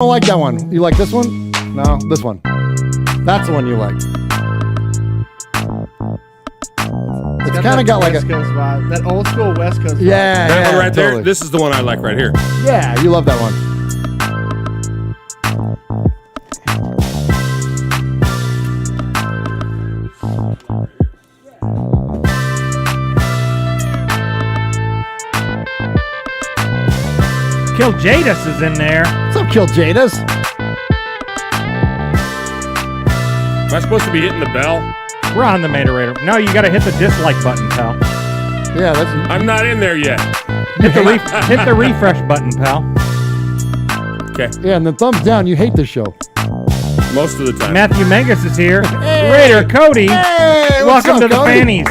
I don't like that one. You like this one? No, this one. That's the one you like. It's kind of got like a West Coast vibe. That old school West Coast vibe. yeah, That yeah, one right there. totally. This is the one I like right here. Yeah, you love that one. Kill Jadis is in there. What's up, Kill Jadis? Am I supposed to be hitting the bell? We're on the Raider. No, you got to hit the dislike button, pal. Yeah, that's. I'm not in there yet. Hit the refresh button, pal. Okay. Yeah, and then thumbs down. You hate this show. Most of the time. Matthew Mangus is here. Hey. Raider Cody. Hey, what's Welcome up, to the Cody? Fannies.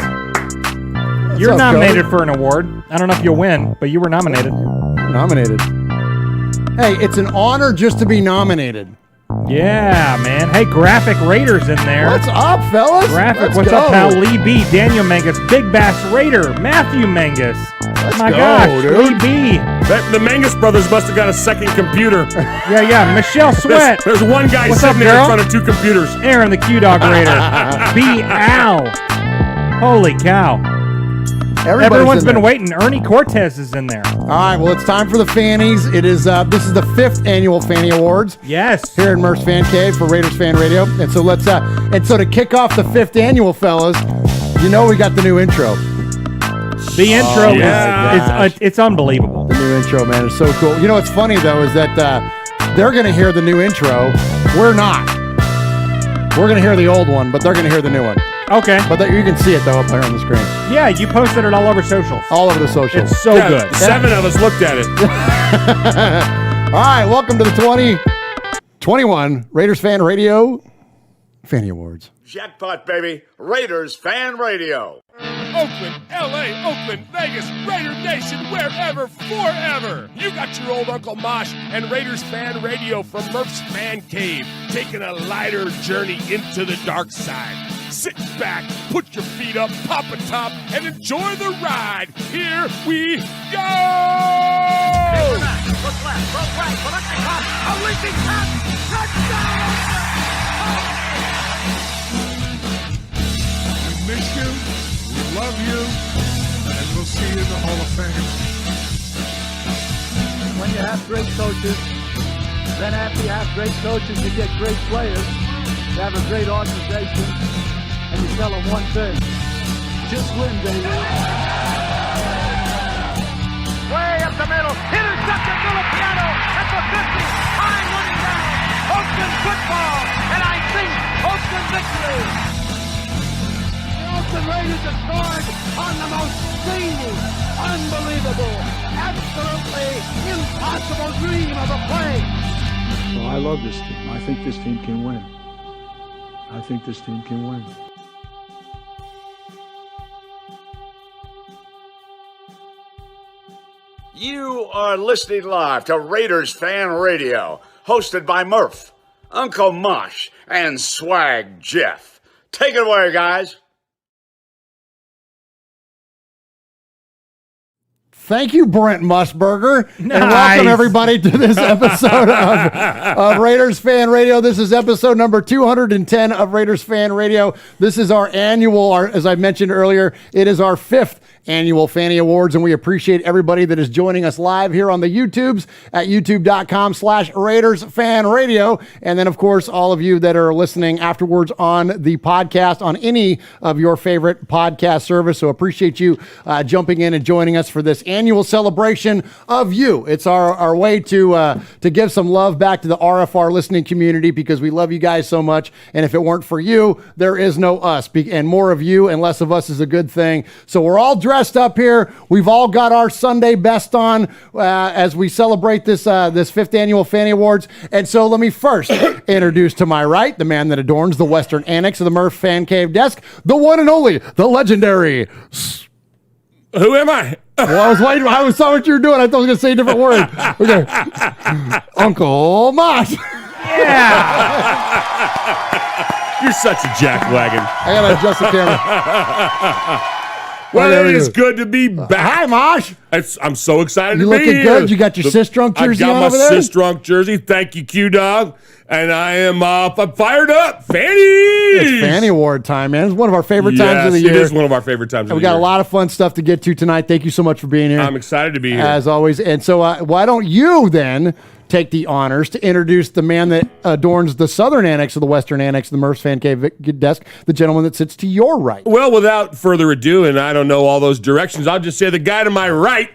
What's You're up, nominated Cody? for an award. I don't know if you'll win, but you were nominated. Nominated. Hey, it's an honor just to be nominated. Yeah, man. Hey, Graphic Raiders in there. What's up, fellas? Graphic, Let's what's go. up, pal? Lee B, Daniel Mangus, Big Bass Raider, Matthew Mangus. My go, gosh, dude. Lee B. The Mangus brothers must have got a second computer. Yeah. Michelle Sweat. There's one guy What's sitting up, there in girl? front of two computers. Aaron, the Q-Dog Raider. B. Al. Holy cow. Everyone's been waiting. Ernie Cortez is in there. All right, well, it's time for the Fannies. It is. This is the 5th annual Fanny Awards Yes. here in Murph's Fan Cave for Raiders Fan Radio. And so let's. And so to kick off the 5th annual, fellas, you know we got the new intro. The intro yeah. is it's unbelievable. The new intro, man, is so cool. You know what's funny though is that they're gonna hear the new intro. We're not. We're gonna hear the old one, but they're gonna hear the new one. Okay. But you can see it though up there on the screen, Yeah, you posted it all over socials. all over the socials. It's so Yeah, good. 7 of us looked at it. All right, welcome to the 2021 Raiders Fan Radio Fanny Awards. Jackpot, baby. Raiders Fan Radio. Oakland, LA, Oakland, Vegas, Raider Nation, wherever, forever. You got your old Uncle Mosh and Raiders Fan Radio from Murph's Man Cave, taking a lighter journey into the dark side. Sit back, put your feet up, pop a top, and enjoy the ride. Here we go! Look left, look right, look at the top. A leaping pass. Touchdown! We miss you, we love you, and we'll see you in the Hall of Fame. When you have great coaches, then after you have great coaches, you get great players. You have a great organization, and you tell them one thing: just win, baby. Way up the middle. Intercepted Filipiano at the 50. Time running down. Oakland football. And I think Oakland victory. The Oakland Raiders have scored on the most zany, unbelievable, absolutely impossible dream of a play. Well, I love this team. I think this team can win. I think this team can win. You are listening live to Raiders Fan Radio, hosted by Murph, Uncle Mosh, and Swag Jeff. Take it away, guys. Thank you, Brent Musburger. And Nice. welcome, everybody, to this episode of Raiders Fan Radio. This is episode number 210 of Raiders Fan Radio. This is our annual, as I mentioned earlier, it is our 5th annual Fanny Awards, and we appreciate everybody that is joining us live here on the YouTubes at youtube.com/Raiders Fan Radio. And then, of course, all of you that are listening afterwards on the podcast on any of your favorite podcast service. So appreciate you jumping in and joining us for this annual celebration of you. It's our way to give some love back to the RFR listening community, because we love you guys so much. And if it weren't for you, there is no us. And more of you and less of us is a good thing. So we're all dressed up here. We've all got our Sunday best on as we celebrate this 5th annual Fanny Awards. And so let me first introduce to my right the man that adorns the Western Annex of the Murph Fan Cave desk, the one and only, the legendary. Who am I? Well, I was waiting. I saw what you were doing. I thought I was going to say a different word. Okay. Uncle Mosh. Yeah. You're such a jackwagon. I got to adjust the camera. Well, there it we is go. good to be back. Hi, Mosh. I'm so excited You to be looking here. good? You got your Sis Drunk jersey I got on my over there? Sis Drunk jersey. Thank you, Q-Dog. And I am I'm fired up. Fanny! It's Fanny Award time, man. It's one of our favorite times of the year. It is one of our favorite times of the year. We got a lot of fun stuff to get to tonight. Thank you so much for being here. I'm excited to be here. As always. And so why don't you then take the honors to introduce the man that adorns the southern annex of the western annex of the Murph's Fan Cave desk, the gentleman that sits to your right. Well, without further ado, and I don't know all those directions, I'll just say the guy to my right,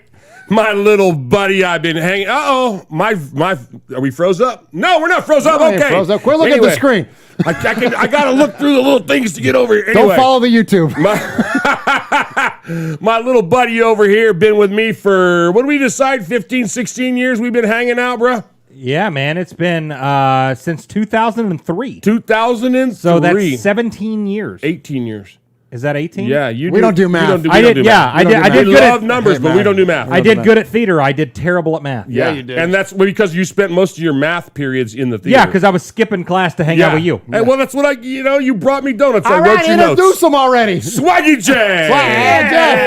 my little buddy I've been hanging. Are we froze up? No, we're not froze up. No, I ain't Okay. froze up. Quit looking at the screen. I got to look through the little things to get over here. Anyway, Don't follow the YouTube. my little buddy over here been with me for, what did we decide, 15, 16 years we've been hanging out, bro? Yeah, man. It's been since 2003. 2003. So that's 17 years. 18 years. Is that 18? Yeah, We don't do math. I did. Yeah, I did. I did We good love at numbers, but we don't do math. I did good at theater. I did terrible at math. Yeah, you did. And that's because you spent most of your math periods in the theater. Yeah, because I was skipping class to hang out with you. Hey, well, that's what you brought me donuts. I All wrote right, your notes. introduce them already. Swaggy J.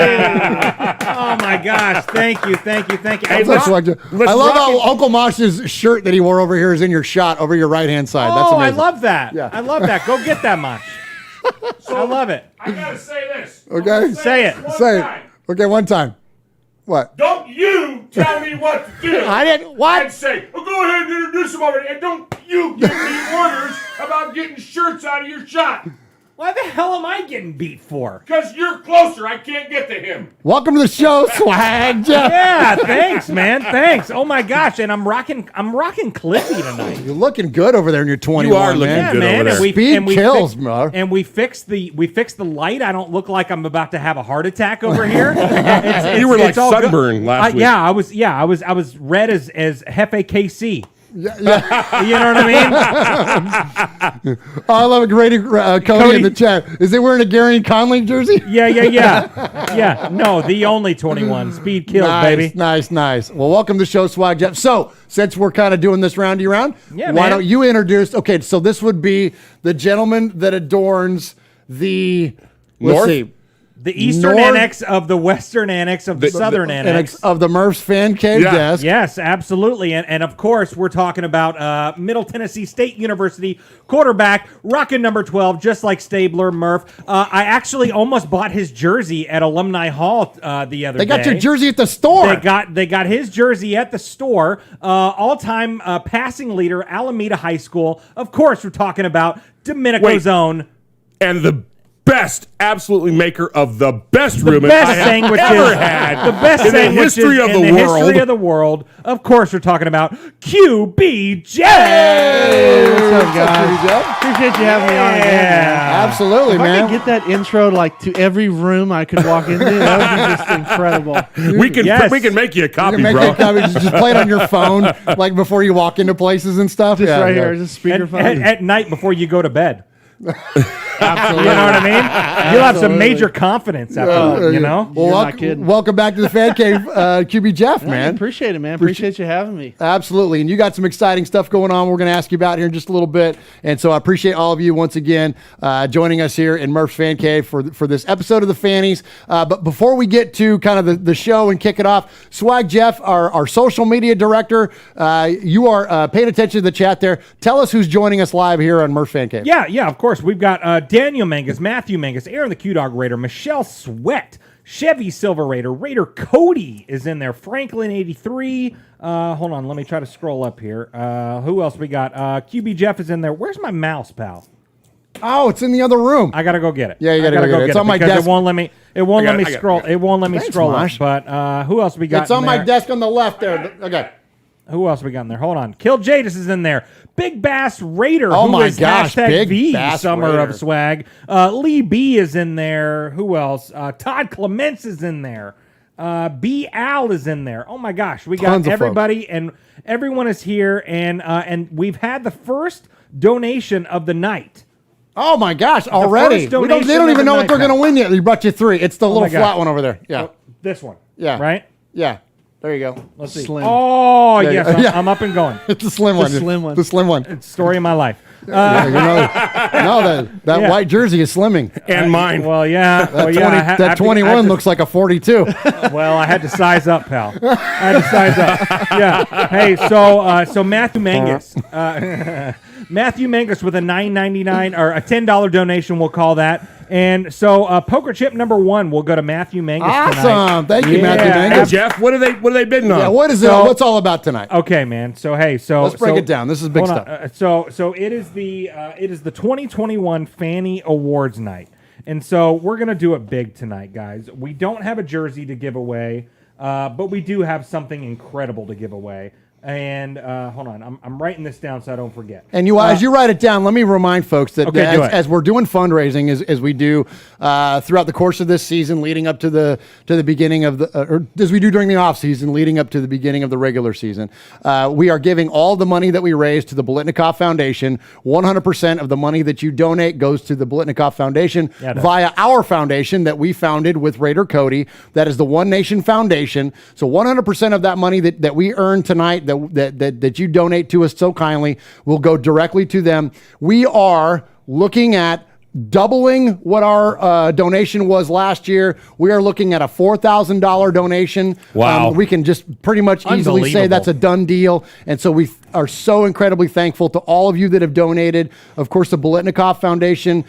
Oh my gosh! Thank you. Hey, That's let's I love rock how it. Uncle Mosh's shirt that he wore over here is in your shot over your right-hand side. That's Oh, I amazing. love that. Yeah. I love that. Go get that, Mosh. I love it. I gotta say this. Okay. Say it. Say it. Okay, one time. What? Don't you tell me what to do. I didn't. I'd What? say, go ahead and introduce him already, and don't you give me orders about getting shirts out of your shot. Why the hell am I getting beat for? Because you're closer, I can't get to him. Welcome to the show, Swag Jeff. Yeah, thanks, man. Thanks. Oh my gosh, and I'm rocking Cliffy tonight. You're looking good over there in your 21. You are looking man. Yeah, good man. over there. And we, Speed and we kills, fixed, bro. and we fixed the light. I don't look like I'm about to have a heart attack over here. It's, You were like it's all good. sunburned last week. Yeah, I was red as Hefe KC. Yeah. You know what I mean? Oh, I love a great Cody in the chat. Is he wearing a Gary Conley jersey? Yeah. No, the only 21. Speed kills, baby. Nice. Well, welcome to the show, Swag Jeff. So, since we're kind of doing this roundy round, Yeah, why man. don't you introduce? Okay, so this would be the gentleman that adorns the North? Let's see. The eastern North- annex of the western annex of the southern annex. of the Murph's Fan Cave Yeah. desk. Yes, absolutely. And of course, we're talking about Middle Tennessee State University quarterback, rocking number 12, just like Stabler, Murph. I actually almost bought his jersey at Alumni Hall the other day. They got your jersey at the store. They got his jersey at the store. All-time passing leader, Alameda High School. Of course, we're talking about Domenico's own. And the best, absolutely maker of the best The Reuben best I have sandwiches, ever had the best in the sandwiches history of in the world. history of the world. Of course, we're talking about QBJ. What's up, guys? Appreciate you having me on again, man. Absolutely, If I man. could get that intro like to every room I could walk into, that would be just incredible. We can Yes. we can make you a You copy, can make bro. that copy, just play it on your phone, like before you walk into places and stuff. Just Yeah, right yeah. here, just At, speakerphone. at night before you go to bed. Absolutely. You know what I mean? You'll have some major confidence after, you know? Well, You're not kidding. welcome back to the Fan Cave, QB Jeff, man. Appreciate it, man. Appreciate you having me. Absolutely. And you got some exciting stuff going on we're going to ask you about here in just a little bit. And so I appreciate all of you once again joining us here in Murph's Fan Cave for this episode of the Fannies. But before we get to kind of the show and kick it off, Swag Jeff, our social media director, you are paying attention to the chat there. Tell us who's joining us live here on Murph's Fan Cave. Yeah, of course. We've got Daniel Mangus, Matthew Mangus, Aaron the Q-Dog Raider, Michelle Sweat, Chevy Silver Raider, Raider Cody is in there, Franklin 83. Hold on, let me try to scroll up here. Who else we got? QB Jeff is in there. Where's my mouse, pal? Oh, it's in the other room. I gotta go get it. Yeah, you I gotta go get it. It's on my because desk. It won't let me. It won't I let me got it. scroll. It won't let me Thanks, scroll Mosh. up. But who else we got? It's on in my there? desk on the left there. Okay. Who else we got in there? Hold on. Kill Jadis is in there. Big Bass Raider. Oh who my is gosh, hashtag Big V Bass Summer Raider. of Swag. Lee B is in there. Who else? Todd Clements is in there. B Al is in there. Oh my gosh, we got Tons of everybody, and everyone is here, and we've had the first donation of the night. Oh my gosh, already. first They don't donation even of the know what night, they're going to man. win yet. They brought you three. It's the little my God. flat one over there. Yeah. Oh, this one. Yeah. Right? Yeah. There you go. Let's see. Slim. Oh, There you yes, go. I'm, Yeah. I'm up and going. It's the slim one. slim one. The slim one. Story of my life. That white jersey is slimming. And mine. Well, yeah. That 21 looks like a 42. Well, I had to size up, pal. I had to size up. Yeah. Hey, so Matthew Mangus. Matthew Mangus with a $9.99 or a $10 donation, we'll call that. And so poker chip number 1 will go to Matthew Mangus tonight. Awesome. Thank you, Matthew Hey, Mangus. Jeff, what are they bidding on? Yeah, what's all about tonight? Okay, man. So hey, let's break it down. This is big stuff. So it is the 2021 Fanny Awards night, and so we're gonna do it big tonight, guys. We don't have a jersey to give away, but we do have something incredible to give away. And hold on, I'm writing this down so I don't forget. And as you write it down, let me remind folks that Okay, as we're doing fundraising, as we do throughout the course of this season, leading up to the beginning of or as we do during the off season, leading up to the beginning of the regular season, we are giving all the money that we raise to the Blitnikoff Foundation. 100% of the money that you donate goes to the Blitnikoff Foundation via our foundation that we founded with Raider Cody. That is the One Nation Foundation. So 100% of that money that we earn tonight, that you donate to us so kindly, will go directly to them. We are looking at doubling what our donation was last year. We are looking at a $4,000 donation. Wow. We can just pretty much easily say that's a done deal. And so we are so incredibly thankful to all of you that have donated. Of course, the Blitnikoff Foundation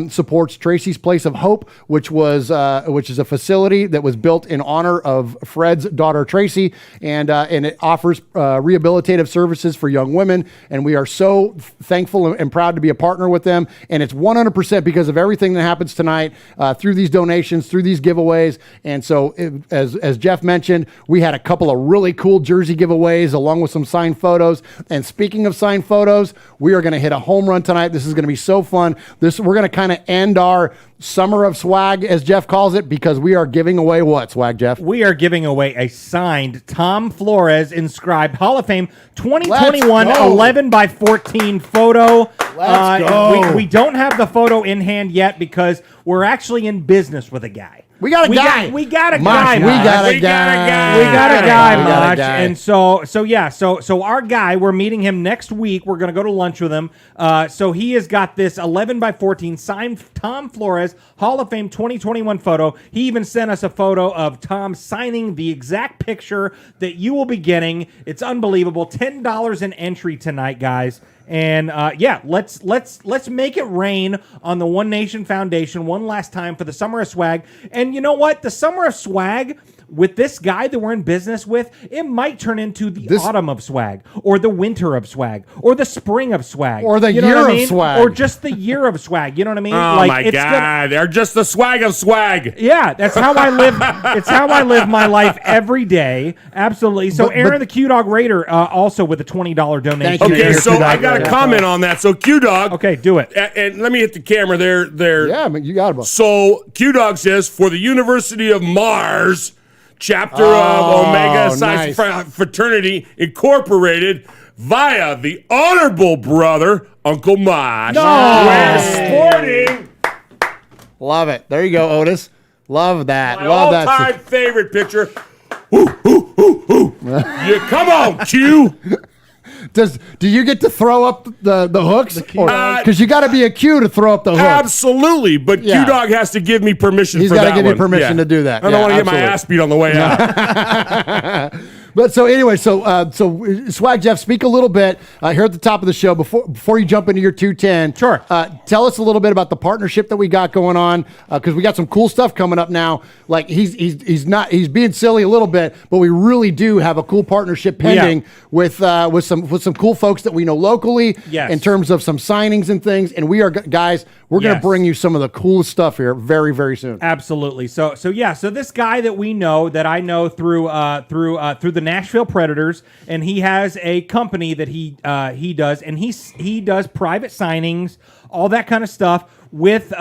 supports Tracy's Place of Hope, which is a facility that was built in honor of Fred's daughter Tracy, and it offers rehabilitative services for young women. And we are so thankful and proud to be a partner with them. And it's 100% because of everything that happens tonight through these donations, through these giveaways. And so, as Jeff mentioned, we had a couple of really cool jersey giveaways along with some signed photos. And speaking of signed photos, we are going to hit a home run tonight. This is going to be so fun. We're going to kind of end our summer of swag, as Jeff calls it, because we are giving away what, Swag Jeff? We are giving away a signed Tom Flores inscribed Hall of Fame 2021 11 by 14 photo. Let's go. We don't have the photo in hand yet because we're actually in business with a guy. We got a guy. We got a Mosh, guy. we got a We got a guy. guy. We got a guy, We got a Mosh. guy. And so our guy, we're meeting him next week. We're going to go to lunch with him. So he has got this 11 by 14 signed Tom Flores Hall of Fame 2021 photo. He even sent us a photo of Tom signing the exact picture that you will be getting. It's unbelievable. $10 an entry tonight, guys. And let's make it rain on the One Nation Foundation one last time for the Summer of Swag. And you know what? The Summer of Swag, with this guy that we're in business with, it might turn into the autumn of swag, or the winter of swag, or the spring of swag, or the you know year what I of mean? swag, or just the year of swag. You know what I mean? Oh my God! They're just the swag of swag. Yeah, that's how I live. It's how I live my life every day. Absolutely. So Aaron, the Q Dog Raider, also with a $20 donation. Thank you. Okay, Here so tonight, I got a comment on that. So Q Dog. Okay, do it. And let me hit the camera there. Yeah, you got it. So Q Dog says, for the University of Mars, chapter of Omega Psi Fraternity Incorporated, via the Honorable Brother Uncle Mosh. We're sporting Love it. There you go, Otis. Love that. my Love that. all-time favorite picture. Yeah, come on, Q. Do you get to throw up the hooks? Because you got to be a Q to throw up the hooks. Absolutely, but Yeah. Q-Dog has to give me permission He's for got that to give you one. permission to do that. I don't Yeah, want to get my absolutely. ass beat on the way out. But so anyway, so Swag Jeff, speak a little bit here at the top of the show before you jump into your 210. Sure. Tell us a little bit about the partnership that we got going on, because we got some cool stuff coming up now. Like he's being silly a little bit, but we really do have a cool partnership pending with some cool folks that we know locally. Yes. In terms of some signings and things, and we are guys. We're going to bring you some of the coolest stuff here very, very soon. Absolutely. So this guy that we know, that I know through the Nashville Predators, and he has a company that he does, and he does private signings, all that kind of stuff with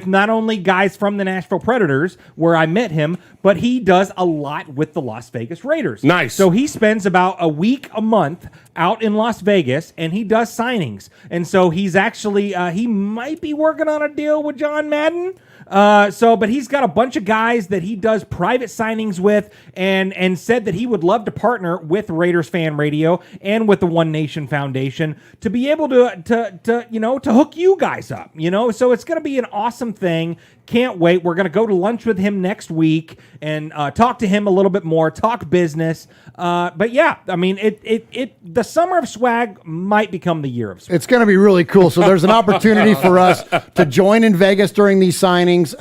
not only guys from the Nashville Predators, where I met him, but he does a lot with the Las Vegas Raiders. Nice. So he spends about a week, a month out in Las Vegas, and he does signings. And so he's actually he might be working on a deal with John Madden. But he's got a bunch of guys that he does private signings with, and said that he would love to partner with Raiders Fan Radio and with the One Nation Foundation to be able to hook you guys up. So it's going to be an awesome thing. Can't wait. We're going to go to lunch with him next week and talk to him a little bit more, talk business. But yeah, I mean, the summer of swag might become the year of swag. It's going to be really cool. So there's an opportunity for us to join in Vegas during these signings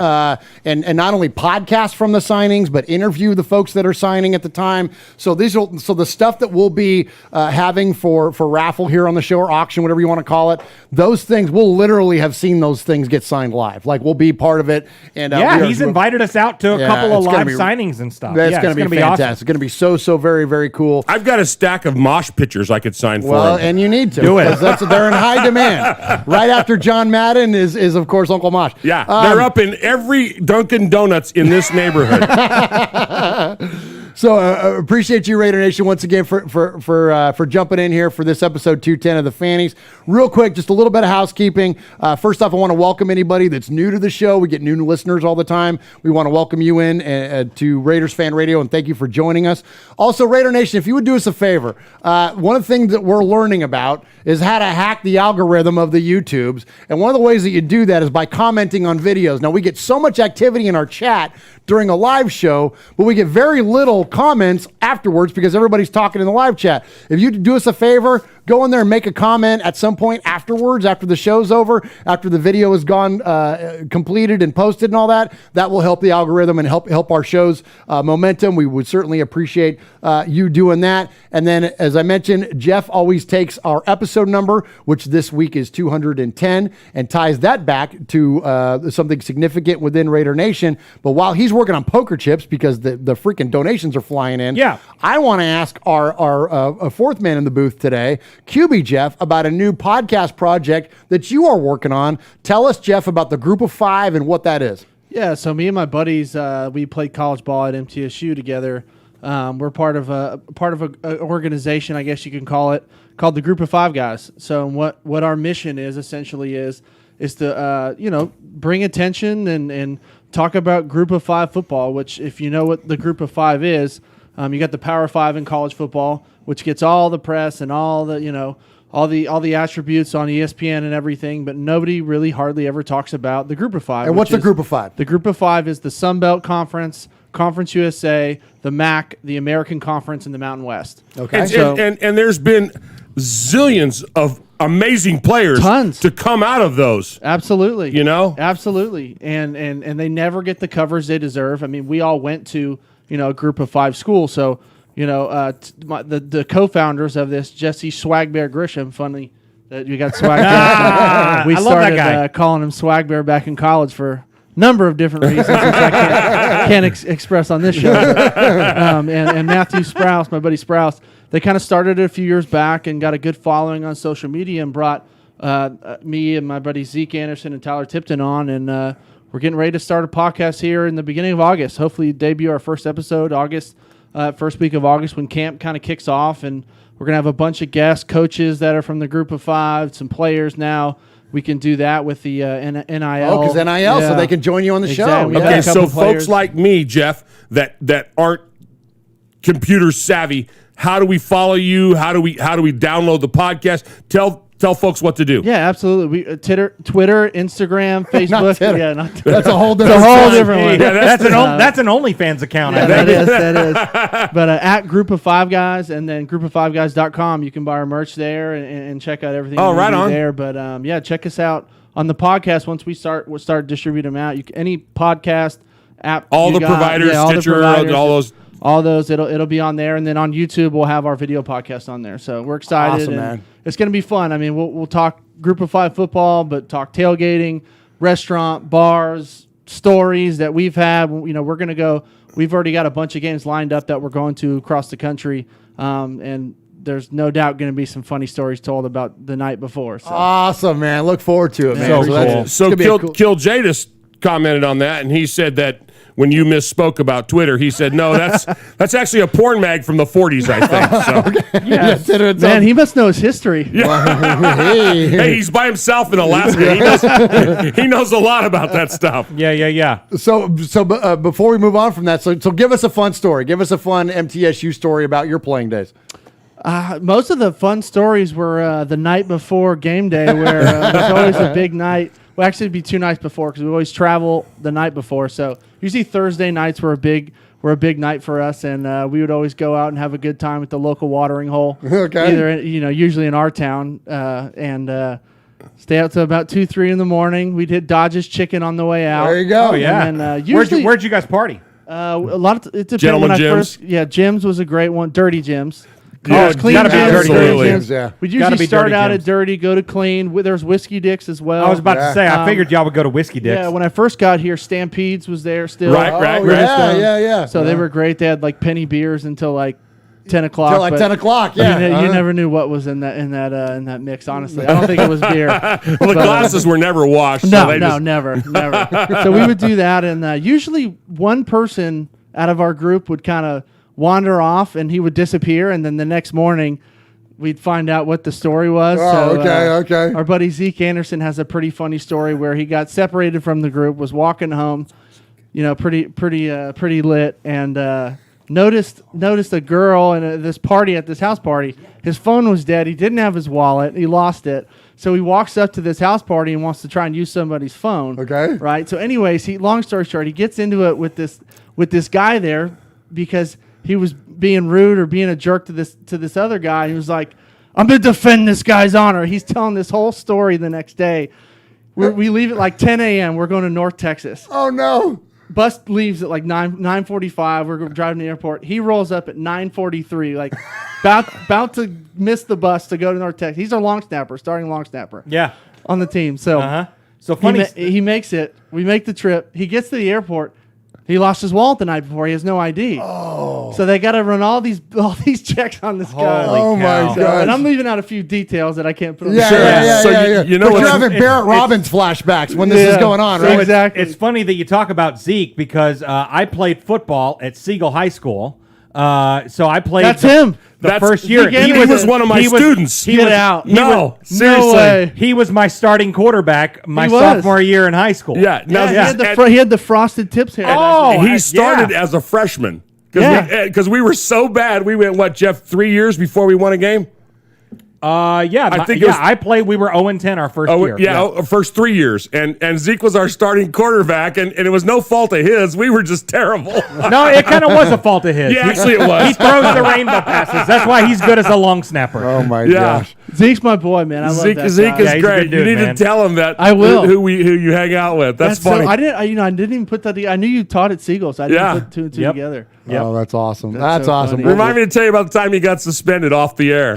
and not only podcast from the signings, but interview the folks that are signing at the time. So the stuff that we'll be having for raffle here on the show or auction, whatever you want to call it, those things, we'll literally have seen those things get signed live. Like we'll be part of it. And he's invited us out to a couple of live signings and stuff. That's going to be fantastic. Awesome. It's going to be so very, very cool. I've got a stack of mosh pictures I could sign for him. Well, and you need to. Do it. They're in high demand. Right after John Madden is of course, Uncle Mosh. Yeah, they're up in every Dunkin' Donuts in this neighborhood. So appreciate you, Raider Nation, once again for jumping in here for this episode 210 of the Fannies. Real quick, just a little bit of housekeeping. First off, I want to welcome anybody that's new to the show. We get new listeners all the time. We want to welcome you in to Raiders Fan Radio, and thank you for joining us. Also, Raider Nation, if you would do us a favor, one of the things that we're learning about is how to hack the algorithm of the YouTubes, and one of the ways that you do that is by commenting on videos. Now, we get so much activity in our chat during a live show, but we get very little comments afterwards because everybody's talking in the live chat. If you do us a favor, go in there and make a comment at some point afterwards, after the show's over, after the video is gone, completed and posted and all that. That will help the algorithm and help our show's momentum. We would certainly appreciate you doing that. And then, as I mentioned, Jeff always takes our episode number, which this week is 210, and ties that back to something significant within Raider Nation. But while he's working on poker chips because the freaking donations are flying in, I want to ask our fourth man in the booth today, QB Jeff, about a new podcast project that you are working on. Tell us, Jeff, about the Group of Five and what that is. Yeah, so me and my buddies, we played college ball at MTSU together. We're part of an organization, I guess you can call it, called the Group of Five Guys. So what our mission is essentially is to bring attention and talk about Group of Five football. Which, if you know what the Group of Five is, you got the Power Five in college football, which gets all the press and all the attributes on ESPN and everything, but nobody really hardly ever talks about the Group of Five. And what's the Group of Five? The Group of Five is the Sun Belt Conference, Conference USA, the MAC, the American Conference, and the Mountain West. Okay. And there's been zillions of amazing players to come out of those. Absolutely. Absolutely. And they never get the coverage they deserve. I mean, we all went to, a Group of Five school, so the co-founders of this, Jesse Swag Bear Grisham, funny that you got Swag Bear. We started calling him Swag Bear back in college for a number of different reasons, which I can't express on this show. And Matthew Sprouse, my buddy Sprouse, they kind of started it a few years back and got a good following on social media and brought me and my buddy Zeke Anderson and Tyler Tipton on, and we're getting ready to start a podcast here in the beginning of August. Hopefully debut our first episode first week of August when camp kind of kicks off, and we're going to have a bunch of guests, coaches that are from the Group of Five, some players now. We can do that with the NIL. Oh, because NIL, so they can join you on the show. Yeah. Okay, so folks like me, Jeff, that aren't computer savvy, how do we follow you? How do we download the podcast? Tell folks what to do. Yeah, absolutely. We Twitter, Instagram, Facebook. Not Titter. Yeah, not Titter. That's a whole different one. Yeah, that's an OnlyFans account. Yeah, that is. But at Group of Five Guys, and then groupof5guys.com, you can buy our merch there and check out everything. Oh, right on there. But check us out on the podcast. Once we'll start distributing them out. Any podcast app, all the providers, Stitcher, all those, it'll be on there, and then on YouTube we'll have our video podcast on there. So we're excited. Awesome, man. It's going to be fun. I mean, we'll talk Group of Five football, but talk tailgating, restaurant, bars, stories that we've had. We're going to go. We've already got a bunch of games lined up that we're going to across the country, and there's no doubt going to be some funny stories told about the night before. So. Awesome, man. Look forward to it, man. So Kill Jadis commented on that, and he said that when you misspoke about Twitter. He said, no, that's actually a porn mag from the 40s, I think. So. Yes. Man, he must know his history. Hey, he's by himself in Alaska. He knows a lot about that stuff. Yeah. So before we move on from that, so give us a fun story. Give us a fun MTSU story about your playing days. Most of the fun stories were the night before game day, where it was always a big night. Well, actually, it'd be 2 nights before because we always travel the night before. So usually Thursday nights were a big night for us, and we would always go out and have a good time at the local watering hole. Okay. Either usually in our town, and stay out till about 2-3 in the morning. We'd hit Dodge's Chicken on the way out. There you go. Oh, yeah. And then, usually, Where'd you guys party? a lot of it depends. Gentleman when I Jim's? first, Jim's was a great one. Dirty Jim's. Yeah, Clean gotta be Jim's, Dirty absolutely. Jim's. Yeah. We'd Gotta usually be start Dirty out Jim's. at Dirty, go to Clean. There's Whiskey Dicks as well. I was about to say, I Um, figured y'all would go to Whiskey Dicks. Yeah, when I first got here, Stampedes was there still. Right. Yeah. So they were great. They had like penny beers until like 10 o'clock. Till like but 10 o'clock. You, Yeah. you never knew what was in that mix. Honestly, I don't think it was beer. Well, the glasses were never washed. so No, they just- never. So we would do that, and usually one person out of our group would kind of wander off, and he would disappear, and then the next morning we'd find out what the story was. Oh, okay. Our buddy Zeke Anderson has a pretty funny story where he got separated from the group, was walking home, pretty lit, and noticed a girl in this party at this house party. His phone was dead. He didn't have his wallet. He lost it. So he walks up to this house party and wants to try and use somebody's phone. Okay. Right. So anyways, long story short, he gets into it with this guy there because he was being rude or being a jerk to this other guy. He was like, I'm going to defend this guy's honor. He's telling this whole story the next day. We leave at like 10 a.m. We're going to North Texas. Oh, no. Bus leaves at like 9:45. We're driving to the airport. He rolls up at 9:43, like about to miss the bus to go to North Texas. He's our long snapper, starting long snapper. Yeah. On the team. So So funny. he makes it. We make the trip. He gets to the airport. He lost his wallet the night before. He has no ID. Oh. So they got to run all these checks on this guy. Holy Oh, my cow. God. And I'm leaving out a few details that I can't put on Yeah, the show. yeah. So you know but you're what's- having Barrett Robbins flashbacks when this is going on, So right? exactly. It's funny that you talk about Zeke because I played football at Siegel High School. So I played. That's him. The That's- first year. He was one of my students. Get out. No, No seriously. way. He was my starting quarterback my He was. sophomore year in high school. Yeah. Now, Yeah, he had the frosted tips hair. Oh, he heck started yeah. as a freshman. Yeah. Because we were so bad. We went, Jeff, 3 years before we won a game? I think it was- I played. We were 0-10 our first year. First 3 years. And Zeke was our starting quarterback, and it was no fault of his. We were just terrible. No, it kind of was a fault of his. Yeah, actually it was. He throws the rainbow passes. That's why he's good as a long snapper. Oh, my Yeah. gosh. Zeke's my boy, man. I love Zeke that is guy. Yeah, he's a great. good dude, you need man. to tell him that. I will. Who you hang out with. That's funny. So I didn't even put that. I knew you taught at Siegel, so I didn't Yeah. put two and two Yep. together. Yep. Oh, that's awesome. That's That's so awesome. funny. Remind me to tell you about the time he got suspended off the air.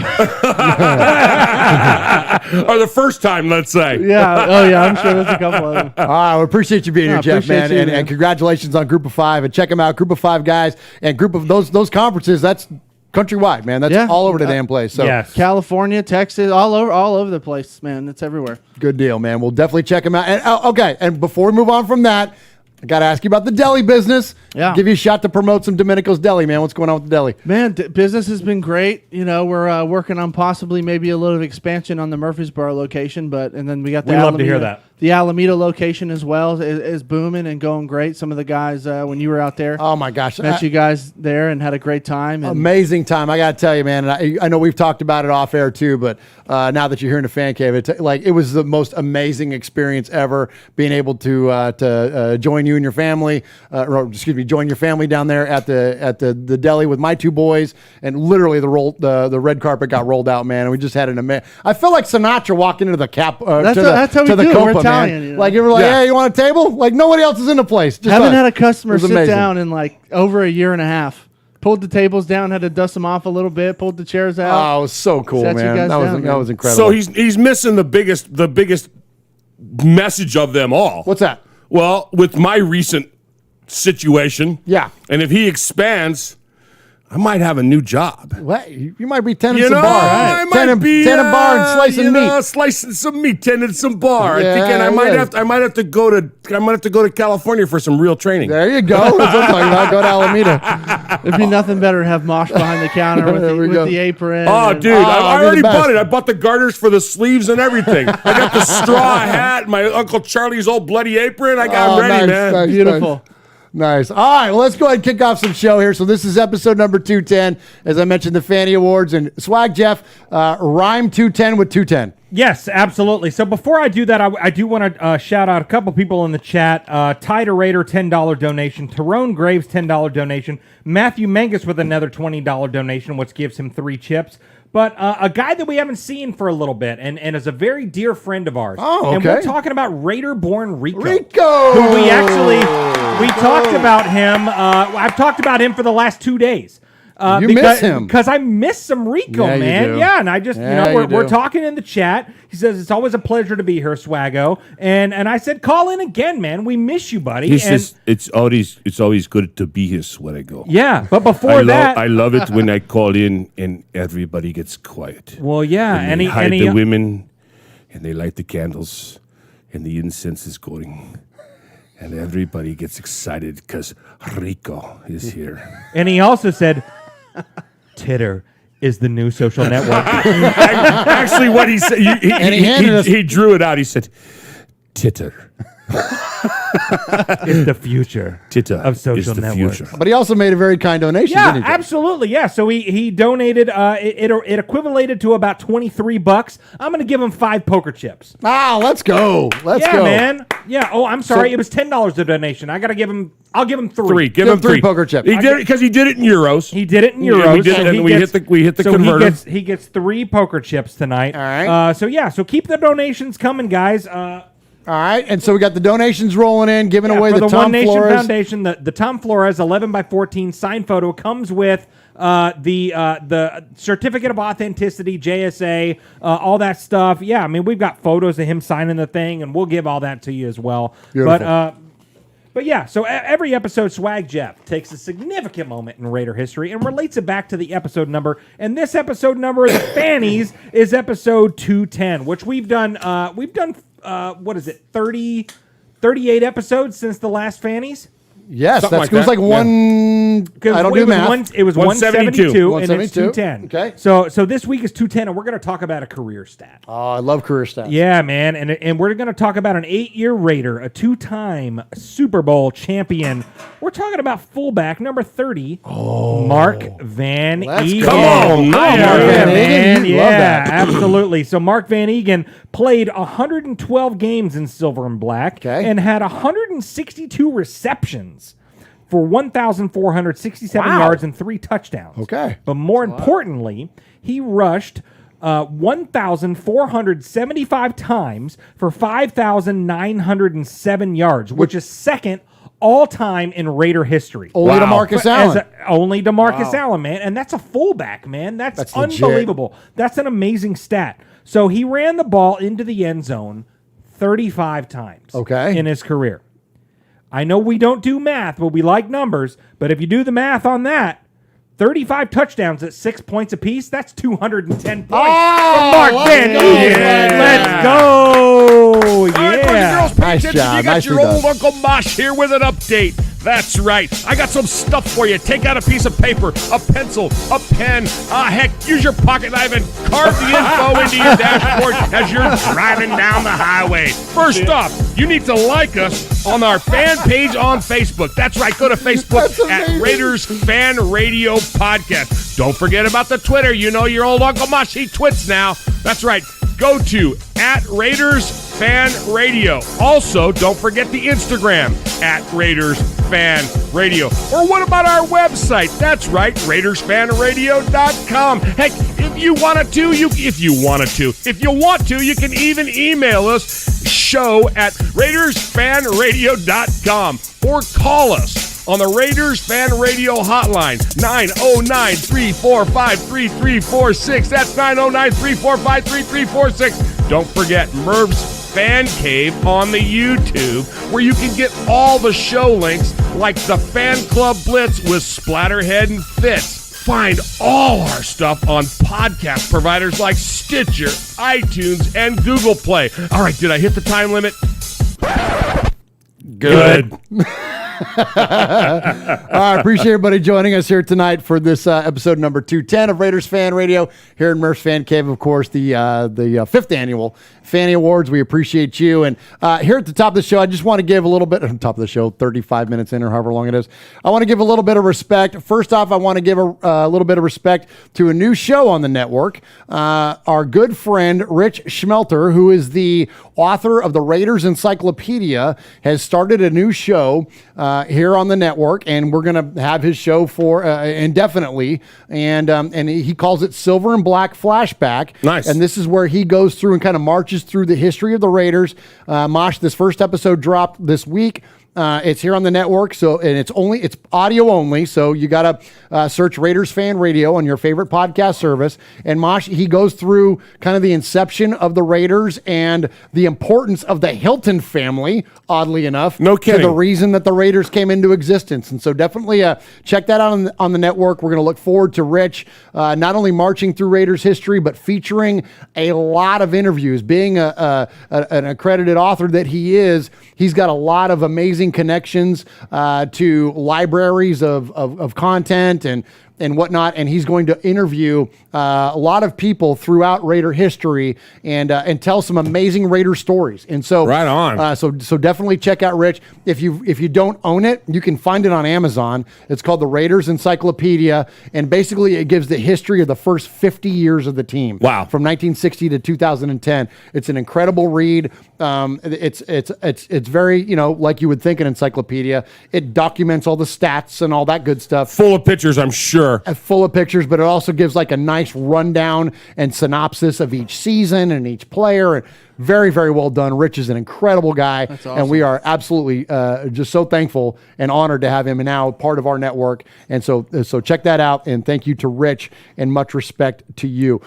Or the first time, let's say. Yeah. Oh yeah. I'm sure there's a couple of them. All right, we appreciate you being Yeah, here, Jeff, appreciate man. you, And man. congratulations on Group of Five. And check them out, Group of Five guys and Group of those conferences. That's countrywide, man. That's Yeah. all over the damn place. So Yes. California, Texas, all over the place, man. It's everywhere. good deal, man. We'll definitely check them out. And okay, and before we move on from that, I got to ask you about the deli business. Yeah. Give you a shot to promote some Domenico's Deli, man. What's going on with the deli? Man, business has been great. We're working on possibly maybe a little expansion on the Murfreesboro location, and then we got the We love to hear that. The Alameda location as well is booming and going great. Some of the guys when you were out there, Oh my gosh. met you guys there and had a great time. And Amazing time. I got to tell you, man. And I know we've talked about it off air too, but now that you're here in the fan cave, it was the most amazing experience ever being able to join you and your family, join your family down there at the deli with my two boys, and literally the red carpet got rolled out, man. And we just had an amazing. I felt like Sinatra walking into the cap. That's how we to the do it. We're Copa, Italian, man. you know? Like you were like, Yeah. hey, you want a table? Like nobody else is in the place. Just haven't us. had a It customer was sit amazing. down in like over a year and a half. Pulled the tables down, had to dust them off a little bit. Pulled the chairs out. Oh, it was so cool, Sat you man. guys That down, man. was incredible. So he's missing the biggest message of them all. What's that? Well, with my recent situation, Yeah. and if he expands, I might have a new job. What? You might be tending You some know, bar. I might be tending bar and slicing meat. Slicing some meat, tending some bar. Yeah, Thinking I might yeah. have to go to California for some real training. There you go. That's what I'm talking about. Go to Alameda. It'd be nothing better to have Mosh behind the counter with, There we go. the apron. Oh, and- dude, Oh, I you're already the best. bought it. I bought the garters for the sleeves and everything. I got the straw hat, my Uncle Charlie's old bloody apron. I'm ready, man. Nice, Beautiful. Nice. All right, well, let's go ahead and kick off some show here. So this is episode number 210. As I mentioned, the Fanny Awards. And Swag Jeff, rhyme 210 with 210. Yes, absolutely. So before I do that, I do want to shout out a couple people in the chat. Tyder Raider, $10 donation. Tyrone Graves, $10 donation. Matthew Mangus with another $20 donation, which gives him 3 chips. But a guy that we haven't seen for a little bit and is a very dear friend of ours. Oh, okay. And we're talking about Raider-born Rico. Rico! Who we talked about him. I've talked about him for the last 2 days. You miss him. Because I miss some Rico, Yeah, you man. do. Yeah, and I just, Yeah, you we're do. talking in the chat. He says, it's always a pleasure to be here, Swaggo. And I said, call in again, man. We miss you, buddy. He And- says it's always good to be here, Swaggo. yeah, but before that. I love it when I call in and everybody gets quiet. Well, yeah. And they hide the women, and they light the candles, and the incense is going. And everybody gets excited because Rico is here. And he also said, Titter is the new social network. Actually, what he said, he drew it out. He said, Titter. It's the future Titter of social is the networks. future. But he also made a very kind donation, Yeah, didn't he? absolutely. Yeah, so he donated. It equivalated to about $23. I'm going to give him 5 poker chips. Ah, let's go. Let's Yeah, go. man. Yeah. Oh, I'm sorry. It was $10 a donation. I'll give him 3. Give him 3 poker chips. He did it because he did it in euros. He did it in Yeah, euros. we did it, and we hit the converter. He gets 3 poker chips tonight. All right. So keep the donations coming, guys. All right, and so we got the donations rolling in, giving away for the the Tom One Nation Flores. Foundation, the Tom Flores 11x14 signed photo comes with the certificate of authenticity, JSA, all that stuff. Yeah, I mean we've got photos of him signing the thing, and we'll give all that to you as well. Beautiful. But yeah, so every episode, Swag Jeff takes a significant moment in Raider history and relates it back to the episode number. And this episode number of the Fannies is episode 210, which we've done. What is it? 38 episodes since the last Fannies. Yes, Something that's like was that. like one. I don't do math. It was 172, and it's 172. 210. Okay. So this week is 210, and we're going to talk about a career stat. Oh, I love career stats. Yeah, man, and we're going to talk about an 8-year Raider, a 2-time Super Bowl champion. We're talking about fullback number 30, Mark Van Let's Egan. go. Come on, Mark Yeah, Van Egan. man. You Yeah, love that. absolutely. So Mark Van Egan played 112 games in silver and black Okay. and had 162 receptions for 1,467 Wow. yards and 3 touchdowns. Okay. But more importantly, he rushed 1,475 times for 5,907 yards, which is second all-time in Raider history. Only to Marcus Allen. Only to Marcus Allen, man. And that's a fullback, man. That's legit. unbelievable. That's an amazing stat. So he ran the ball into the end zone 35 times in his career. I know we don't do math, but we like numbers. But if you do the math on that, 35 touchdowns at 6 points apiece, that's 210 points. Mark Van Egan. Let's go. All right, boys and girls, pay Nice attention. job. You got Nicely your old done. Uncle Mosh here with an update. That's right. I got some stuff for you. Take out a piece of paper, a pencil, a pen. Heck, use your pocket knife and carve the info into your dashboard as you're driving down the highway. First off, you need to like us on our fan page on Facebook. That's right. Go to Facebook at Raiders Fan Radio Podcast. Don't forget about the Twitter. You know your old Uncle Mosh, he twits now. That's right. Go to at Raiders Fan Radio. Also, don't forget the Instagram at Raiders Fan Radio. Or what about our website? That's right, RaidersFanRadio.com. Heck, if you want to, you can even email us show@RaidersFanRadio.com or call us on the Raiders Fan Radio hotline, 909-345-3346. That's 909-345-3346. Don't forget Merv's Fan Cave on the YouTube, where you can get all the show links like the Fan Club Blitz with Splatterhead and Fitz. find all our stuff on podcast providers like Stitcher, iTunes, and Google Play. All right, did I hit the time limit? Good. All right, appreciate everybody joining us here tonight for this episode number 210 of Raiders Fan Radio here in Murph's Fan Cave. Of course, the fifth annual Fanny Awards. We appreciate you. And here at the top of the show, I just want to give a little bit, top of the show, 35 minutes in or however long it is. I want to give a little bit of respect. First off, I want to give a little bit of respect to a new show on the network. Our good friend, Rich Schmelter, who is the author of the Raiders Encyclopedia, has started a new show here on the network, and we're going to have his show for indefinitely. And he calls it Silver and Black Flashback. Nice. And this is where he goes through and kind of marches through the history of the Raiders. Mosh, this first episode dropped this week. It's here on the network, and it's audio only. So you got to search Raiders Fan Radio on your favorite podcast service. And Mosh, he goes through kind of the inception of the Raiders and the importance of the Hilton family, oddly enough. No kidding. To the reason that the Raiders came into existence. And so definitely check that out on the network. We're going to look forward to Rich not only marching through Raiders history, but featuring a lot of interviews. Being an accredited author that he is, he's got a lot of amazing connections to libraries of content and whatnot, and he's going to interview a lot of people throughout Raider history and tell some amazing Raider stories. And so, right on. So definitely check out Rich. If you don't own it, you can find it on Amazon. It's called the Raiders Encyclopedia, and basically it gives the history of the first 50 years of the team. Wow. From 1960 to 2010. It's an incredible read. It's very, like you would think an encyclopedia. It documents all the stats and all that good stuff. Full of pictures, I'm sure. Full of pictures, but it also gives like a nice rundown and synopsis of each season and each player. And very, very well done. Rich is an incredible guy. That's awesome. And we are absolutely just so thankful and honored to have him now part of our network. And so check that out. And thank you to Rich, and much respect to you.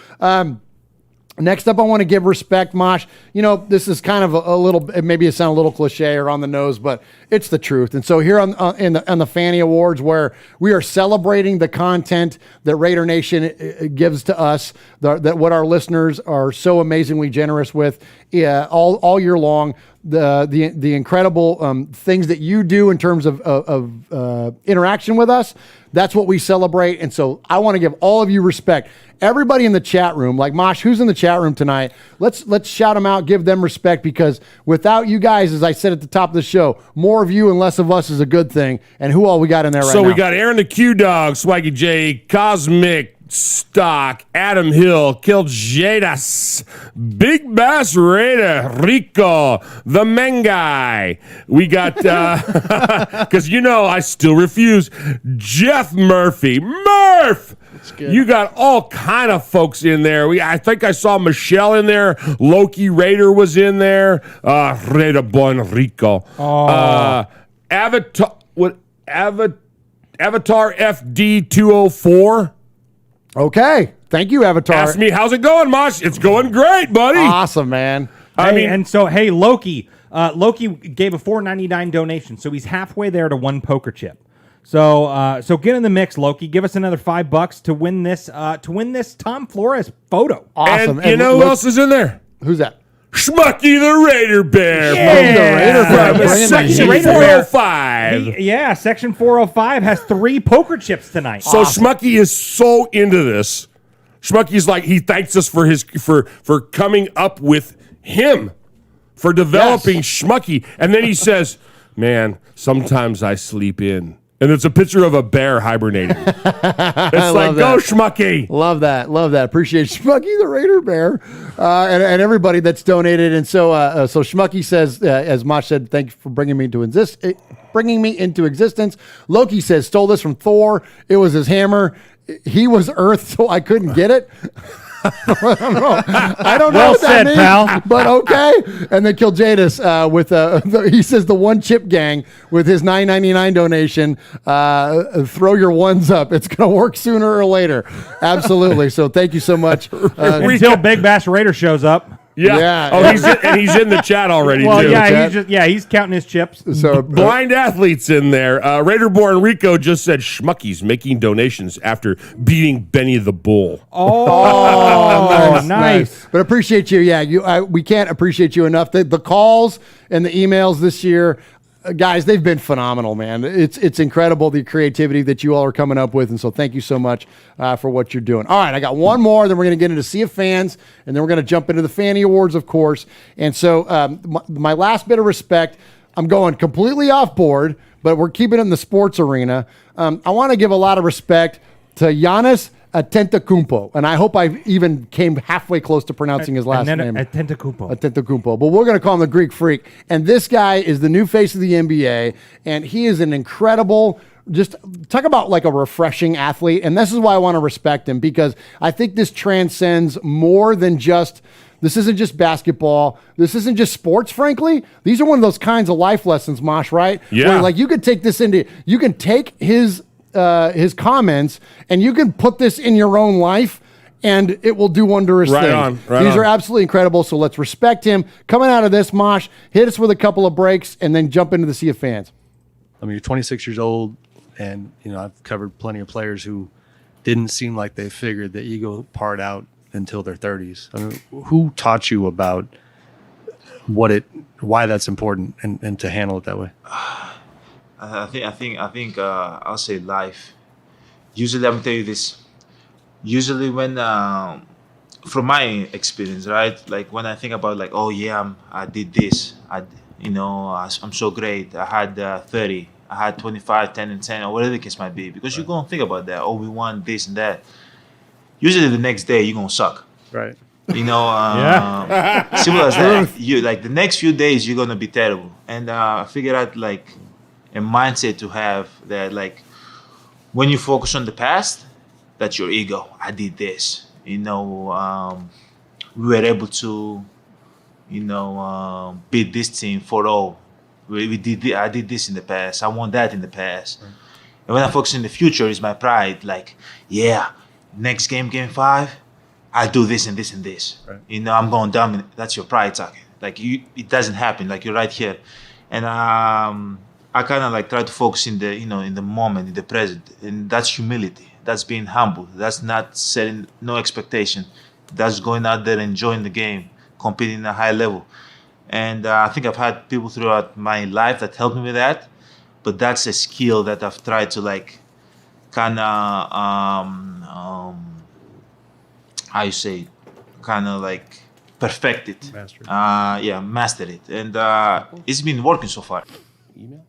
Next up, I want to give respect, Mosh. This is kind of a little, maybe it sounds a little cliche or on the nose, but it's the truth. And so here on the Fanny Awards, where we are celebrating the content that Raider Nation gives to us, that what our listeners are so amazingly generous with all year long. The incredible things that you do in terms of interaction with us, that's what we celebrate. And so I want to give all of you respect. Everybody in the chat room, like Mosh, who's in the chat room tonight, let's shout them out, give them respect, because without you guys, as I said at the top of the show, more of you and less of us is a good thing. And who all we got in there right now? So we got Aaron the Q-Dog, Swaggy J, Cosmic, Stock, Adam Hill, Kiljadas, Big Bass Raider, Rico, the Mengai. We got, because I still refuse, Jeff Murphy. Murph! You got all kind of folks in there. I think I saw Michelle in there. Loki Raider was in there. Raider Bon Rico. Avatar FD 204. Okay. Thank you, Avatar. Ask me, how's it going, Mosh? It's going great, buddy. Awesome, man. Loki. Loki gave a $4.99 donation, so he's halfway there to one poker chip. So get in the mix, Loki. Give us another $5 to win this Tom Flores photo. Awesome. And who else is in there? Who's that? Schmucky the Raider Bear. Section 405. Section 405 has 3 poker chips tonight. So Schmucky is so into this. Schmucky's like, he thanks us for coming up with him, for developing Schmucky. And then he says, man, sometimes I sleep in. And it's a picture of a bear hibernating. It's like, go Schmucky. Love that. Appreciate Schmucky the Raider Bear and everybody that's donated. And so Schmucky says, as Mosh said, thank you for bringing me into existence. Loki says, stole this from Thor. It was his hammer. He was Earth, so I couldn't get it. I don't know what that means, pal. But okay. And then Kiljadas with he says the one chip gang with his $9.99 donation. Throw your ones up. It's gonna work sooner or later. Absolutely. So thank you so much. Until Big Bass Raider shows up. Yeah. Oh, he's in the chat already, Well, too. he's counting his chips. So Blind athletes in there. Raider-born Rico just said Schmucky's making donations after beating Benny the Bull. Oh, nice. But appreciate you. Yeah, we can't appreciate you enough. The calls and the emails this year, guys, they've been phenomenal, man. It's incredible, the creativity that you all are coming up with, and so thank you so much for what you're doing. All right, I got one more, then we're going to get into Sea of Fans, and then we're going to jump into the Fanny Awards, of course. And so my last bit of respect, I'm going completely off board, but we're keeping it in the sports arena. I want to give a lot of respect to Giannis Antetokounmpo, and I hope I even came halfway close to pronouncing his last name. Antetokounmpo, but we're going to call him the Greek Freak. And this guy is the new face of the NBA, and he is an incredible, just talk about like a refreshing athlete. And this is why I want to respect him, because I think this transcends more than just. This isn't just basketball. This isn't just sports, frankly. These are one of those kinds of life lessons, Mosh, right? Yeah. Where, like, you could take this into, you can take his comments and you can put this in your own life and it will do wondrous things. These are absolutely incredible. So let's respect him. Coming out of this, Mosh, hit us with a couple of breaks and then jump into the Sea of Fans. I mean, you're 26 years old, and I've covered plenty of players who didn't seem like they figured the ego part out until their 30s. I mean, who taught you about why that's important and to handle it that way? I think I'll say life. Usually, I'm tell you this. Usually, when from my experience, right? Like when I think about like, oh yeah, I did this. I'm so great. I had 30. I had 25, 10, and 10, or whatever the case might be. Because you're gonna think about that. Oh, we won this and that. Usually, the next day you're gonna suck. Right. Simple as that. You like the next few days you're gonna be terrible. And I figured out like a mindset to have that, like when you focus on the past, that's your ego. I did this, we were able to, beat this team 4-0. I did this in the past. I won that in the past. Right. And when I focus in the future, is my pride. Like, yeah, next game 5, I do this and this and this. Right. I'm going dominant. That's your pride talking. Like it doesn't happen. Like you're right here, and I kind of like try to focus in the, in the moment, in the present. And that's humility. That's being humble. That's not setting no expectation. That's going out there, enjoying the game, competing at a high level. And I think I've had people throughout my life that helped me with that. But that's a skill that I've tried to like kind of, perfect it. Master it. Master it. And it's been working so far. Email?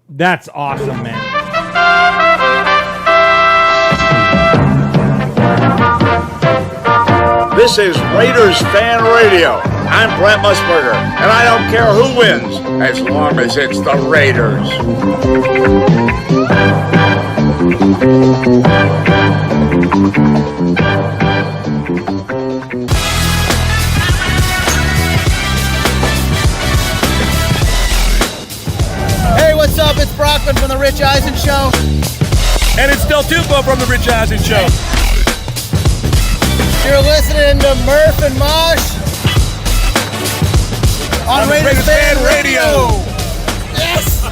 That's awesome, man. This is Raiders Fan Radio. I'm Brent Musburger, and I don't care who wins as long as it's the Raiders. Hey, what's up? It's Brockman from The Rich Eisen Show. And it's Del Tufo from The Rich Eisen Show. You're listening to Murph and Mosh on Raiders Fan Radio. Yes!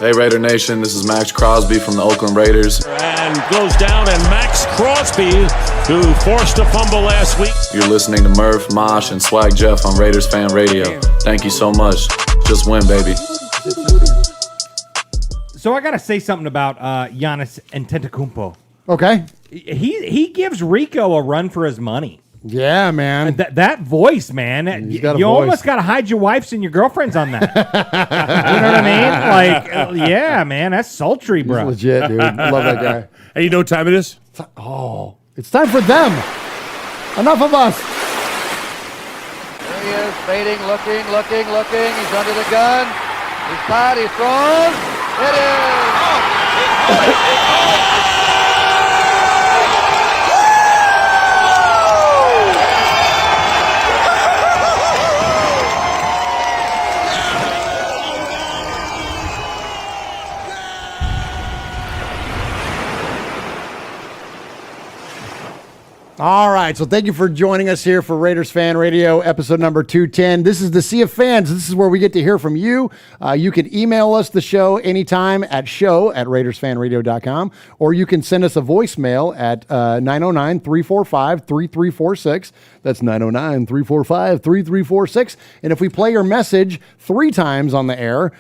Hey Raider Nation, this is Max Crosby from the Oakland Raiders. And goes down, and Max Crosby, who forced a fumble last week. You're listening to Murph, Mosh, and Swag Jeff on Raiders Fan Radio. Thank you so much. Just win, baby. So I got to say something about Giannis Antetokounmpo. Okay. He gives Rico a run for his money. Yeah, man. That voice, man. You almost got to hide your wives and your girlfriends on that. You know what I mean? Like, yeah, man. That's sultry, bro. He's legit, dude. I love that guy. And you know what time it is? It's time for them. Enough of us. There he is, fading, looking. He's under the gun. He's tied, he throws. It is. All right, so thank you for joining us here for Raiders Fan Radio, episode number 210. This is the Sea of Fans. This is where we get to hear from you. You can email us the show anytime at show@RaidersFanRadio.com, or you can send us a voicemail at 909-345-3346. That's 909-345-3346. And if we play your message 3 times on the air,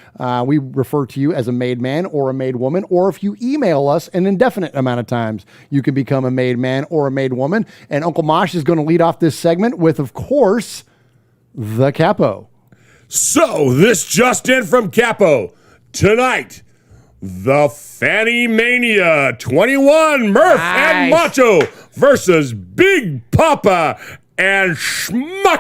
we refer to you as a made man or a made woman. Or if you email us an indefinite amount of times, you can become a made man or a made woman. And Uncle Mosh is going to lead off this segment with, of course, the Capo. So, this just in from Capo. Tonight, the Fanny Mania 21, Murph and Macho versus Big Papa and Schmucky.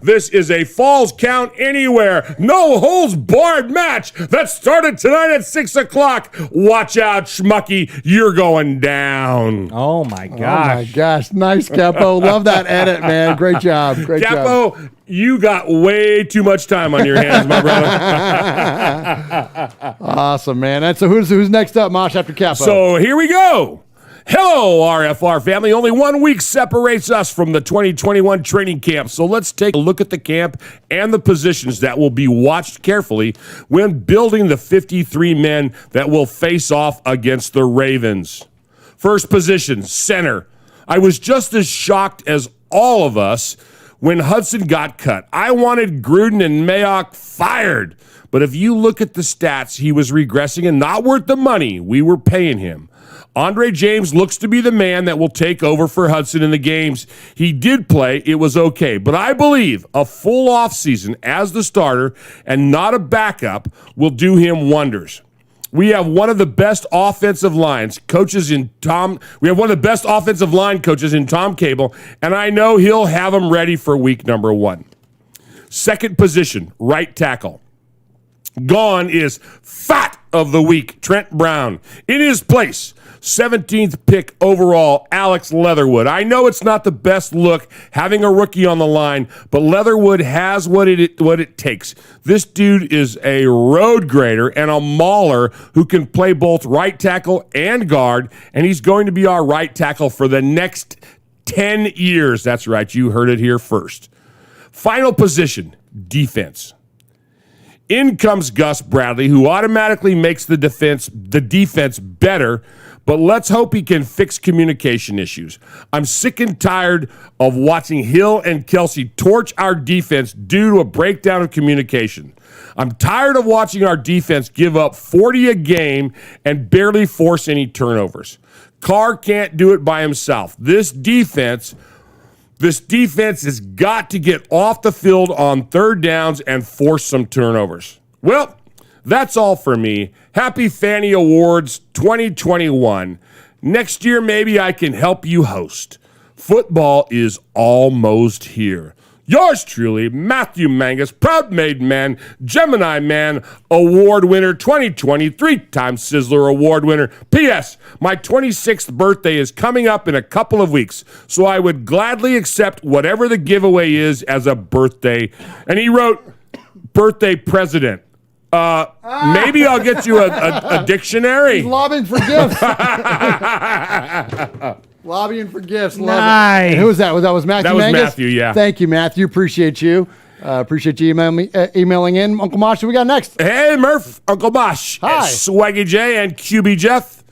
This is a Falls Count Anywhere, no holds barred match that started tonight at 6:00. Watch out, Schmucky, you're going down. Oh my gosh! Oh my gosh! Nice, Capo. Love that edit, man. Great job. Great Capo, job. you got way too much time on your hands, my brother. Awesome, man. And so who's next up, Mosh, after Capo? So here we go. Hello, RFR family. Only 1 week separates us from the 2021 training camp. So let's take a look at the camp and the positions that will be watched carefully when building the 53 men that will face off against the Ravens. First position, center. I was just as shocked as all of us when Hudson got cut. I wanted Gruden and Mayock fired. But if you look at the stats, he was regressing and not worth the money we were paying him. Andre James looks to be the man that will take over for Hudson in the games he did play. It was okay. But I believe a full offseason as the starter and not a backup will do him wonders. We have one of the best offensive line coaches in Tom Cable, and I know he'll have him ready for week number 1. Second position, right tackle. Gone is Fat of the Week, Trent Brown. In his place, 17th pick overall, Alex Leatherwood. I know it's not the best look having a rookie on the line, but Leatherwood has what it takes. This dude is a road grader and a mauler who can play both right tackle and guard, and he's going to be our right tackle for the next 10 years. That's right, you heard it here first. Final position, defense. In comes Gus Bradley, who automatically makes the defense better, but let's hope he can fix communication issues. I'm sick and tired of watching Hill and Kelsey torch our defense due to a breakdown of communication. I'm tired of watching our defense give up 40 a game and barely force any turnovers. Carr can't do it by himself. This defense has got to get off the field on third downs and force some turnovers. Well, that's all for me. Happy Fanny Awards 2021. Next year, maybe I can help you host. Football is almost here. Yours truly, Matthew Mangus, proud made man, Gemini man, award winner 2020, 3-time Sizzler award winner. P.S. My 26th birthday is coming up in a couple of weeks, so I would gladly accept whatever the giveaway is as a birthday. And he wrote, birthday president. Maybe I'll get you a dictionary. He's lobbying for gifts. Lobbying for gifts. Nice. Who was that? Was Matthew? That was Mangus? Matthew, yeah. Thank you, Matthew. Appreciate you. Appreciate you emailing in. Uncle Mosh, who we got next? Hey, Murph, Uncle Mosh, Hi. Swaggy J, and QB Jeff.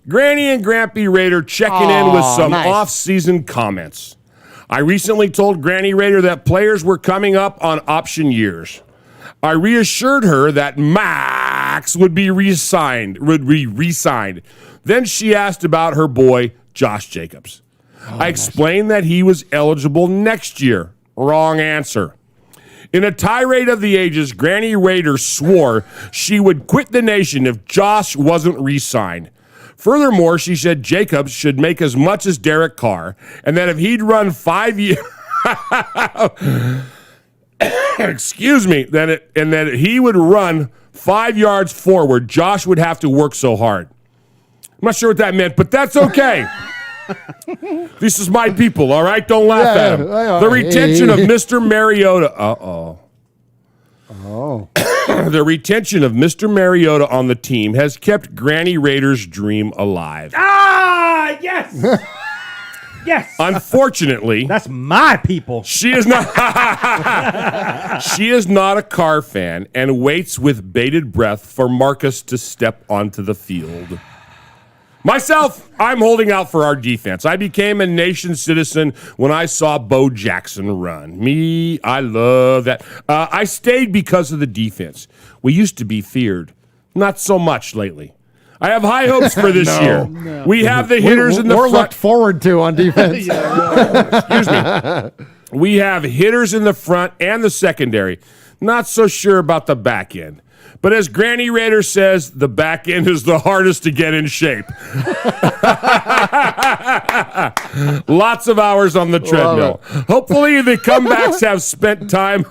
Granny and Grampy Raider checking in with some off-season comments. I recently told Granny Raider that players were coming up on option years. I reassured her that Max would be re-signed. Then she asked about her boy, Josh Jacobs. I explained that he was eligible next year. Wrong answer. In a tirade of the ages, Granny Raider swore she would quit the nation if Josh wasn't re-signed. Furthermore, she said Jacobs should make as much as Derek Carr, and that if he'd run 5 years... Excuse me. That he would run 5 yards forward, Josh would have to work so hard. I'm not sure what that meant, but that's okay. This is my people, all right? Don't laugh at him. The retention of Mr. Mariota. Oh. The retention of Mr. Mariota on the team has kept Granny Rader's dream alive. Ah, yes. Yes. Unfortunately, that's my people. She is not She is not a Carr fan and waits with bated breath for Marcus to step onto the field. Myself, I'm holding out for our defense. I became a nation citizen when I saw Bo Jackson run. Me, I love that. I stayed because of the defense. We used to be feared. Not so much lately. I have high hopes for this year. No. We have the hitters in the front. We're looked forward to on defense. Excuse me. We have hitters in the front and the secondary. Not so sure about the back end. But as Granny Raider says, the back end is the hardest to get in shape. Lots of hours on the treadmill. Hopefully the comebacks have spent time.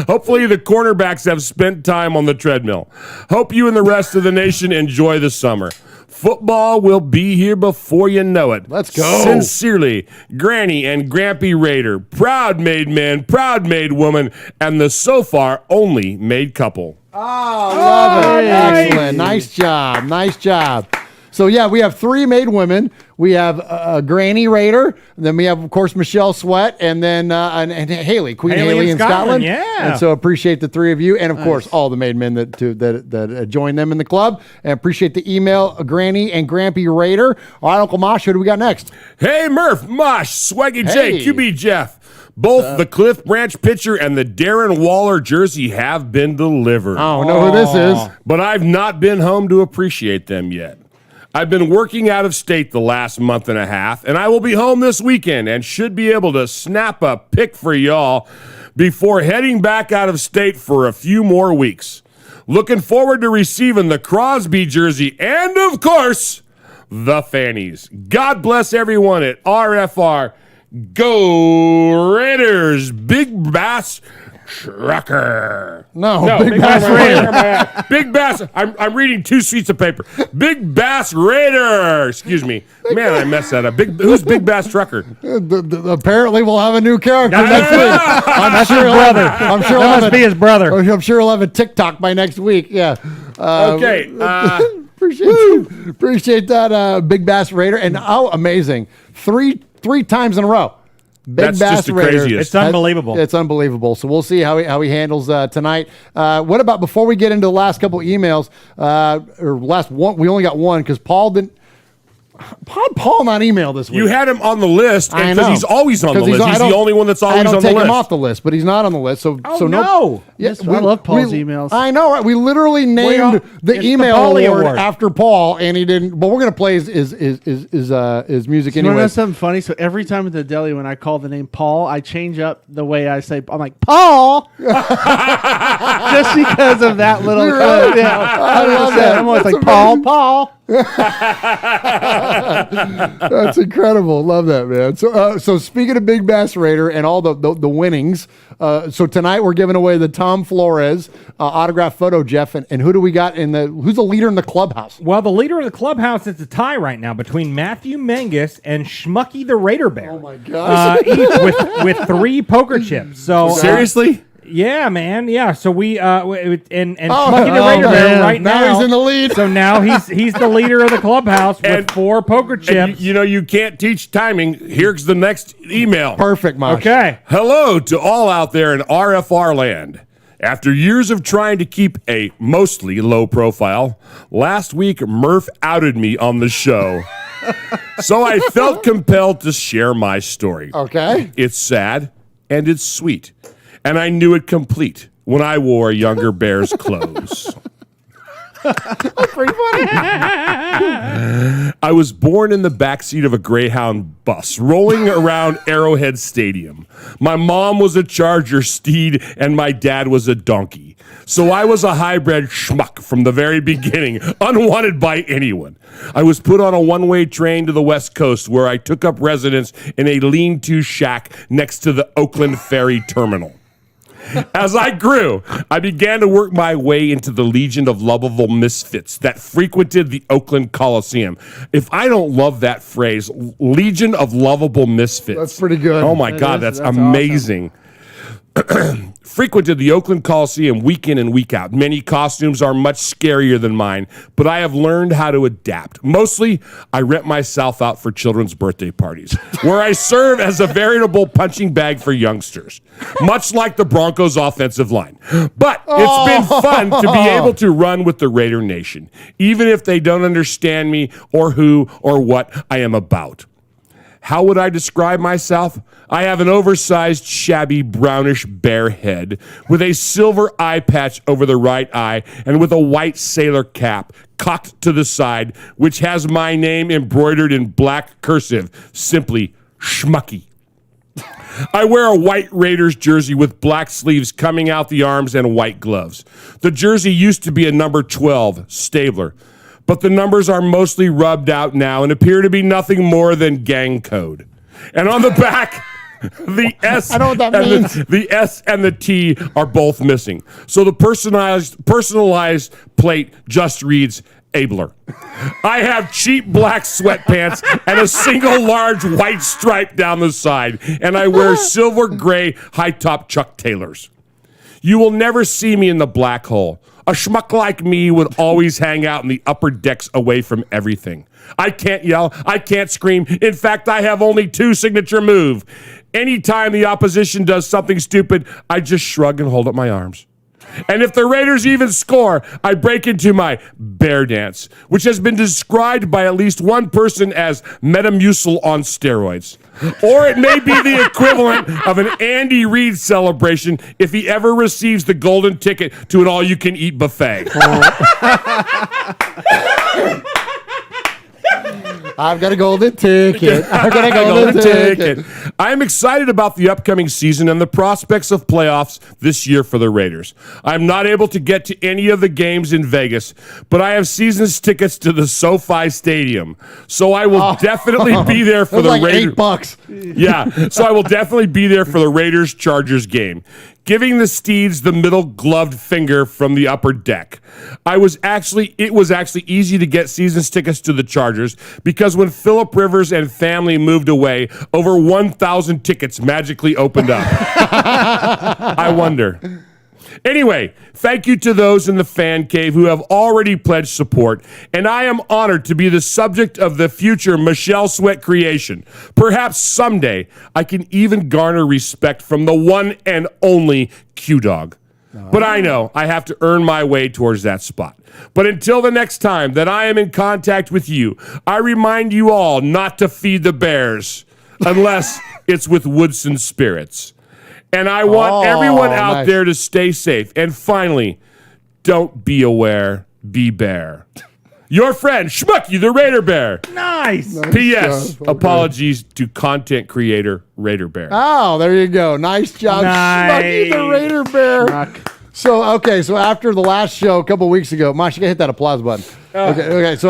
Hopefully the cornerbacks have spent time on the treadmill. Hope you and the rest of the nation enjoy the summer. Football will be here before you know it. Let's go. Sincerely, Granny and Grampy Raider, proud made man, proud made woman, and the so far only made couple. Oh, love it. Nice. Excellent. Nice job. Nice job. So, yeah, we have 3 made women. We have Granny Raider. Then we have, of course, Michelle Sweat. And then and Haley, Queen Haley in Scotland. Yeah. And so appreciate the 3 of you. And, of course, all the made men that joined them in the club. And appreciate the email, Granny and Grampy Raider. All right, Uncle Mosh, who do we got next? Hey, Murph, Mosh, Swaggy Hey. J, QB Jeff. Both the Cliff Branch pitcher and the Darren Waller jersey have been delivered. I don't know who this is. But I've not been home to appreciate them yet. I've been working out of state the last month and a half, and I will be home this weekend and should be able to snap a pic for y'all before heading back out of state for a few more weeks. Looking forward to receiving the Crosby jersey and, of course, the Fannies. God bless everyone at RFR. Go Raiders! Big Bass Trucker. No, Big Bass Raider. Big Bass. I'm reading 2 sheets of paper. Big Bass Raider. Excuse me. Man, I messed that up. Who's Big Bass Trucker? Apparently, we'll have a new character next week. That's his brother. I'm sure that must be his brother. I'm sure he'll have a TikTok by next week. Yeah. Okay. Appreciate that, Big Bass Raider. And how amazing. Three times in a row. That's Bass just the Raider. craziest. It's unbelievable. It's unbelievable. So we'll see how he handles tonight. What about before we get into the last couple emails, or last one? We only got one because Paul didn't. Paul not email this week. You had him on the list because he's always on the list. He's the only one that's always on the list. I don't take him off the list, but he's not on the list. So no. Yes, I love Paul's emails. I know, right? We literally named the email award after Paul, and he didn't. But we're gonna play his music You know anyway. something funny? So every time at the deli when I call the name Paul, I change up the way I say. I'm like Paul, just because of that little. Yeah, I love that. I'm always That's like Paul. That's incredible. Love that, man. So speaking of Big Bass Raider and all the winnings, so tonight we're giving away the Tom Flores autograph photo, Jeff. And who do we got who's the leader in the clubhouse? Well, the leader of the clubhouse is a tie right now between Matthew Menges and Schmucky the Raider Bear. Oh my gosh. Each with 3 poker chips. So Seriously? Yeah, man. Yeah. So we and Oh, Schmucky the Raider Bear right now he's in the lead. So now he's the leader of the clubhouse with 4 poker chips. You can't teach timing. Here's the next email. Perfect, Mosh. Okay. Hello to all out there in RFR land. After years of trying to keep a mostly low profile, last week Murph outed me on the show. So I felt compelled to share my story. Okay. It's sad and it's sweet. And I knew it complete when I wore younger bear's clothes. Pretty funny. I was born in the backseat of a Greyhound bus rolling around Arrowhead Stadium. My mom was a Charger steed and my dad was a donkey. So I was a hybrid schmuck from the very beginning, unwanted by anyone. I was put on a one-way train to the West Coast where I took up residence in a lean-to shack next to the Oakland Ferry Terminal. As I grew, I began to work my way into the legion of lovable misfits that frequented the Oakland Coliseum. If I don't love that phrase, legion of lovable misfits. That's pretty good. Oh my God, that's amazing. frequented the Oakland Coliseum week in and week out. Many costumes are much scarier than mine, but I have learned how to adapt. Mostly, I rent myself out for children's birthday parties, where I serve as a veritable punching bag for youngsters, much like the Broncos' offensive line. But it's been fun to be able to run with the Raider Nation, even if they don't understand me or who or what I am about. How would I describe myself? I have an oversized, shabby, brownish bear head with a silver eye patch over the right eye and with a white sailor cap cocked to the side, which has my name embroidered in black cursive, simply Schmucky. I wear a white Raiders jersey with black sleeves coming out the arms and white gloves. The jersey used to be a number 12, Stabler, but the numbers are mostly rubbed out now and appear to be nothing more than gang code. And on the back, the S, I know what that means. The S and the T are both missing. So the personalized plate just reads Abler. I have cheap black sweatpants and a single large white stripe down the side, and I wear silver gray high-top Chuck Taylors. You will never see me in the black hole. A schmuck like me would always hang out in the upper decks away from everything. I can't yell. I can't scream. In fact, I have only two signature moves. Anytime the opposition does something stupid, I just shrug and hold up my arms. And if the Raiders even score, I break into my bear dance, which has been described by at least one person as Metamucil on steroids. Or it may be the equivalent of an Andy Reid celebration if he ever receives the golden ticket to an all-you-can-eat buffet. I've got a golden ticket. I've got a golden ticket. I'm excited about the upcoming season and the prospects of playoffs this year for the Raiders. I'm not able to get to any of the games in Vegas, but I have season's tickets to the SoFi Stadium. So I will definitely be there for the like Raiders. $8. Yeah, so I will definitely be there for the Raiders-Chargers game, giving the Steeds the middle gloved finger from the upper deck. It was actually easy to get season's tickets to the Chargers because when Phillip Rivers and family moved away, over 1,000 tickets magically opened up. I wonder. Anyway, thank you to those in the fan cave who have already pledged support, and I am honored to be the subject of the future Michelle Sweat creation. Perhaps someday I can even garner respect from the one and only Q-Dog. But I know I have to earn my way towards that spot. But until the next time that I am in contact with you, I remind you all not to feed the bears unless it's with Woodson Spirits. And I want everyone out there to stay safe. And finally, don't be aware, be bear. Your friend, Schmucky the Raider Bear. Nice. P.S. job. Okay. Apologies to content creator Raider Bear. Oh, there you go. Nice job, Schmucky the Raider Bear. So after the last show a couple weeks ago, Mosh, you gotta hit that applause button. Okay. So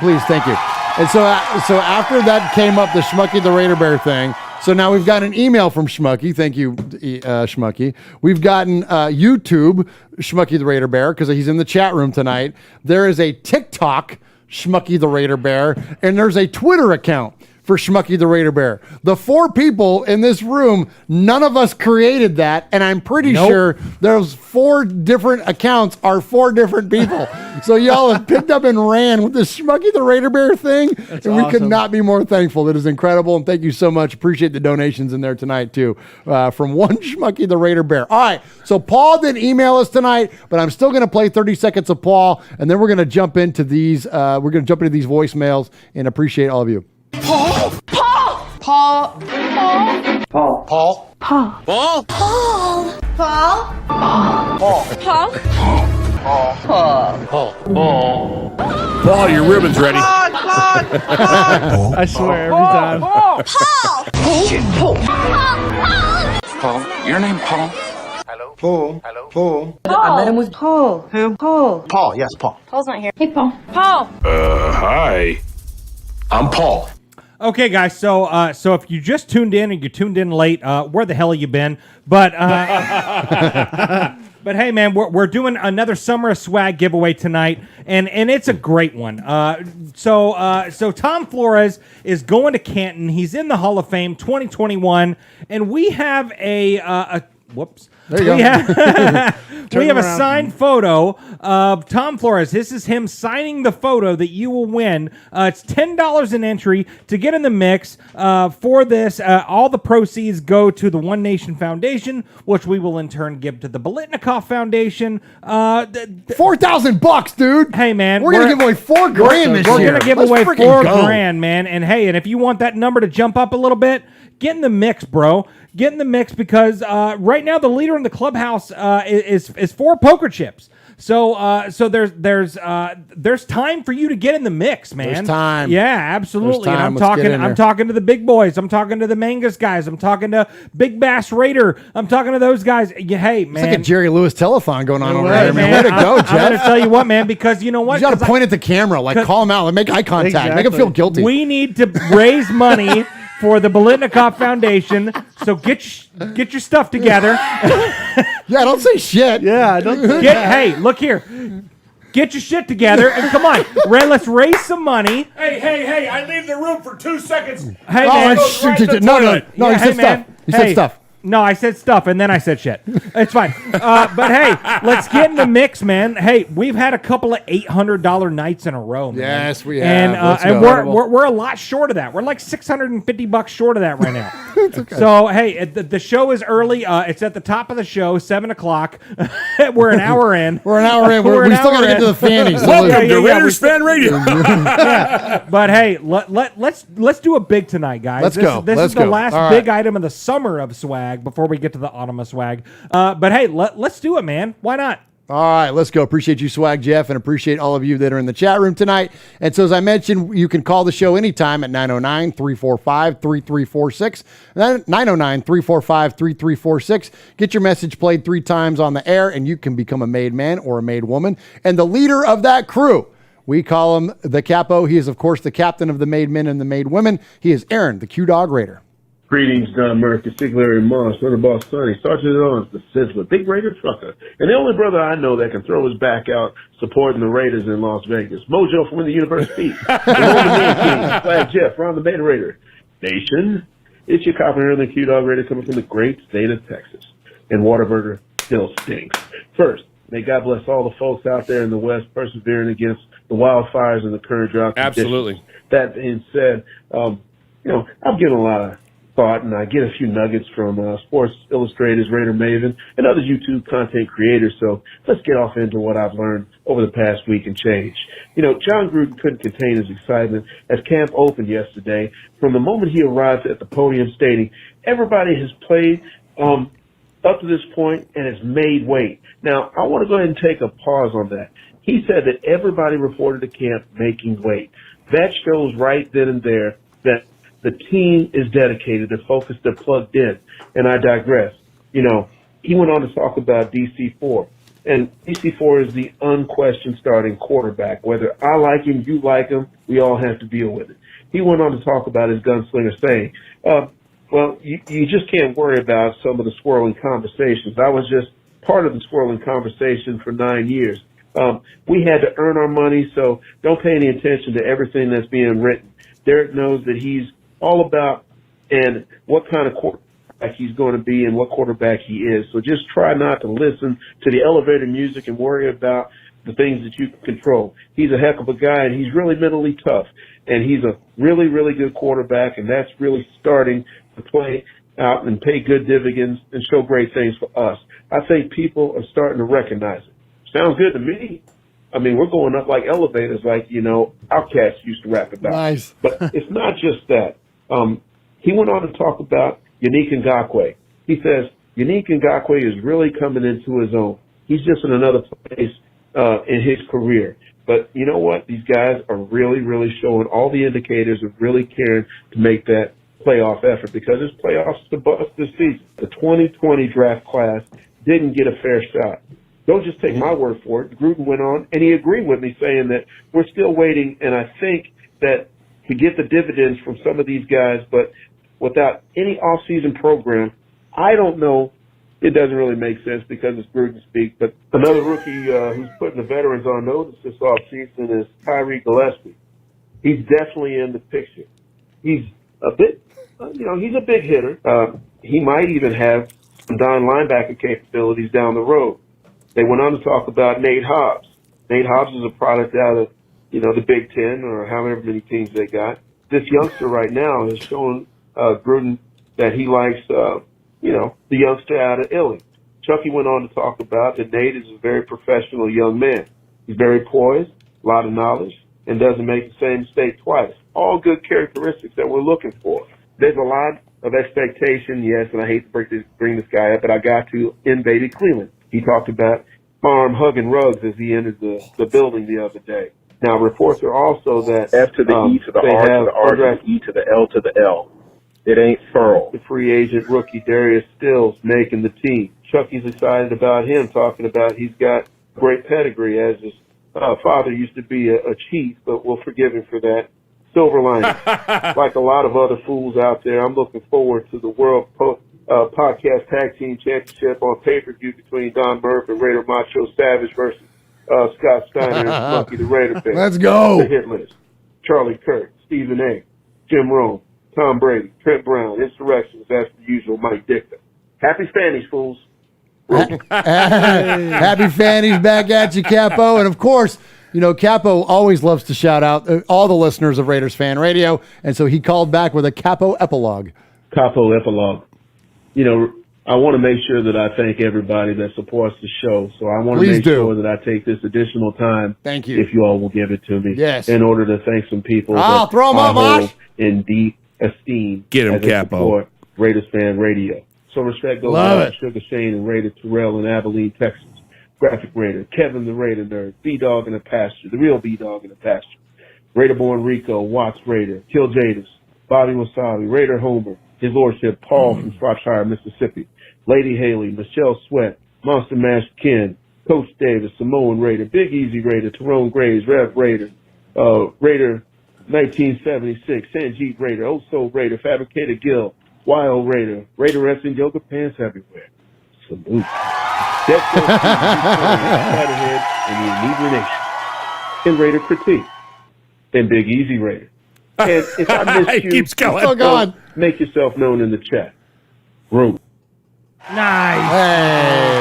please, thank you. And so after that came up, the Schmucky the Raider Bear thing. So now we've got an email from Schmucky. Thank you, Schmucky. We've gotten YouTube, Schmucky the Raider Bear, because he's in the chat room tonight. There is a TikTok, Schmucky the Raider Bear, and there's a Twitter account for Schmucky the Raider Bear. The four people in this room, none of us created that, and I'm pretty sure those four different accounts are four different people. So y'all have picked up and ran with this Schmucky the Raider Bear thing, and we could not be more thankful. That is incredible, and thank you so much. Appreciate the donations in there tonight, too, from one Schmucky the Raider Bear. All right, so Paul didn't email us tonight, but I'm still going to play 30 seconds of Paul, and then we're going to jump into these. We're going to jump into these voicemails, and appreciate all of you. Paul! Paul! Paul! Paul! Paul! Paul! Paul! Paul! Paul! Paul! Paul! Paul! Paul! Paul, your ribbon's ready. I swear every time. Paul! Paul! Paul! Your name, Paul? Hello? Paul? Hello? Paul? I met him with Paul. Who? Paul. Paul, yes, Paul. Paul's not here. Hey, Paul. Paul. Hi. I'm Paul. Okay, guys. So if you just tuned in and you tuned in late, where the hell have you been? But but hey, man, we're doing another Summer of Swag giveaway tonight, and it's a great one. So Tom Flores is going to Canton. He's in the Hall of Fame 2021, and we have a Whoops. There you we go. we have a around. signed photo of Tom Flores. This is him signing the photo that you will win. It's $10 an entry to get in the mix for this. All the proceeds go to the One Nation Foundation, which we will in turn give to the Bolitnikoff Foundation. $4,000, dude. Hey, man. We're going to give away $4 grand this year. We're going to give Let's away freaking $4 go. grand, man. And hey, and if you want that number to jump up a little bit, get in the mix, bro. Get in the mix because right now the leader in the clubhouse is 4 poker chips. So there's time for you to get in the mix, man. There's time. Yeah, absolutely. There's time. And Let's get in I'm there. talking to the big boys. I'm talking to the Mangus guys. I'm talking to Big Bass Raider. I'm talking to those guys. Hey, man. It's like a Jerry Lewis telethon going on over Hey, there, man. Way to go, I'm going to Jeff. tell you what, man, because you know what? You got to 'Cause point at the camera, like call him out, like make eye contact, make him feel guilty. we need to raise money for the Bolitnikoff Foundation. So get your stuff together. Yeah, don't say shit. Yeah, don't. Hey, look here. Get your shit together and come on, Ray. Let's raise some money. Hey, I leave the room for 2 seconds. Hey, Oh, man. no, Yeah, he said stuff. He said stuff. No, I said stuff, and then I said shit. It's fine. But hey, let's get in the mix, man. Hey, we've had a couple of $800 nights in a row, man. Yes, we And, have. Let's and go. we're a lot short of that. We're like $650 short of that right now. Okay. So hey, the show is early. It's at the top of the show, 7:00. We're an hour in. We're an hour in. We still got to get to the Fannies. Welcome to Raiders Fan Radio. But hey, let's do a big tonight, guys. Let's go. This Let's is the go. last All big right. item of the summer of swag before we get to the autumn of swag. But hey, let's do it, man. Why not? All right, let's go. Appreciate you, Swag Jeff, and appreciate all of you that are in the chat room tonight. And so, as I mentioned, you can call the show anytime at 909-345-3346. 909-345-3346. Get your message played 3 times on the air, and you can become a made man or a made woman. And the leader of that crew, we call him the Capo. He is, of course, the captain of the made men and the made women. He is Aaron, the Q-Dog Raider. Greetings, Don Murphy, Sigler Moss, Thunderboss Sonny, Sergeant at Arms, the Sizzler, Big Raider Trucker, and the only brother I know that can throw his back out supporting the Raiders in Las Vegas. Mojo from the University. The Roman Man King, Flag Jeff, Ron the Beta Raider. Nation, it's your Copper and the Q-Dog Raider coming from the great state of Texas. And Whataburger still stinks. First, may God bless all the folks out there in the West persevering against the wildfires and the current drought conditions. Absolutely. That being said, I've given a lot of thought, and I get a few nuggets from Sports Illustrated's Raider Maven and other YouTube content creators. So let's get off into what I've learned over the past week and change. John Gruden couldn't contain his excitement as camp opened yesterday. From the moment he arrived at the podium stating, everybody has played up to this point and has made weight. Now, I want to go ahead and take a pause on that. He said that everybody reported to camp making weight. That shows right then and there that the team is dedicated, they're focused, they're plugged in. And I digress. He went on to talk about DC4. And DC4 is the unquestioned starting quarterback. Whether I like him, you like him, we all have to deal with it. He went on to talk about his gunslinger saying, you just can't worry about some of the swirling conversations. I was just part of the swirling conversation for 9 years. We had to earn our money, so don't pay any attention to everything that's being written. Derek knows that he's all about and what kind of quarterback he's going to be and what quarterback he is. So just try not to listen to the elevator music and worry about the things that you can control. He's a heck of a guy, and he's really mentally tough. And he's a really, really good quarterback, and that's really starting to play out and pay good dividends and show great things for us. I think people are starting to recognize it. Sounds good to me. I mean, we're going up like elevators, like, Outcasts used to rap about. Nice. But it's not just that. He went on to talk about Yannick Ngakoue. He says Yannick Ngakoue is really coming into his own. He's just in another place in his career. But you know what? These guys are really, really showing all the indicators of really caring to make that playoff effort because there's playoffs to bust this season. The 2020 draft class didn't get a fair shot. Don't just take my word for it. Gruden went on, and he agreed with me, saying that we're still waiting, and I think that to get the dividends from some of these guys, but without any off-season program, I don't know. It doesn't really make sense because it's Gruden speak. But another rookie who's putting the veterans on notice this offseason is Tyree Gillespie. He's definitely in the picture. He's a bit, he's a big hitter. He might even have dime linebacker capabilities down the road. They went on to talk about Nate Hobbs. Nate Hobbs is a product out of, the Big Ten or however many teams they got. This youngster right now has shown Gruden that he likes, the youngster out of Illinois. Chucky went on to talk about that Nate is a very professional young man. He's very poised, a lot of knowledge, and doesn't make the same mistake twice. All good characteristics that we're looking for. There's a lot of expectation, yes, and I hate to bring this guy up, but I got to invaded Cleveland. He talked about arm hugging Ruggs as he entered the building the other day. Now, reports are also that F to the E to the R to the R to the E to the L to the L. It ain't furl. The free agent rookie Darius Stills making the team. Chucky's excited about him, talking about he's got great pedigree as his father used to be a chief, but we'll forgive him for that. Silver lining. Like a lot of other fools out there, I'm looking forward to the World Podcast Tag Team Championship on pay-per-view between Don Murph and Raider Macho Savage versus Scott Steiner and Monkey the Raider Bear. Let's go. The Hit List. Charlie Kirk, Stephen A., Jim Rome, Tom Brady, Trent Brown, Insurrections, as per usual, Mike Dicker. Happy Fanny's, fools. Happy Fanny's back at you, Capo. And, of course, Capo always loves to shout out all the listeners of Raiders Fan Radio, and so he called back with a Capo epilogue. Capo epilogue. I want to make sure that I thank everybody that supports the show, so I want to make sure that I take this additional time, thank you, if you all will give it to me, yes, in order to thank some people that throw 'em I up, hold Mosh. in deep esteem. Get him, as they Capo. support Raiders Fan Radio. So respect goes Love out to Sugar Shane and Raider Terrell in Abilene, Texas. Graphic Raider, Kevin the Raider Nerd, B-Dog in the Pasture, the real B-Dog in the Pasture, Raider-born Rico, Watts Raider, Kill Jadis, Bobby Wasabi, Raider Homer, His Lordship Paul from Shropshire, Mississippi, Lady Haley, Michelle Sweat, Monster Mash Ken, Coach Davis, Samoan Raider, Big Easy Raider, Tyrone Graves, Rev Raider, Raider 1976, Sanjeet Raider, Old Soul Raider, Fabricator Gill, Wild Raider, Raider Wrestling Yoga Pants everywhere. Salute. Death Head and the Inebriation. And Raider Critique. And Big Easy Raider. And if I missed you, keeps going. Oh, God. Make yourself known in the chat. Room. Nice. Hey.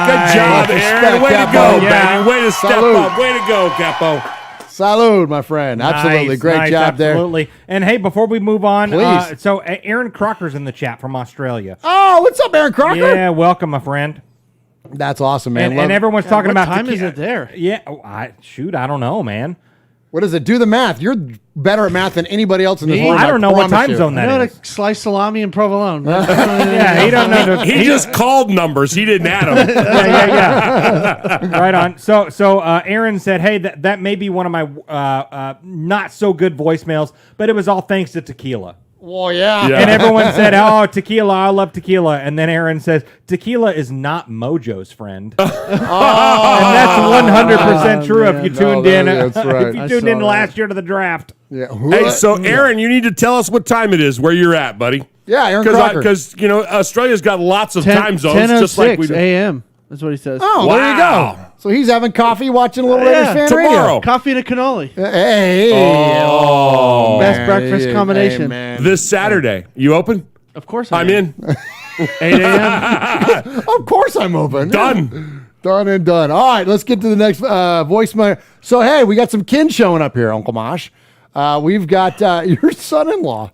Good job, Aaron. Way to go, baby. Way to step Salute. up. Way to go, Capo. Salud, my friend. Absolutely. Nice, Great nice, job there. Absolutely. And hey, before we move on, Please. so Aaron Crocker's in the chat from Australia. Oh, what's up, Aaron Crocker? Yeah, welcome, my friend. That's awesome, man. And everyone's talking what about time is it there? Yeah, I don't know, man. What is it? Do the math. You're better at math than anybody else in this room. I don't know what promise time you. zone I know that how is. to slice salami and provolone. Yeah, he don't know. He just called numbers. He didn't add them. Yeah. Right on. So Aaron said, hey, that may be one of my not so good voicemails, but it was all thanks to tequila. Well, yeah. And everyone said, oh, tequila, I love tequila. And then Aaron says, tequila is not Mojo's friend. And that's 100% true if you tuned in. That's right. If you tuned in last year to the draft. Yeah. Hey, so Aaron, you need to tell us what time it is, where you're at, buddy. Yeah, Aaron Crocker. Because, Australia's got lots of time zones, just like we do. 10:06 a.m. That's what he says. Oh, there you go. So he's having coffee, watching a little Raiders Fan tomorrow. Radio. Coffee and a cannoli. Hey. Best breakfast combination. This Saturday. You open? Of course I'm in. 8 a.m. Of course I'm open. Done. Done and done. All right, let's get to the next voicemail. So, hey, we got some kin showing up here, Uncle Mosh. We've got your son-in-law.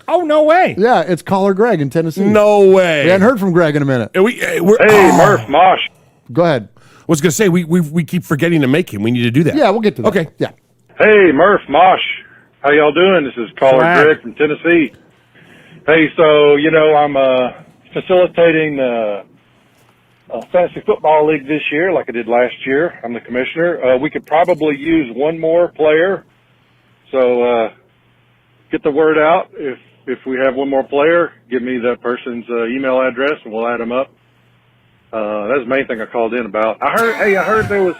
Oh, no way. Yeah, it's caller Greg in Tennessee. No way. We hadn't heard from Greg in a minute. Hey, Murph, Mosh. Go ahead. I was going to say, we keep forgetting to make him. We need to do that. Yeah, we'll get to that. Okay. Yeah. Hey, Murph, Mosh. How y'all doing? This is caller Swag. Greg from Tennessee. Hey, so, I'm facilitating a fantasy football league this year like I did last year. I'm the commissioner. We could probably use one more player. So get the word out. If we have one more player, give me that person's email address and we'll add them up. That's the main thing I called in about. I heard there was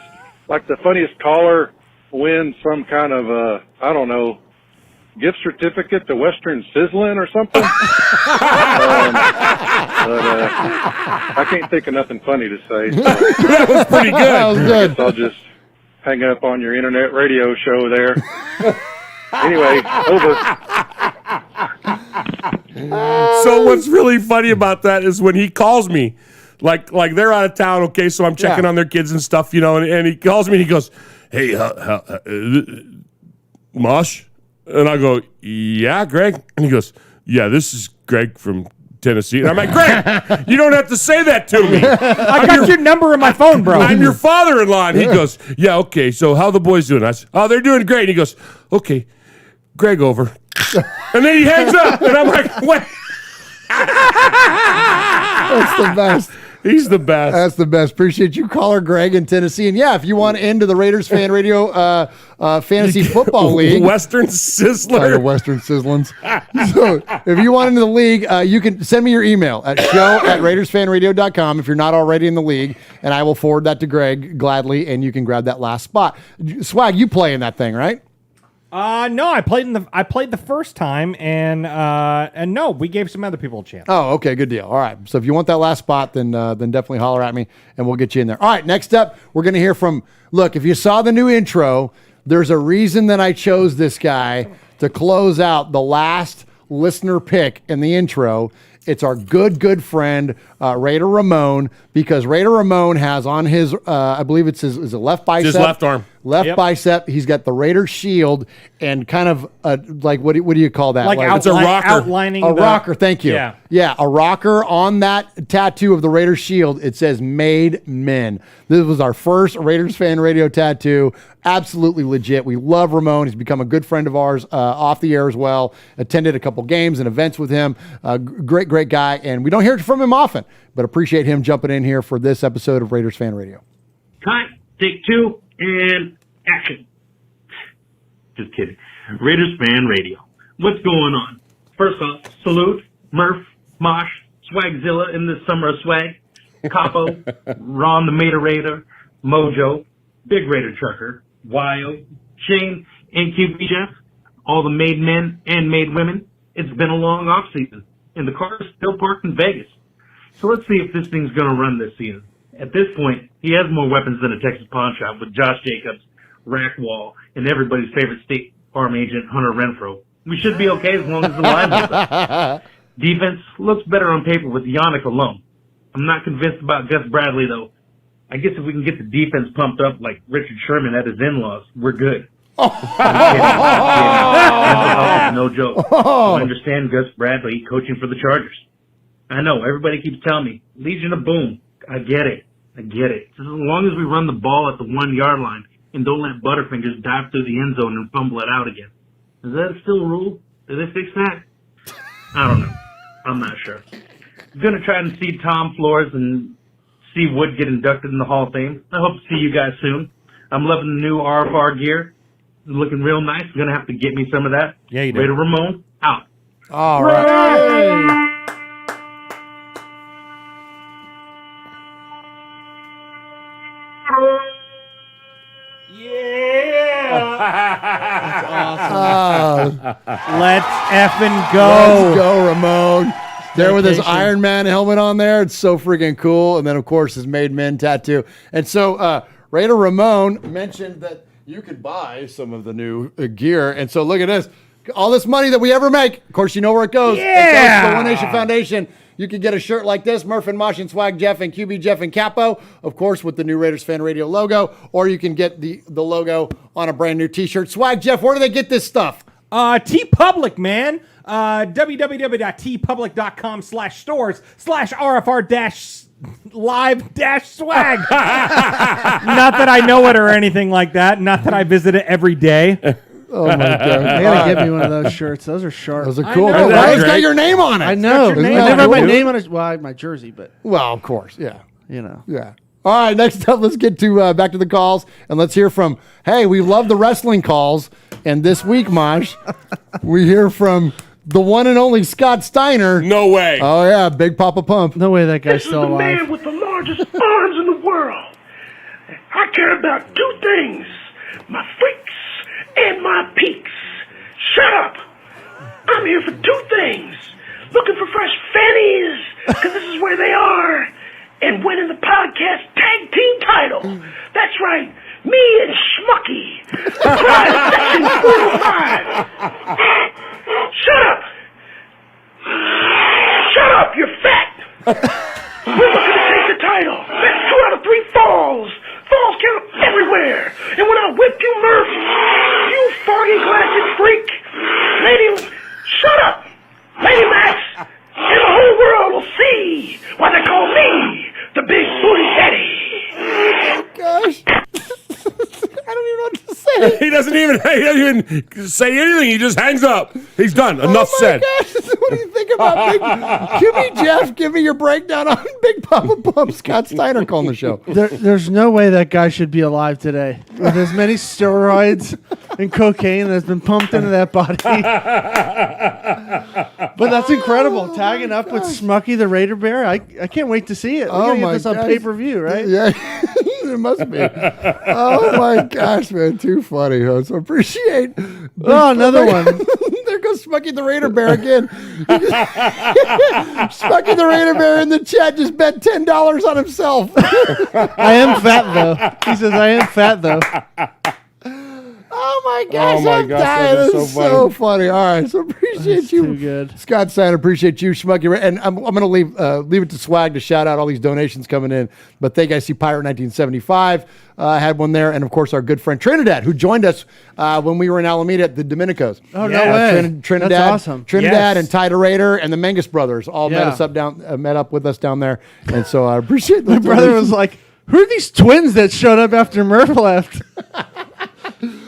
like the funniest caller win some kind of I don't know, gift certificate to Western Sizzling or something. But I can't think of nothing funny to say. So. That was pretty good. That was good. I guess I'll just hang up on your internet radio show there. Anyway, over. So what's really funny about that is when he calls me, like they're out of town, okay, so I'm checking on their kids and stuff, and he calls me and he goes, hey, Mosh? And I go, yeah, Greg? And he goes, yeah, this is Greg from Tennessee. And I'm like, Greg, you don't have to say that to me. I got your number in my phone, bro. I'm your father-in-law. And he goes, yeah, okay, so how the boys doing? I said, oh, they're doing great. And he goes, okay, Greg over. And then he hangs up. And I'm like, what? That's the best. He's the best. That's the best. Appreciate you, caller Greg in Tennessee. And yeah, if you want into the Raiders Fan Radio Fantasy Football League. Western Sizzler. Western Sizzlins. So if you want into the league, you can send me your email at show@RaidersFanRadio.com if you're not already in the league, and I will forward that to Greg gladly, and you can grab that last spot. Swag, you play in that thing, right? No, I played the first time, and no, we gave some other people a chance. Oh, okay, good deal. All right, so if you want that last spot, then definitely holler at me, and we'll get you in there. All right, next up, we're going to hear from, look, if you saw the new intro, there's a reason that I chose this guy to close out the last listener pick in the intro. It's our good friend, Raider Ramon, because Raider Ramon has on his, I believe it's his left bicep. His left arm. Bicep. He's got the Raider shield and kind of like, what do you call that? Like it's a rocker. Outlining a rocker, thank you. Yeah, a rocker on that tattoo of the Raiders shield. It says Made Men. This was our first Raiders Fan Radio tattoo. Absolutely legit. We love Ramon. He's become a good friend of ours off the air as well. Attended a couple games and events with him. Great guy. And we don't hear from him often, but appreciate him jumping in here for this episode of Raiders Fan Radio. Cut, take two, and action. Just kidding. Raiders Fan Radio. What's going on? First off, salute, Murph, Mosh, Swagzilla in this summer of swag, Capo, Ron the Mater Raider, Mojo, Big Raider Trucker, Wild, Shane, and QB Jeff, all the made men and made women. It's been a long off season, and the car is still parked in Vegas. So let's see if this thing's going to run this season. At this point, he has more weapons than a Texas pawn shop with Josh Jacobs, Rack Wall, and everybody's favorite State Farm agent, Hunter Renfro. We should be okay as long as the line holds up. Defense looks better on paper with Yannick alone. I'm not convinced about Gus Bradley, though. I guess if we can get the defense pumped up like Richard Sherman at his in-laws, we're good. No joke. I understand Gus Bradley coaching for the Chargers. I know, everybody keeps telling me, Legion of Boom. I get it. Just as long as we run the ball at the 1 yard line and don't let Butterfingers dive through the end zone and fumble it out again. Is that still a rule? Did they fix that? I don't know. I'm not sure. I'm going to try and see Tom Flores and see Wood get inducted in the Hall of Fame. I hope to see you guys soon. I'm loving the new RFR gear. It's looking real nice. You're going to have to get me some of that. Yeah, you do. Raider Ramon, out. All right. Let's effing go. Let's go, Ramon. There with his Iron Man helmet on there. It's so freaking cool. And then, of course, his Made Men tattoo. And so Raider Ramon mentioned that you could buy some of the new gear. And so look at this. All this money that we ever make, of course, you know where it goes. Yeah. It goes to the One Nation Foundation. You can get a shirt like this, Murph and Mosh and Swag Jeff and QB Jeff and Capo, of course, with the new Raiders Fan Radio logo, or you can get the logo on a brand new t-shirt. Swag Jeff, where do they get this stuff? TeePublic, man. www.teepublic.com/stores/RFR-live-swag. Not that I know it or anything like that. Not that I visit it every day. Oh my God! I gotta get me one of those shirts. Those are sharp. Those are cool. I know, Why it's got your name on it? I know. I never had my name on it. Well, I have my jersey, but well, of course, yeah. You know. Yeah. All right, next up, let's get to back to the calls, and let's hear from, hey, we love the wrestling calls, and this week, Mosh, we hear from the one and only Scott Steiner. No way. Oh, yeah, Big Papa Pump. No way that guy's still alive. This is the man with the largest arms in the world. I care about two things, my freaks and my peaks. Shut up. I'm here for two things. Looking for fresh fannies, because this is where they are. And winning the podcast tag team title. That's right, me and Schmucky. Prize section 405. Shut up. He doesn't even say anything. He just hangs up. He's done. Enough said. Gosh, what do you think about Jeff? Give me your breakdown on Big Papa Pump. Scott Steiner calling the show. There's no way that guy should be alive today with as many steroids and cocaine that's been pumped into that body. But that's incredible. Tagging up with Smucky the Raider Bear. I can't wait to see it. We're going to get this on pay-per-view, right? Yeah, it must be. Oh, my gosh, man. Too funny. Huh? So appreciate. Another one. There goes Smucky the Raider Bear again. Smucky the Raider Bear in the chat just bet $10 on himself. I am fat, though. He says, I am fat, though. Oh my gosh! I'm dying. That is This is so funny. All right, so appreciate you, too good. Scott Steiner. Appreciate you, Schmucky. And I'm going to leave it to Swag to shout out all these donations coming in. But thank you. I see Pirate 1975 had one there, and of course our good friend Trinidad, who joined us when we were in Alameda at the Dominicos. Oh no way! Trinidad, that's awesome. Trinidad and Tida Raider and the Mengus brothers all met up with us down there, and so I appreciate. My brother was like, "Who are these twins that showed up after Murph left?"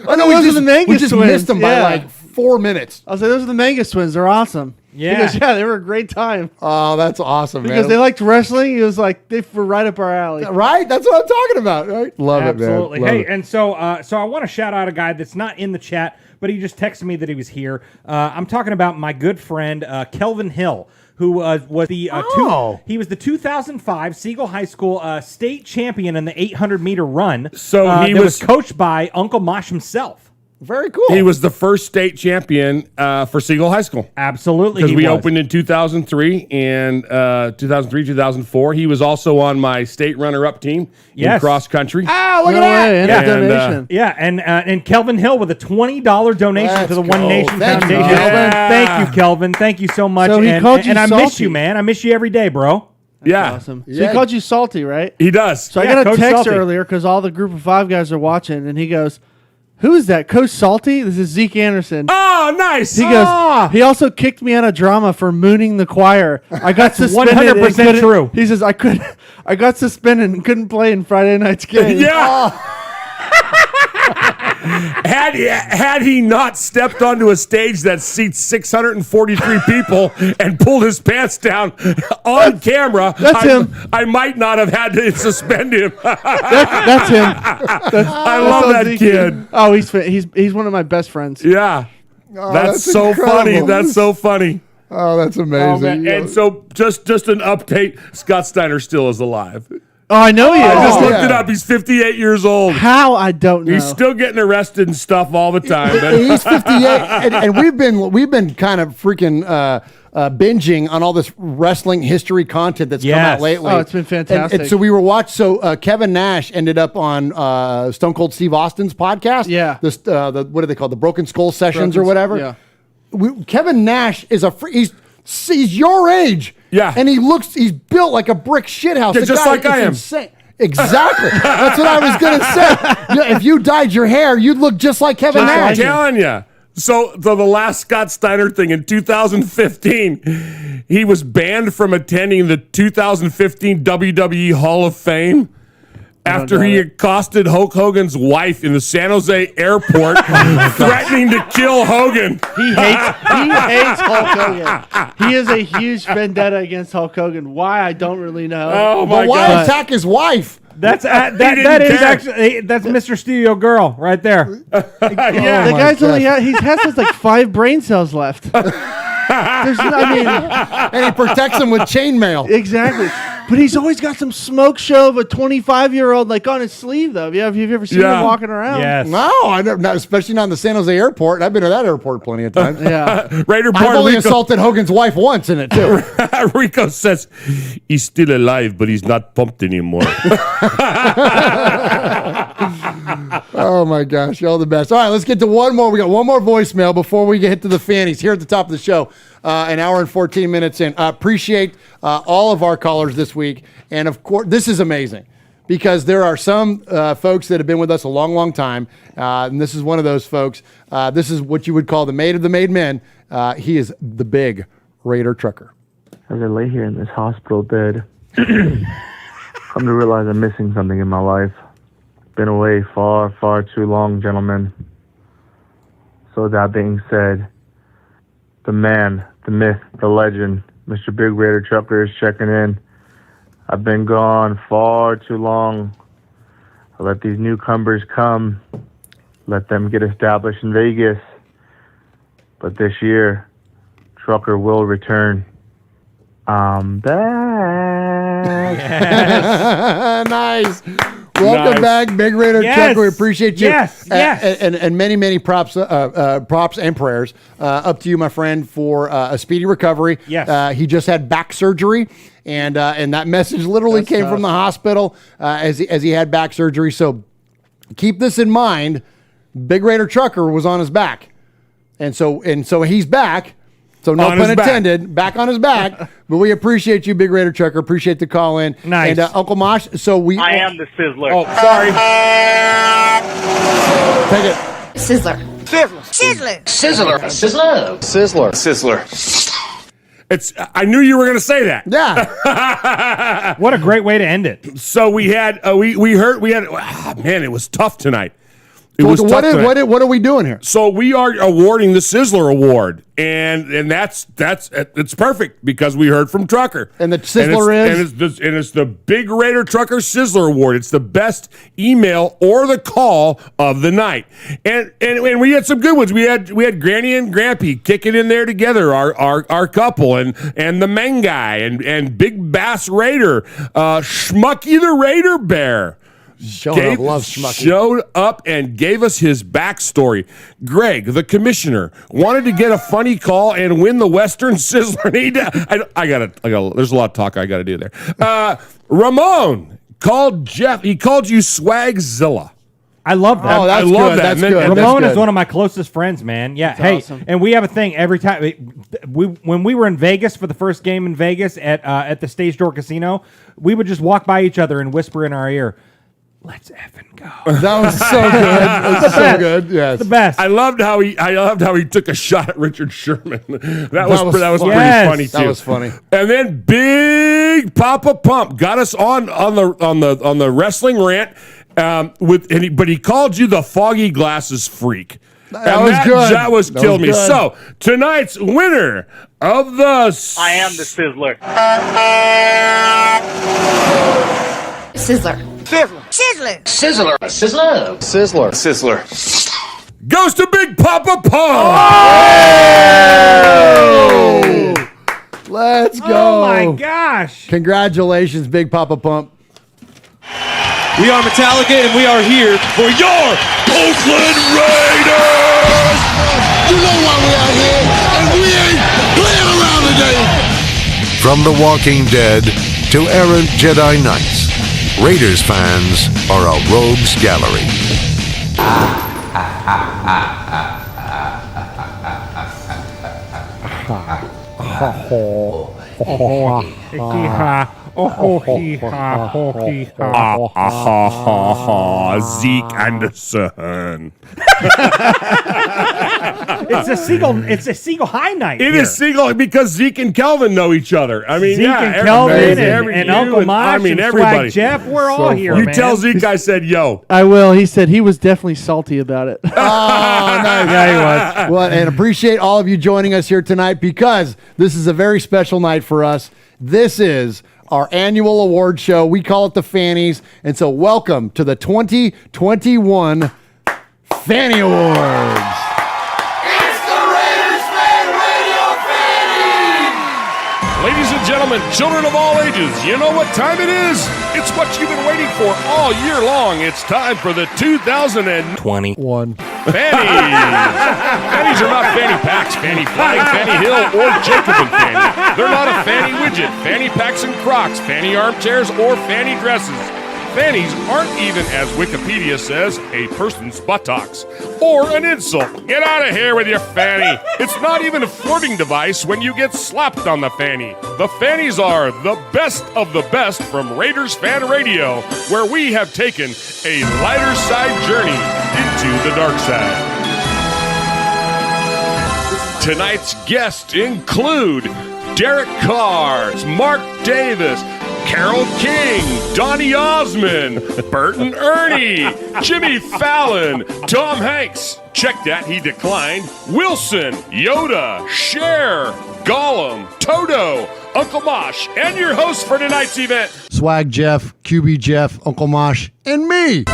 I know those are the Mangus we just twins. missed them by like 4 minutes. I was like, those are the Mangus twins. They're awesome. Yeah. Because, they were a great time. Oh, that's awesome, because man. they liked wrestling. It was like, they were right up our alley. Right? That's what I'm talking about. Right? Love Absolutely. it, man. Hey, and so I want to shout out a guy that's not in the chat, but he just texted me that he was here. I'm talking about my good friend, Kelvin Hill, who was the he was the 2005 Siegel High School state champion in the 800-meter run. So he was coached by Uncle Mosh himself. Very cool. He was the first state champion for Siegel High School. Absolutely. Because we opened in 2003 and 2003, 2004. He was also on my state runner-up team in cross country. Ah, look at that. And Kelvin Hill with a $20 donation Let's to the go. One Nation Thank you, Foundation. Kelvin. Thank you, Kelvin. Thank you so much. So he called you and I miss salty. you, man. I miss you every day, bro. Awesome. So he called you salty, right? He does. So I got a text earlier because all the group of 5 guys are watching, and he goes, "Who is that? Coach Salty?" This is Zeke Anderson. Oh, nice. He goes, he also kicked me out of drama for mooning the choir. I got suspended. 100% true. He says, I got suspended and couldn't play in Friday night's game. Yeah. Had he not stepped onto a stage that seats 643 people and pulled his pants down on camera, I might not have had to suspend him. That's him. I love that kid. Oh, he's one of my best friends. Yeah. Oh, that's so incredible. funny. That's so funny. Oh, that's amazing. And so just an update, Scott Steiner still is alive. Oh, I know he is. I just looked it up. He's 58 years old. How? I don't know. He's still getting arrested and stuff all the time. He's 58, and we've been kind of freaking binging on all this wrestling history content that's come out lately. Oh, it's been fantastic. And so we were watching. So Kevin Nash ended up on Stone Cold Steve Austin's podcast. Yeah. The what are they called? The Broken Skull Sessions or whatever. Yeah. Kevin Nash is he's your age. Yeah. And he's built like a brick shithouse. Yeah, The just guy like I is am. insane. Exactly. That's what I was going to say. Yeah, if you dyed your hair, you'd look just like Kevin Nash. I'm telling you. So the last Scott Steiner thing in 2015, he was banned from attending the 2015 WWE Hall of Fame after he accosted Hulk Hogan's wife in the San Jose airport, threatening to kill Hogan. He hates Hulk Hogan. He has a huge vendetta against Hulk Hogan. Why, I don't really know. Oh my But why God! attack his wife? That's that is actually that's Mr. Studio Girl right there. The guy's only he has like 5 brain cells left. And he protects him with chainmail. Exactly. But he's always got some smoke show of a 25-year-old like on his sleeve, though. Have you ever seen him walking around? Yes. No, I never, not, especially not in the San Jose airport. I've been to that airport plenty of times. Yeah. Raider I've only assaulted Hogan's wife once in it, too. Rico says he's still alive, but he's not pumped anymore. Oh, my gosh. Y'all the best. All right, let's get to one more. We got one more voicemail before we get to the Fannies here at the top of the show. An hour and 14 minutes in. Appreciate all of our callers this week. And, of course, this is amazing because there are some folks that have been with us a long, long time. And this is one of those folks. This is what you would call the maid of the made men. He is the big Raider trucker. As I lay here in this hospital bed, come to realize I'm missing something in my life. been away far, far too long, gentlemen. So that being said, the man, the myth, the legend, Mr. Big Raider Trucker is checking in. I've been gone far too long. I let these newcomers come. Let them get established in Vegas. But this year, Trucker will return. I'm back. Nice. Welcome back, Big Raider Trucker. We appreciate you. Yes. And many, many props and prayers up to you, my friend, for a speedy recovery. Yes. He just had back surgery, and that message literally came from the hospital as he had back surgery. So keep this in mind. Big Raider Trucker was on his back, and so he's back. So no pun intended, back on his back. But we appreciate you, Big Raider Trucker. Appreciate the call in. Nice. And Uncle Mosh, I am the Sizzler. Oh, sorry. Take it. Sizzler. Sizzler. I knew you were going to say that. Yeah. What a great way to end it. So we had, man, it was tough tonight. What are we doing here? So we are awarding the Sizzler Award, and that's it's perfect because we heard from Trucker, and the Sizzler it's the Big Raider Trucker Sizzler Award. It's the best email or the call of the night, and we had some good ones. We had Granny and Grampy kicking in there together, our couple, and the Mengai and Big Bass Raider, Schmucky the Raider Bear. Showed up and gave us his backstory. Greg, the commissioner, wanted to get a funny call and win the Western Sizzler. I got there's a lot of talk I got to do there. Ramon called Jeff. He called you Swagzilla. I love that. Oh, that's good. That's good. Ramon is one of my closest friends, man. Yeah. That's awesome. And we have a thing every time when we were in Vegas for the first game in Vegas at the Stage Door Casino, we would just walk by each other and whisper in our ear, "Let's effing go." That was so good. That's so good. Yes. The best. I loved how he took a shot at Richard Sherman. That was pretty funny too. That was funny. And then Big Papa Pump got us on the wrestling rant but he called you the Foggy Glasses Freak. That was good. That was killed me. Good. So tonight's winner of the I am the Sizzler. Sizzler. Sizzler. goes to Big Papa Pump. Oh! Let's go. Oh my gosh. Congratulations, Big Papa Pump. We are Metallica, and we are here for your Oakland Raiders! You know why we out here, and we ain't playing around today! From The Walking Dead to errant Jedi Knights, Raiders fans are a rogues gallery. Zeke Anderson. It's a Seagull High night. It is Seagull because Zeke and Kelvin know each other. I mean, Zeke and Kelvin and Uncle Mosh and everybody. Swag Jeff, we're all here. You man. tell Zeke I said yo. I will. He said he was definitely salty about it. Oh, nice. Yeah, he was. Well, and appreciate all of you joining us here tonight because this is a very special night for us. This is our annual award show. We call it the Fannies. And so welcome to the 2021 Fanny Awards. Ladies and gentlemen, children of all ages, you know what time it is? It's what you've been waiting for all year long. It's time for the 2021 Fannies. Fannies are not fanny packs, fanny flag, fanny hill, or Jacob and Fanny. They're not a fanny widget, fanny packs and Crocs, fanny armchairs, or fanny dresses. Fannies aren't even, as Wikipedia says, a person's buttocks or an insult. Get out of here with your fanny. It's not even a flirting device when you get slapped on the fanny. The Fannies are the best of the best from Raiders Fan Radio, where we have taken a lighter side journey into the dark side. Tonight's guests include Derek Carr, Mark Davis, Carol King, Donnie Osmond, Bert and Ernie, Jimmy Fallon, Tom Hanks. Check that, he declined. Wilson, Yoda, Cher, Gollum, Toto, Uncle Mosh, and your host for tonight's event. Swag Jeff, QB Jeff, Uncle Mosh, and me.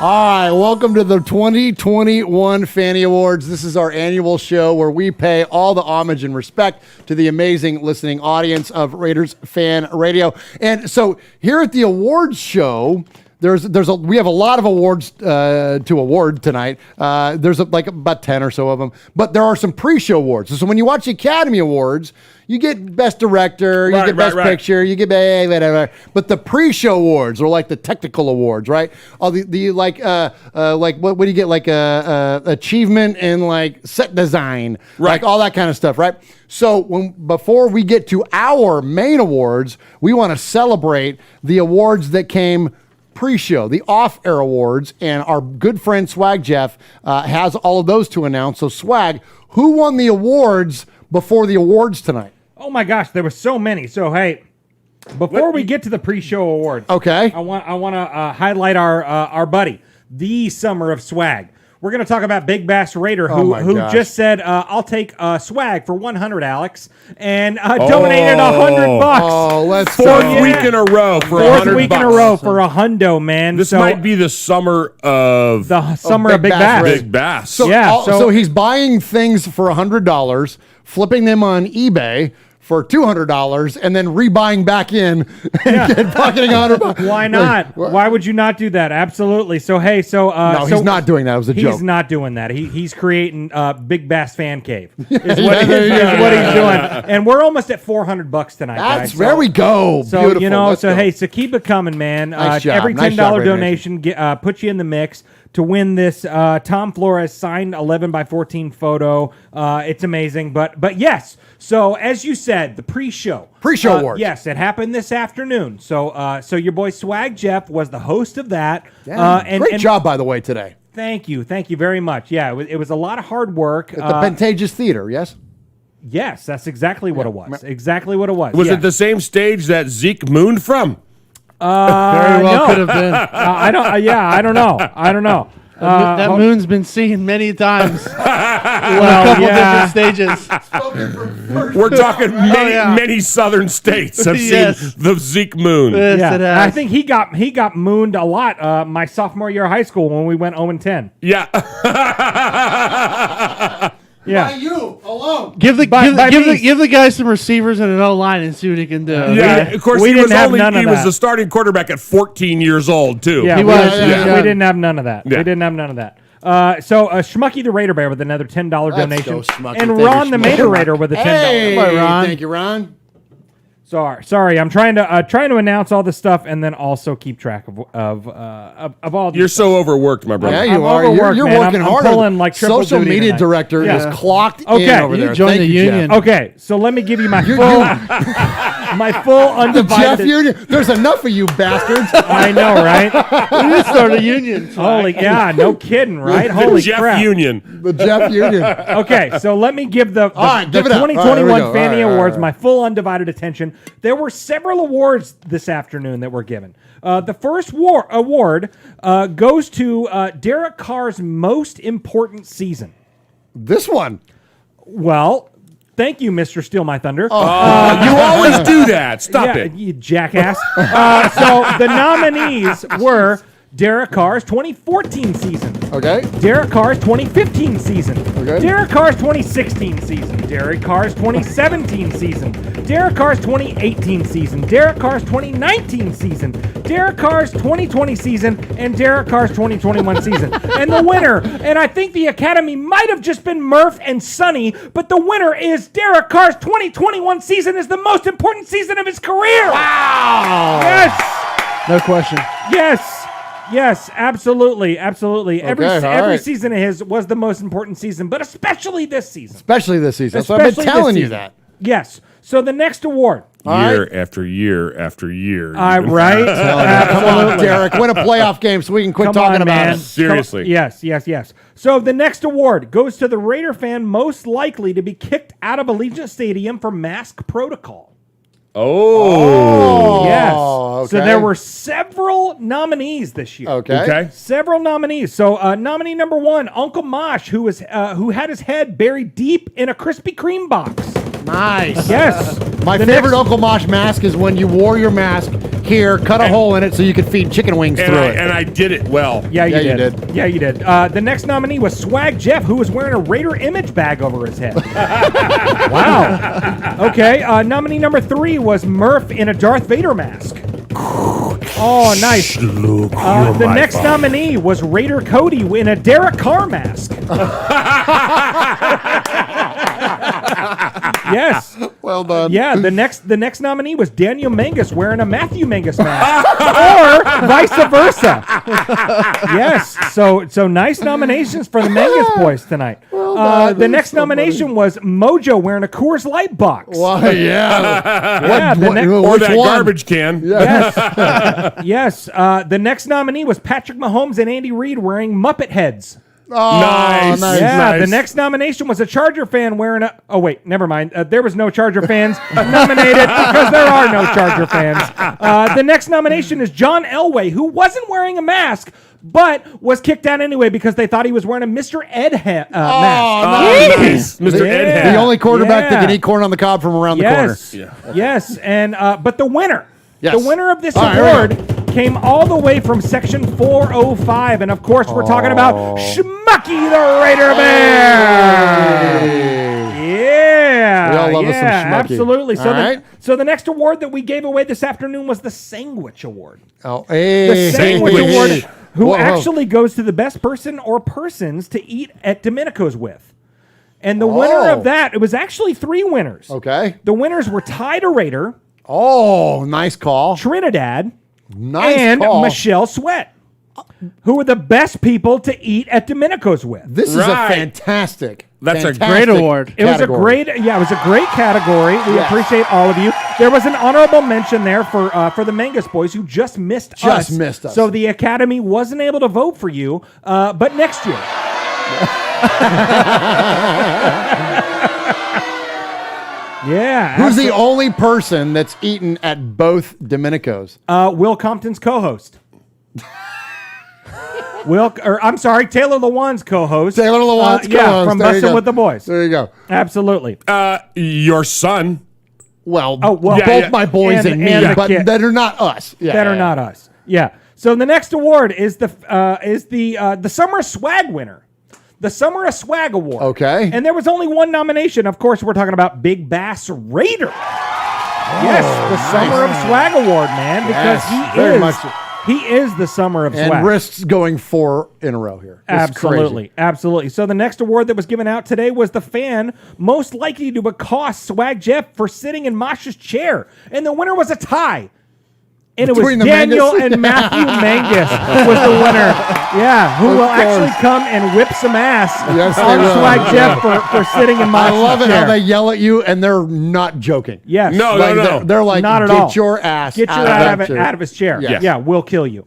All right, welcome to the 2021 Fanny Awards. This is our annual show where we pay all the homage and respect to the amazing listening audience of Raiders Fan Radio. And so here at the awards show, we have a lot of awards to award tonight. There's like about 10 or so of them, but there are some pre-show awards. So when you watch the Academy Awards, you get Best Director, you get Best Picture, you get whatever. But the pre-show awards are like the technical awards, right? All the like what do you get, like achievement in like set design, like all that kind of stuff, right? So before we get to our main awards, we want to celebrate the awards that came pre-show, the off-air awards, and our good friend Swag Jeff has all of those to announce. So Swag, who won the awards before the awards tonight? Oh my gosh, there were so many. So hey, before we get to the pre-show awards, okay, I want to highlight our buddy, the Summer of Swag. We're going to talk about Big Bass Raider, who just said, I'll take swag for 100, Alex, and donated $100. Oh, let's Fourth week in a row for $100. Fourth week in a row for a hundo, man. This might be the summer of Big Bass. Big Bass. So he's buying things for $100, flipping them on eBay for $200, and then rebuying back in and pocketing $100. Why not? Why would you not do that? Absolutely. So hey, no, he's not doing that. It was a joke. He's not doing that. He's creating Big Bass Fan Cave. Is what he's doing. And we're almost at $400 tonight. That's guys. where we go. So Beautiful. Hey, so keep it coming, man. Nice job. Every $10 Nice job, donation puts you in the mix to win this Tom Flores signed 11x14 photo. It's amazing. But yes, so as you said, the pre-show awards. Yes, it happened this afternoon. So your boy Swag Jeff was the host of that. Yeah. Great job, by the way, today. Thank you very much. Yeah, it was a lot of hard work. At the Pantages Theater, yes? Yes, that's exactly what it was. Exactly what it was. Was it the same stage that Zeke mooned from? Very well no. could have been. I don't know. That moon's been seen many times. Well, a couple different stages. We're talking many southern states have seen the Zeke moon. Yes, it has. I think he got mooned a lot my sophomore year of high school when we went 0-10. Yeah. By you alone. Give the guy some receivers and an O-line and see what he can do. Yeah, of course, he was the starting quarterback at 14 years old, too. Yeah, he was. We didn't have none of that. Yeah. We didn't have none of that. So Schmucky the Raider Bear with another $10 donation. And Ron the Mater Raider with a $10. Hey, Ron. Thank you, Ron. Sorry, I'm trying to announce all this stuff and then also keep track of all. You're so overworked, my brother. Yeah, you are. You're working hard. I'm pulling like triple social duty media tonight. director is clocked in over there. Join the union. Jeff. Okay, so let me give you my full undivided. The Jeff Union. There's enough of you bastards. I know, right? We need to start a union. No kidding, right? The Jeff Union. The Jeff Union. Okay, so let me give the 2021 Fanny Awards my full undivided attention. There were several awards this afternoon that were given. The first award goes to Derek Carr's most important season. This one. Well, thank you, Mr. Steal My Thunder. You always do that. Stop it. You jackass. So the nominees were Derek Carr's 2014 season. Okay. Derek Carr's 2015 season. Okay. Derek Carr's 2016 season. Derek Carr's 2017 season. Derek Carr's 2018 season. Derek Carr's 2019 season. Derek Carr's 2020 season. And Derek Carr's 2021 season. And the winner, and I think the Academy might have just been Murph and Sonny, but the winner is Derek Carr's 2021 season is the most important season of his career. Wow. Yes. No question. Yes, absolutely. Every season of his was the most important season, but especially this season. So I've been telling you that. Yes. So the next award Year after year after year. Right? Come on, Derek. Win a playoff game so we can quit talking about it. Seriously. Yes. So the next award goes to the Raider fan most likely to be kicked out of Allegiant Stadium for mask protocol. Oh. Yes. okay. So there were several nominees this year. Okay. Several nominees. So nominee number 1, Uncle Mosh, who had his head buried deep in a Krispy Kreme box. Nice. Yes. My favorite Uncle Mosh mask is when you wore your mask here, cut a hole in it so you could feed chicken wings through it. And I did it well. Yeah, you did. Yeah, you did. The next nominee was Swag Jeff, who was wearing a Raider image bag over his head. Wow. Okay. Nominee number 3 was Murph in a Darth Vader mask. Oh, nice. The next nominee was Raider Cody in a Derek Carr mask. Yes. Well done. Yeah, the next nominee was Daniel Mangus wearing a Matthew Mangus mask. Or vice versa. Yes. So nice nominations for the Mangus boys tonight. The next nomination was Mojo wearing a Coors Light box. Why, yeah. Or that garbage can. Yes. Yes. The next nominee was Patrick Mahomes and Andy Reid wearing Muppet heads. Oh, nice. Yeah, the next nomination was a Charger fan wearing a... Oh, wait, never mind. There was no Charger fans nominated because there are no Charger fans. The next nomination is John Elway, who wasn't wearing a mask, but was kicked out anyway because they thought he was wearing a Mr. Ed mask. Nice. Mr. Ed hat. The only quarterback that can eat corn on the cob from around the corner. Yes, and but the winner... Yes. The winner of this award came all the way from Section 405, and of course we're talking about Schmucky the Raider Bear. Yeah, we all love us some Schmucky. Absolutely. So, All the next award that we gave away this afternoon was the Sandwich Award. Oh, hey. The Sandwich Award, who Whoa. actually goes to the best person or persons to eat at Domenico's with. And the winner of that, it was actually 3 winners. Okay. The winners were Ty the Raider. Oh, nice call. Trinidad. Nice and call. Michelle Sweat, who were the best people to eat at Domenico's with. This is a fantastic. That's a great award. It was a great category. We appreciate all of you. There was an honorable mention there for the Mangus boys who just missed us. So the Academy wasn't able to vote for you, but next year. Yeah. Who's the only person that's eaten at both Domenico's? Will Compton's co-host. Taylor Lewan's co-host. Taylor Lewan's co-host. Yeah, from Bustin' with the Boys. There you go. Absolutely. Your son. Well, both my boys and me, but that are not us. That are not us. Yeah. So the next award is the Summer Swag winner. The Summer of Swag Award. Okay. And there was only one nomination. Of course, we're talking about Big Bass Raider. Yes, the Summer of Swag Award, man, because he is the Summer of Swag. And wrists going 4 in a row here. Absolutely. So the next award that was given out today was the fan most likely to accost Swag Jeff for sitting in Mosh's chair. And the winner was a tie. And it was Daniel and Matthew Mangus was the winner. Yeah, who will actually come and whip some ass on Swag Jeff for sitting in my chair. I love it how they yell at you and they're not joking. Yes. No. They're like, not at get all. your ass out of his chair. Yes. Yeah, we'll kill you.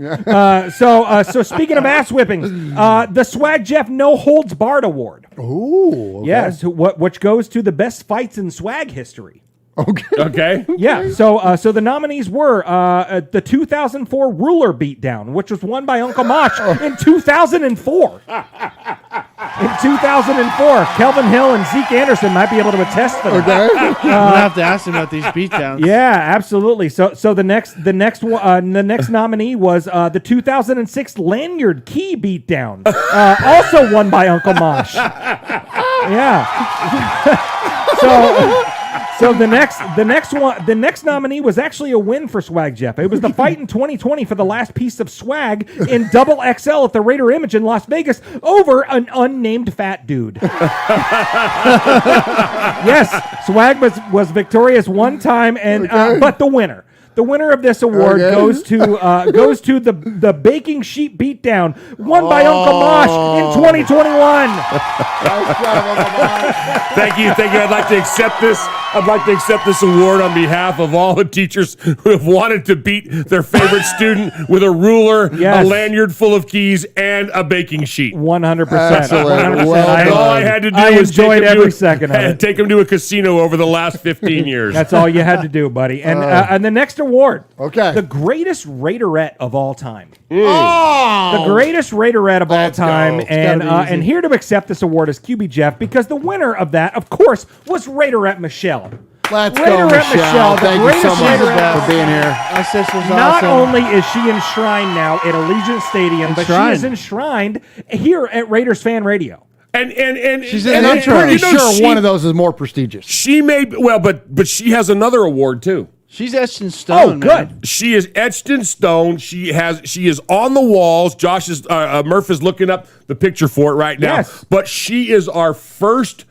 So speaking of ass whippings, the Swag Jeff No Holds Barred Award. Ooh. Okay. Yes, which goes to the best fights in swag history. Okay. Yeah. So the nominees were the 2004 Ruler Beatdown, which was won by Uncle Mosh in 2004. In 2004, Kelvin Hill and Zeke Anderson might be able to attest to that. I'm gonna have to ask him about these beatdowns. Yeah, absolutely. So the next nominee was the 2006 Lanyard Key Beatdown, also won by Uncle Mosh. Yeah. So the next nominee was actually a win for Swag Jeff. It was the fight in 2020 for the last piece of swag in double XL at the Raider Image in Las Vegas over an unnamed fat dude. Yes, Swag was victorious one time, and but the winner The winner of this award goes to the baking sheet beatdown won by Uncle Mosh in 2021. Thank you. I'd like to accept this. I'd like to accept this award on behalf of all the teachers who have wanted to beat their favorite student with a ruler, a lanyard full of keys, and a baking sheet. 100%. Excellent. 100%. Well all I had to do I was enjoyed every second of it. take him to a casino over the last 15 years. That's all you had to do, buddy. And the next award, okay, the greatest Raiderette of all time. Oh, The greatest Raiderette of all time, go. and here to accept this award is QB Jeff, because the winner of that, of course, was Raiderette Michelle. Let's go, Raiderette Michelle. the Thank you so greatest much Raiderette. for being here. My sister's Not awesome. only is she enshrined now at Allegiant Stadium, but she Enshrined. is enshrined here at Raiders Fan Radio. And She's and I'm pretty sure one of those is more prestigious. She may but she has another award too. She's etched in stone. Man. She is etched in stone. She is on the walls. Josh is Murph is looking up the picture for it right now. Yes. But she is our first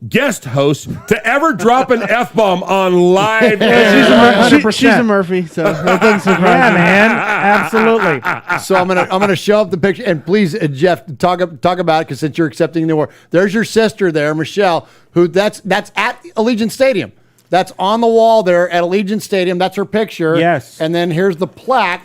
guest host to ever drop an F-bomb on live air. She's a Murphy, so that doesn't surprise me. man, absolutely. So I'm gonna show up the picture, and please, Jeff, talk about it, because since you're accepting the award, there's your sister there, Michelle, who that's at Allegiant Stadium. That's on the wall there at Allegiant Stadium. That's her picture. Yes. And then here's the plaque.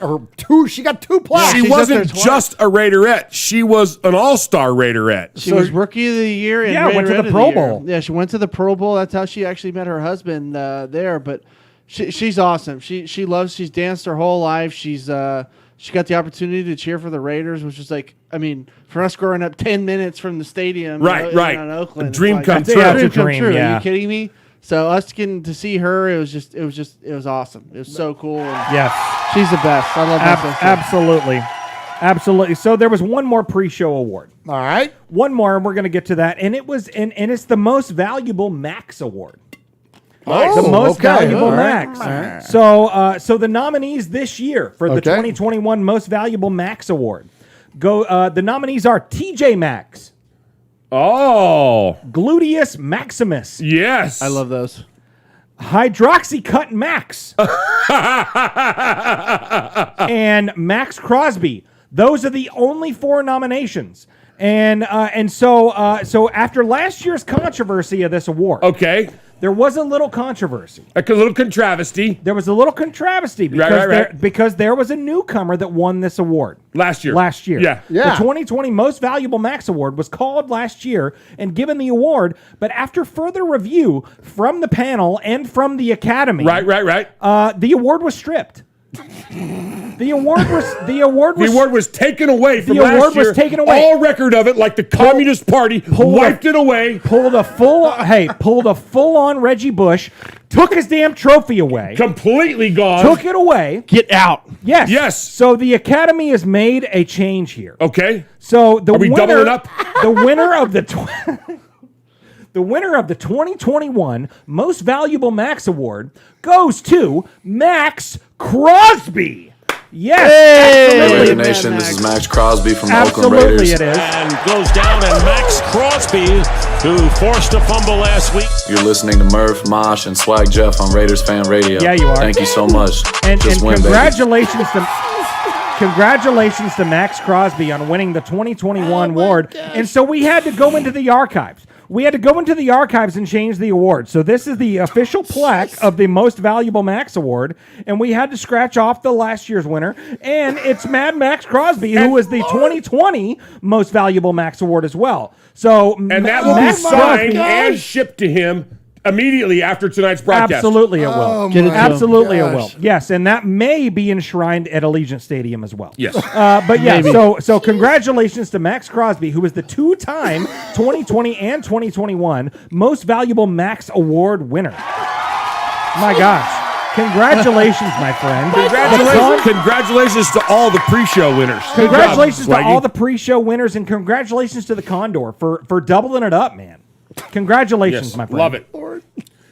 She got two plaques. She wasn't just a Raiderette. She was an all-star Raiderette. She was Rookie of the Year. And went to the Raiderette Pro of the Year. Bowl. Yeah, she went to the Pro Bowl. That's how she actually met her husband there. But she's awesome. She's danced her whole life. She got the opportunity to cheer for the Raiders, which was like, I mean, for us growing up 10 minutes from the stadium, Right. in Oakland, A dream come true. Dream Dream, come true. yeah. Are you kidding me? So us getting to see her, it was awesome. It was so cool. And Yes. she's the best. I love my sister. Absolutely. So there was one more pre-show award. All right. One more, and we're going to get to that. And it's the most valuable Max award. The most valuable All right. Max. All right. So the nominees this year for the 2021 Most Valuable Max Award the nominees are TJ Maxx. Oh. Gluteus Maximus. Yes. I love those. Hydroxycut Max. and Max Crosby. Those are the only 4 nominations. And so after last year's controversy of this award. Okay. There was a little controversy. A little controversy. There was a little controversy because there was a newcomer that won this award. Last year. Yeah. The 2020 Most Valuable Max Award was called last year and given the award, but after further review from the panel and from the Academy, the award was stripped. The award was taken away from the last award year. was taken away. All record of it, like the Communist Party wiped it away. Pulled a full on Reggie Bush, took his damn trophy away. Completely gone. Took it away. Get out. Yes. So the Academy has made a change here. Okay. So are we doubling up? The winner of the the winner of the 2021 Most Valuable Max Award goes to Max Crosby. Yes, Raider Nation, this is Max Crosby from the Oakland Absolutely Raiders. it is. And goes down, and Max Crosby, who forced a fumble last week. You're listening to Murph, Mosh, and Swag Jeff on Raiders Fan Radio. Yeah, you are. Thank you so much. And Just win, baby. congratulations to Max Crosby on winning the 2021 award. And so we had to go into the archives. We had to go into the archives and change the award. So this is the official plaque of the Most Valuable Max Award, and we had to scratch off the last year's winner, and it's Mad Max Crosby, who was the 2020 Most Valuable Max Award as well. So and that will be signed and shipped to him immediately after tonight's broadcast. Absolutely it will. Absolutely it will. Yes, and that may be enshrined at Allegiant Stadium as well. Yes. But yeah, so congratulations to Max Crosby, who was the 2-time 2020 and 2021 Most Valuable Max Award winner. My gosh. Congratulations, my friend. Congratulations to all the pre-show winners. Congratulations to all the pre-show winners, and congratulations to the Condor for doubling it up, man. Congratulations, my friend. Love it.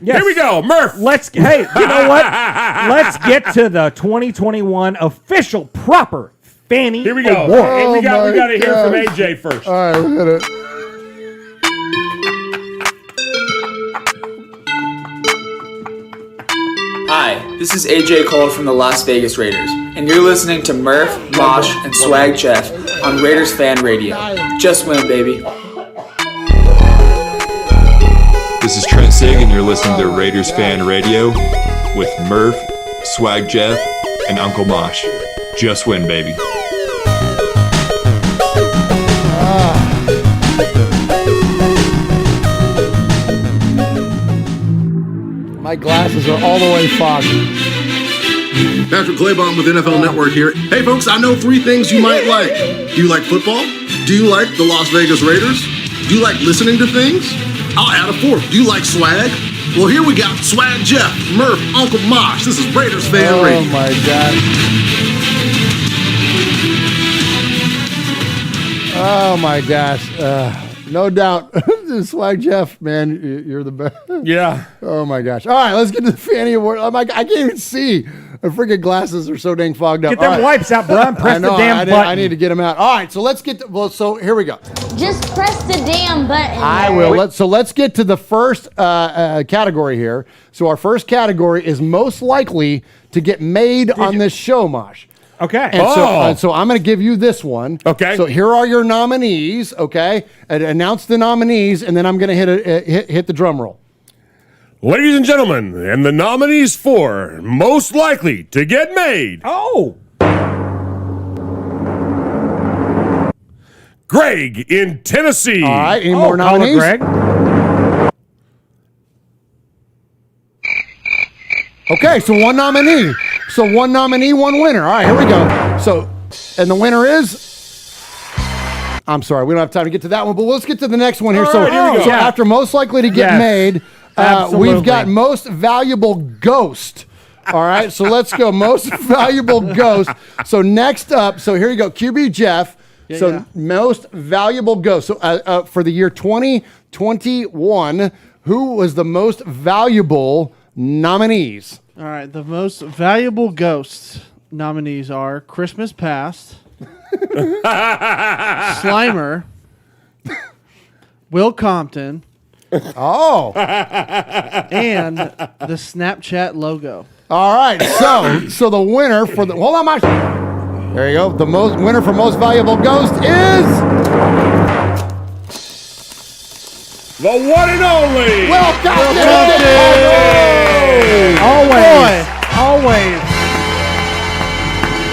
Yes. Here we go, Murph. Hey, you know what? Let's get to the 2021 official proper Fanny Here we go. Award. And we got to hear from AJ first. All right, we hit it. Hi, This is AJ Cole from the Las Vegas Raiders, and you're listening to Murph, Mosh, and Swag Jeff on Raiders Fan Radio. Just win, baby. This is Trent Sig, and you're listening to Raiders Fan Radio with Murph, Swag Jeff, and Uncle Mosh. Just win, baby. My glasses are all the way foggy. Patrick Claybon with NFL Network here. Hey folks, I know 3 things you might like. Do you like football? Do you like the Las Vegas Raiders? Do you like listening to things? I'll add a 4th. Do you like swag? Well, here we got Swag Jeff, Murph, Uncle Mosh. This is Raiders Fan Radio. Oh my God. Oh my gosh. No doubt. Swag Jeff, man, you're the best. Yeah. Oh my gosh. All right, let's get to the Fanny Award. I can't even see. The freaking glasses are so dang fogged up. Get them wipes out, bro, and press the damn button. I need to get them out. All right, so let's get so here we go. Just press the damn button. I will. Let's get to the first category here. So our first category is most likely to get made on this show, Mosh. Okay. And so I'm going to give you this one. Okay. So here are your nominees. Okay. And announce the nominees, and then I'm going to hit the drum roll. Ladies and gentlemen, and the nominees for most likely to get made. Oh. Greg in Tennessee. All right. Any more nominees? Greg. Okay, so one nominee. One winner. All right, here we go. So, and the winner is... I'm sorry, we don't have time to get to that one, but let's get to the next one here. All right, here we go. So after most likely to get made, we've got most valuable ghost. All right, so let's go. Most valuable ghost. So next up, so here you go, QB Jeff. Most valuable ghost. So for the year 2021, who was the most valuable nominees? All right, the most valuable ghost nominees are Christmas Past, Slimer, Will Compton, and the Snapchat logo. All right, so the winner for the hold on, Mike. There you go. The winner for most valuable ghost is the one and only Will Compton. Always.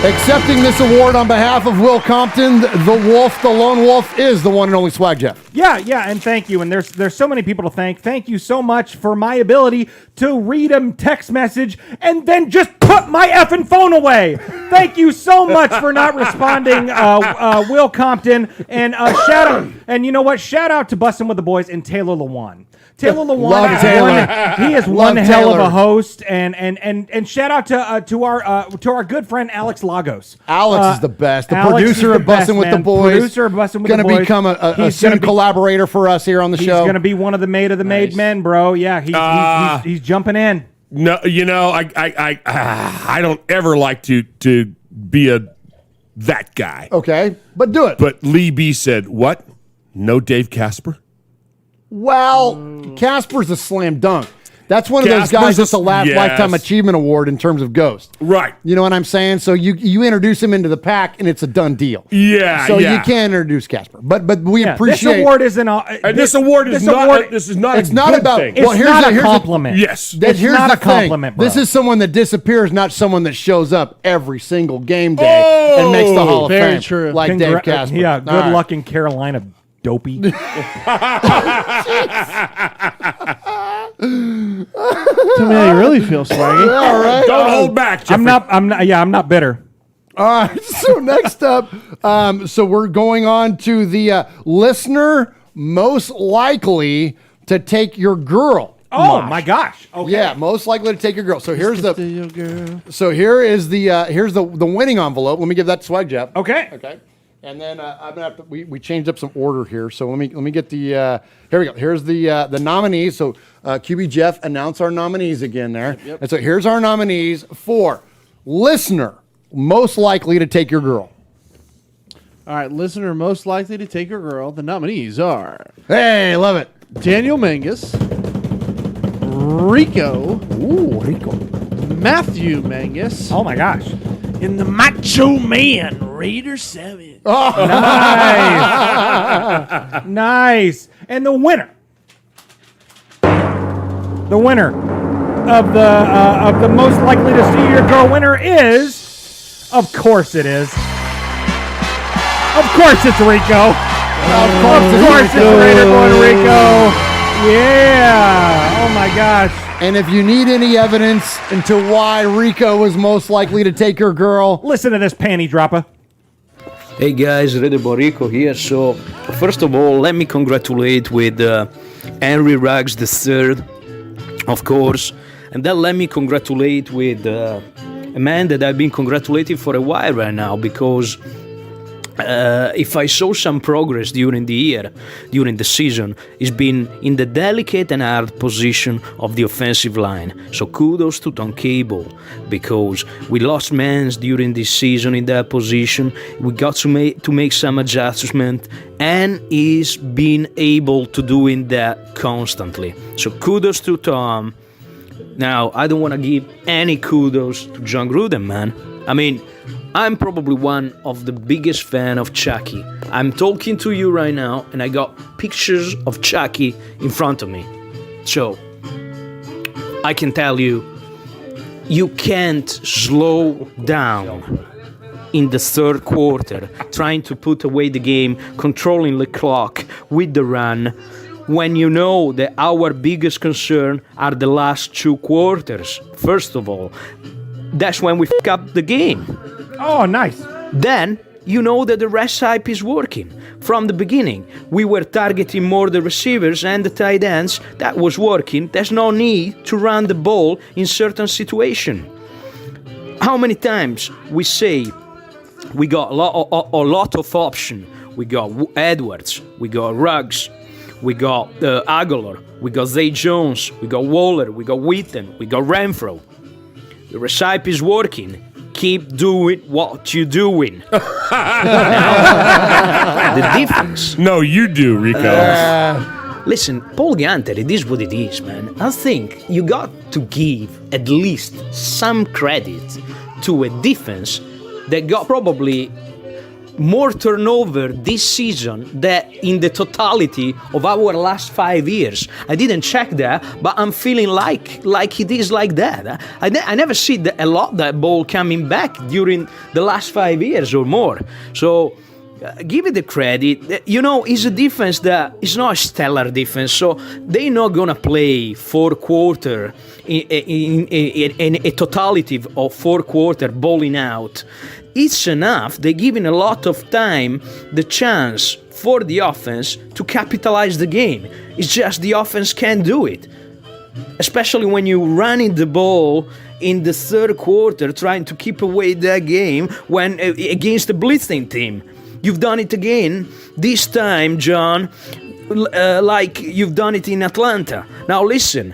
Accepting this award on behalf of Will Compton, the wolf, the lone wolf, is the one and only Swag Jeff. Yeah, and thank you. And there's so many people to thank. Thank you so much for my ability to read a text message and then just put my effing phone away. Thank you so much for not responding, Will Compton. And shout out, and you know what? Shout out to Bussin' with the Boys and Taylor Lewan. Taylor Lewan, he is one hell of a host, and shout out to our good friend Alex Lagos. Alex is the best. The Alex producer of Bussin' with the Boys. Producer of Bussin' with the Boys. Going to become a soon collaborator for us here on the show. He's going to be one of the made men, bro. Yeah, he's jumping in. No, you know, I don't ever like to be that guy. Okay, but do it. But Lee B said, "What? No Dave Casper?" Well, Casper's a slam dunk. That's one of those guys that's a lifetime achievement award in terms of Ghost. Right. You know what I'm saying? So you introduce him into the pack and it's a done deal. Yeah. So you can't introduce Casper. But we appreciate this award isn't this award is not this is not it's not about thing. Well, here's a compliment. Yes. It's not a compliment, bro. This is someone that disappears, not someone that shows up every single game day and makes the Hall of Fame. Very true. Like Dave Casper. Yeah, good luck in Carolina, dopey. To me, you really feel swaggy. Yeah, right. Don't hold back, Jeffrey. I'm not bitter. All right. So next up, so we're going on to the listener most likely to take your girl. Oh my gosh. Okay. Yeah, most likely to take your girl. So here's girl. here is the winning envelope. Let me give that to Swag Jeff. Okay. Okay. And then I'm gonna have to. We changed up some order here, so let me get the. Here we go. Here's the nominees. So QB Jeff, announce our nominees again there. Yep. And so here's our nominees for listener most likely to take your girl. All right, listener most likely to take your girl. The nominees are Hey, love it. Daniel Mangus, Rico, Matthew Mangus. Oh my gosh. In the Macho Man Raider 7. Oh. Nice. Nice. And the winner of the most likely to see your girl winner is, of course it is. Of course it's Rico. Of course it's Raider Boy Rico. Yeah. Oh my gosh. And if you need any evidence into why Rico was most likely to take your girl, listen to this panty dropper. Hey guys, Raider Boy Rico here. So first of all, let me congratulate with Henry Ruggs III, of course, and then let me congratulate with a man that I've been congratulating for a while right now, because if I saw some progress during the year, during the season, it's been in the delicate and hard position of the offensive line. So kudos to Tom Cable, because we lost men during this season in that position. We got to make some adjustment, and he's been able to doing that constantly. So kudos to Tom. Now, I don't want to give any kudos to John Gruden, man. I mean, I'm probably one of the biggest fan of Chucky. I'm talking to you right now, and I got pictures of Chucky in front of me. So, I can tell you, you can't slow down in the third quarter, trying to put away the game, controlling the clock with the run, when you know that our biggest concern are the last two quarters. First of all, that's when we f*** up the game. Oh, nice. Then, you know that the rest hype is working. From the beginning, we were targeting more the receivers and the tight ends. That was working. There's no need to run the ball in certain situation. How many times we say we got a lot of option. We got Edwards, we got Ruggs, we got Aguilar, we got Zay Jones, we got Waller, we got Wheaton, we got Renfro. The recipe is working. Keep doing what you're doing. Now, the difference. No, you do, Rico. Listen, Paul Gunter, it is what it is, man. I think you got to give at least some credit to a defense that got probably more turnover this season than in the totality of our last 5 years. I didn't check that, but I'm feeling like it is like that. I never see a lot that ball coming back during the last 5 years or more. So give it the credit. You know, it's a defense that is not a stellar defense, so they're not gonna play four quarter in a totality of four quarter balling out. It's enough. They're giving a lot of time, the chance for the offense to capitalize the game. It's just the offense can't do it. Especially when you're running the ball in the third quarter, trying to keep away that game when against a blitzing team. You've done it again, this time, John, like you've done it in Atlanta. Now listen,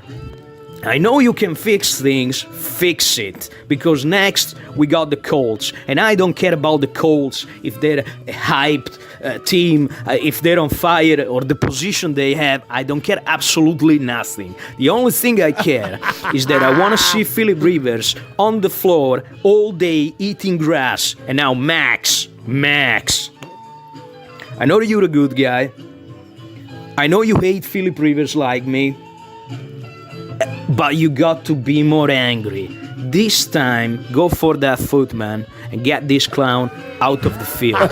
I know you can fix things, fix it, because next we got the Colts, and I don't care about the Colts if they're a hyped team, if they're on fire or the position they have. I don't care absolutely nothing. The only thing I care is that I want to see Phillip Rivers on the floor all day eating grass. And now Max, I know you're a good guy. I know you hate Phillip Rivers like me. But you got to be more angry. This time, go for that foot, man, and get this clown out of the field.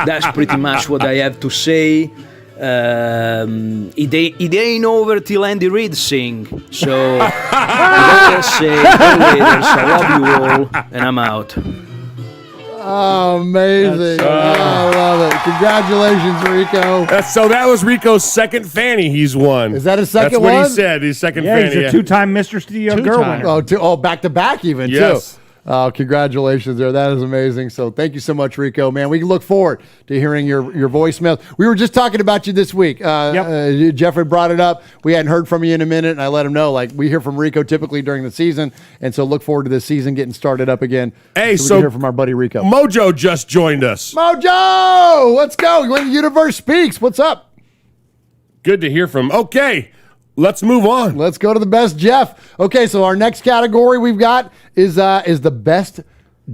That's pretty much what I have to say. It ain't over till Andy Reid sing. So, let's say, Raiders, I love you all, and I'm out. Oh, amazing. I love it. Congratulations, Rico. So that was Rico's second Fanny he's won. Is that his second one? one? That's what he said. His second Yeah, Fanny. he's a two-time Mr. Studio Girl winner. Oh, back-to-back even, Yes. too. Congratulations there. That is amazing. So thank you so much, Rico. Man, we look forward to hearing your voicemail. We were just talking about you this week. Jeffrey brought it up. We hadn't heard from you in a minute, and I let him know, like, we hear from Rico typically during the season, and so look forward to this season getting started up again. Hey, so we can hear from our buddy Rico. Mojo just joined us. Mojo! Let's go. Universe Speaks. What's up? Good to hear from. Okay. let's move on. Let's go to the best Jeff. Okay, so our next category we've got is the best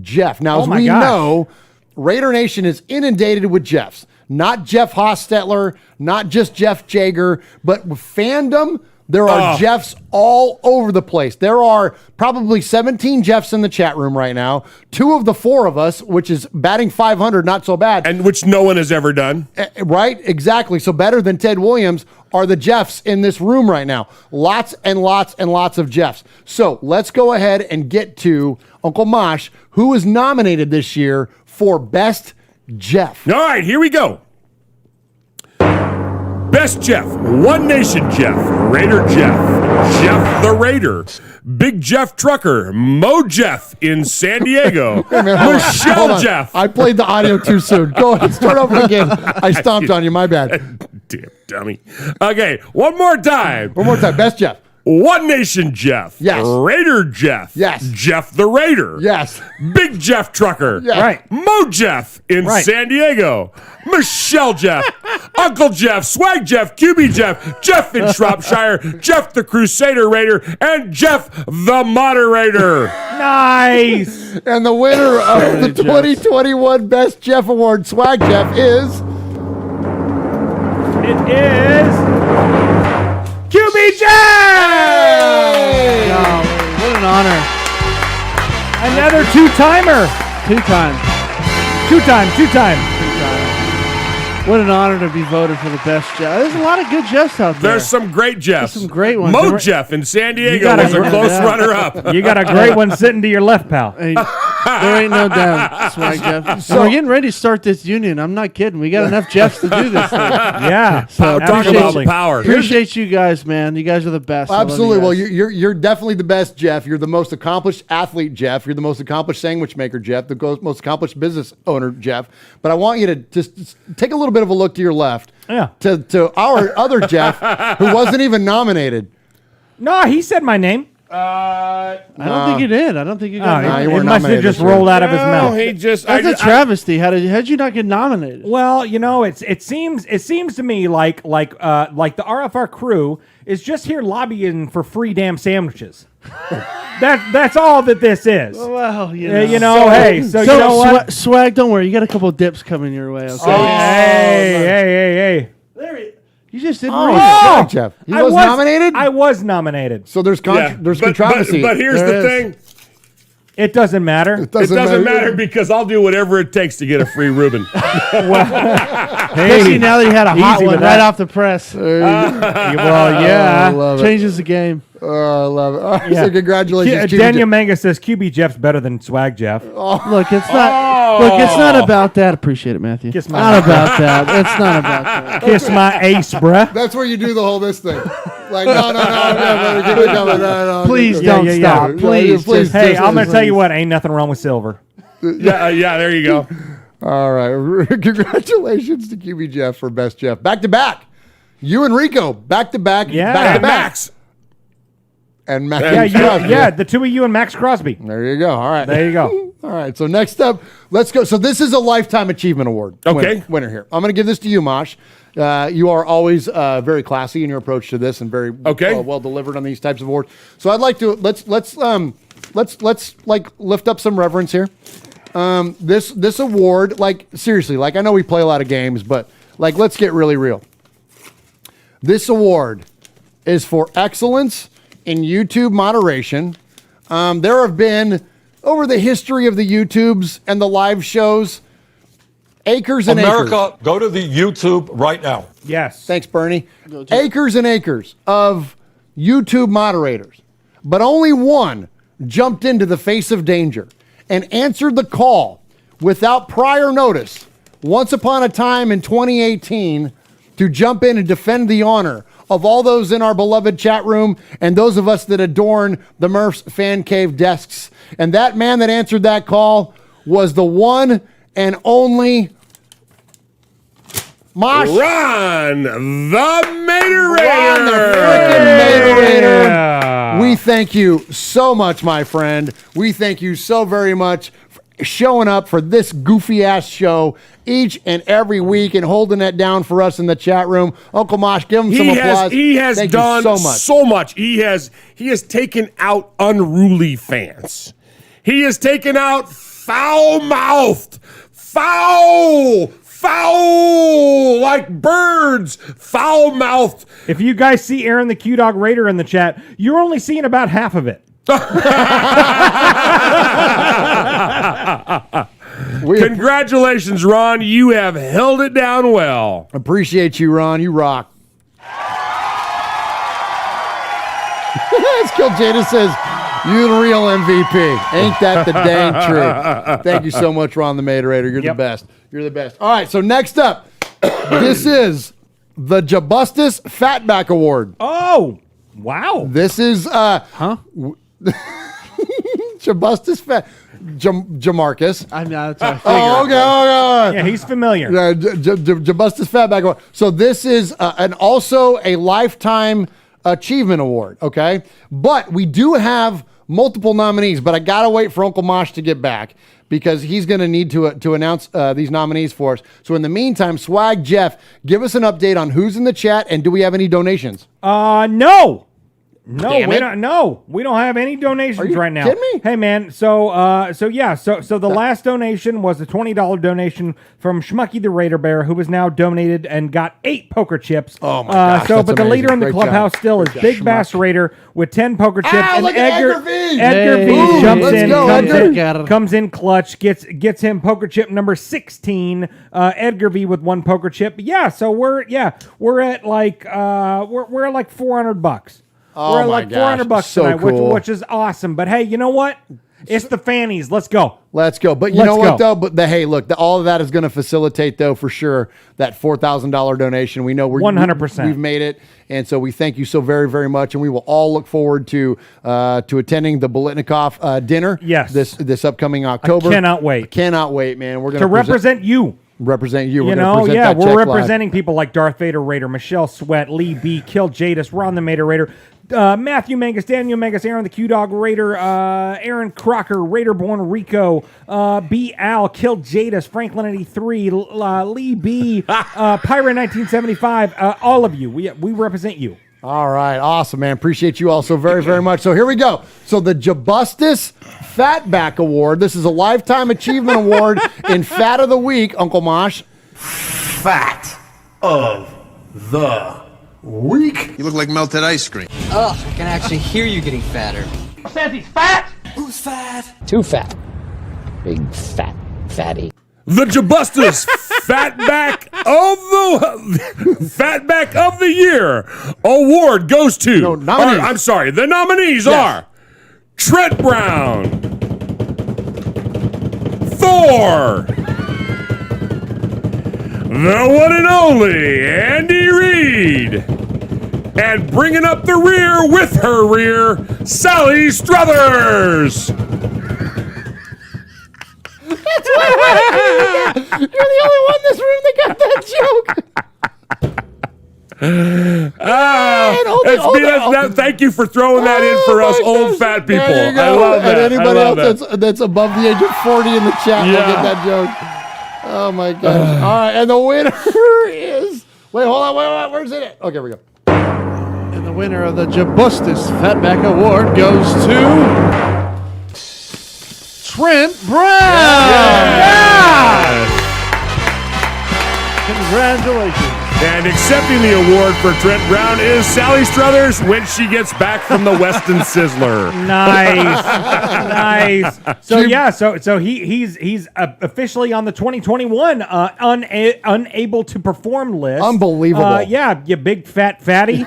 Jeff. Now, as we know, Raider Nation is inundated with Jeffs. Not Jeff Hostetler, not just Jeff Jager, but with fandom, there are Jeffs all over the place. There are probably 17 Jeffs in the chat room right now. 2 of the 4 of us, which is batting 500, not so bad. And which no one has ever done. Right? Exactly. So better than Ted Williams are the Jeffs in this room right now. Lots and lots and lots of Jeffs. So let's go ahead and get to Uncle Mosh, who is nominated this year for Best Jeff. All right, here we go. Best Jeff, One Nation Jeff, Raider Jeff, Jeff the Raider, Big Jeff Trucker, Mo Jeff in San Diego, Michelle Jeff. I played the audio too soon. Go ahead, start over again. I stomped on you, my bad. Damn dummy. Okay, one more time. Best Jeff. One Nation Jeff. Yes. Raider Jeff. Yes. Jeff the Raider. Yes. Big Jeff Trucker. Yes. Right. Mo Jeff in San Diego. Michelle Jeff. Uncle Jeff. Swag Jeff. QB Jeff. Jeff in Shropshire. Jeff the Crusader Raider. And Jeff the Moderator. Nice. And the winner of the 2021 Best Jeff Award, Swag Jeff, is... It is QB Jeff! Wow, what an honor. Another two-timer. Two-time. What an honor to be voted for the best Jeff. There's a lot of good Jeffs out there. There's some great Jeffs. There's some great ones. Mo Jeff in San Diego was a close runner-up. You got a great one sitting to your left, pal. Hey, there ain't no doubt, Swag Jeff. So we're getting ready to start this union. I'm not kidding. We got enough Jeffs to do this thing. Yeah. So Talk about power. Appreciate you guys, man. You guys are the best. Absolutely. Well, you're definitely the best Jeff. You're the most accomplished athlete, Jeff. You're the most accomplished sandwich maker, Jeff. The most accomplished business owner, Jeff. But I want you to just take a little bit of a look to your left. Yeah. To our other Jeff, who wasn't even nominated. No, he said my name. I don't think you did. I don't think you got nominated. you It weren't must have nominated just this year. rolled out of his mouth. That's a travesty. How'd you not get nominated? Well, it seems to me like the RFR crew is just here lobbying for free damn sandwiches. That's all that this is. Well, hey, you know what? Swag, don't worry. You got a couple of dips coming your way. Okay? Hey. There you just didn't Oh, read it. Jeff. He was nominated? I was nominated. So there's controversy. But here's the thing. It doesn't matter. It doesn't matter because I'll do whatever it takes to get a free Reuben. Especially now that you had a hot one right off the press. Well, yeah. Changes the game. Oh, I love it. All right, so congratulations. Daniel Manga says QB Jeff's better than Swag Jeff. Look, it's not. Look, it's not about that. Appreciate it, Matthew. Kiss my not about that. It's not about that. Kiss my ace, bruh. That's where you do the whole this thing. Like, no. Please don't stop. Please. Hey, I'm going to tell you what. Ain't nothing wrong with silver. Yeah, there you go. All right. Congratulations to QB Jeff for Best Jeff. Back to back. You and Rico, back to back. Yeah. Back to back. Max. And Max. Yeah, the two of you and Max Crosby. There you go. All right. There you go. All right. So next up, let's go. So this is a Lifetime Achievement Award. Okay. Winner here. I'm going to give this to you, Mosh. You are always very classy in your approach to this and very well delivered on these types of awards. So I'd like to let's like lift up some reverence here. This award, like seriously, like I know we play a lot of games, but like let's get really real. This award is for excellence in YouTube moderation. There have been, over the history of the YouTubes and the live shows, acres and America, go to the YouTube right now. Yes. Thanks, Bernie. Acres and acres of YouTube moderators, but only one jumped into the face of danger and answered the call without prior notice once upon a time in 2018 to jump in and defend the honor of all those in our beloved chat room and those of us that adorn the Murph's Fan Cave desks. And that man that answered that call was the one and only Mosh. Ron, the Moderator. Ron, the freaking Moderator. We thank you so much, my friend. We thank you so very much for showing up for this goofy ass show each and every week and holding that down for us in the chat room. Uncle Mosh, give him some applause. He has Thank done you so much. He has taken out unruly fans. He has taken out foul-mouthed, foul like birds, foul-mouthed. If you guys see Aaron the Q-Dog Raider in the chat, you're only seeing about half of it. Congratulations, Ron. You have held it down well. Appreciate you, Ron. You rock. As Kill Jada says, you the real MVP. Ain't that the dang truth? Thank you so much, Ron the Moderator. You're the best. You're the best. All right, so next up, this is the Jabustus Fatback Award. Oh, wow. This is Jabustus Fat Jamarcus. I mean, that's what I figured. Oh, okay. Yeah, he's familiar. Jabustus Fatback Award. So this is also a Lifetime Achievement Award, okay? But we do have multiple nominees, but I got to wait for Uncle Mosh to get back because he's going to need to announce these nominees for us. So in the meantime, Swag Jeff, give us an update on who's in the chat and do we have any donations? No. No, Damn we it. don't. No, we don't have any donations right now. Kidding me? Hey, man. So the last donation was a $20 donation from Schmucky the Raider Bear, who has now donated and got 8 poker chips. Oh my gosh, but that's the leader amazing. in the Great clubhouse job. still is Great Big job, Bass Raider with 10 poker chips. Ah, look at Edgar V. Edgar V Boom, jumps let's in, go, Edgar. comes in clutch, gets him poker chip number 16. Edgar V with 1 poker chip. Yeah, so we're at like we're at like $400. Oh We're at my like $400 gosh, so tonight, cool. which is awesome. But hey, you know what? It's the Fannies. Let's go. Let's go. But you know what, though? But hey, look, all of that is going to facilitate, though, for sure, that $4,000 donation. We know 100%. We've made it. And so we thank you so very, very much. And we will all look forward to attending the Bolitnikoff dinner. Yes. This upcoming October. Cannot wait. Cannot wait, man. We're going To represent you. Represent you. You know, yeah, we're representing people like Darth Vader Raider, Michelle Sweat, Lee B, Kill Jadis, Ron the Mater Raider, Matthew Mangus, Daniel Mangus, Aaron the Q-Dog Raider, Aaron Crocker, Raiderborn Rico, B. Al, Kill Jadis, Franklin 83, Lee B, Pirate 1975, all of you. We represent you. All right. Awesome, man. Appreciate you all so very, very much. So here we go. So the Jabustus Fatback Award. This is a Lifetime Achievement Award in Fat of the Week, Uncle Mosh. Fat of the week. You look like melted ice cream. Ugh, I can actually hear you getting fatter. Says he's fat. Who's fat? Too fat. Big fat fatty. The Jabustus Fatback of the Year award goes to. I'm sorry. The nominees are Trent Brown, Thor, the one and only Andy Reid, and bringing up the rear with her rear, Sally Struthers. That's why you're the only one in this room that got that joke. Thank you for throwing that in for us old fat people. There you go. I love that. And anybody I love else that's above the age of 40 in the chat will get that joke. Oh my gosh. All right, and the winner is wait, hold on, wait, where's it? Okay, here we go. And the winner of the Jabustus Fatback Award goes to Trent Brown. Congratulations. And accepting the award for Trent Brown is Sally Struthers when she gets back from the Weston Sizzler. Nice. So he's officially on the 2021 unable to perform list. Unbelievable. You big fat fatty.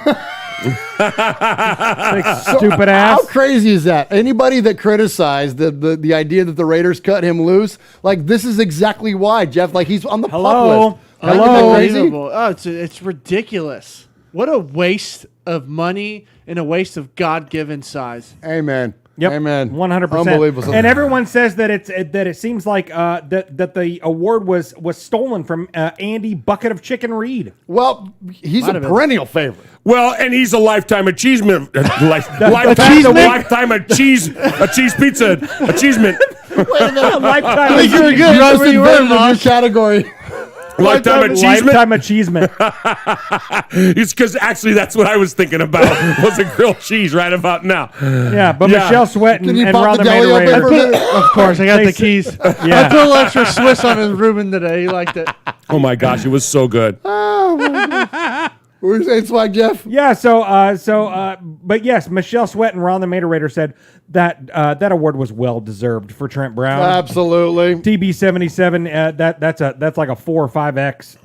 Stupid ass. How crazy is that? Anybody that criticized the idea that the Raiders cut him loose, like this is exactly why, Jeff. Like he's on the pup list. Unbelievable. Oh, it's ridiculous. What a waste of money and a waste of God-given size. Amen. Yep. Amen. 100%. Unbelievable. And everyone says that it seems like that the award was stolen from Andy Bucket of Chicken Reed. Well, he's a perennial favorite. Well, and he's a lifetime achievement, lifetime cheese pizza achievement. Wait a minute. Lifetime I think you're good. You just invented a new Mosh. category. Lifetime achievement. Lifetime achievement. It's because actually that's what I was thinking about was a grilled cheese right about now. Yeah, but Michelle Sweat Can and, you and pop Ron the the deli Mater open Raider. for a minute? Of course, I got the keys. I put a little extra Swiss on his Reuben today. He liked it. Oh my gosh, it was so good. Oh, my God. What were you saying, Swag Jeff? Yeah, but yes, Michelle Sweat and Ron the Mater Raider said that that award was well deserved for Trent Brown. Absolutely. TB77, that's like a 4 or 5X.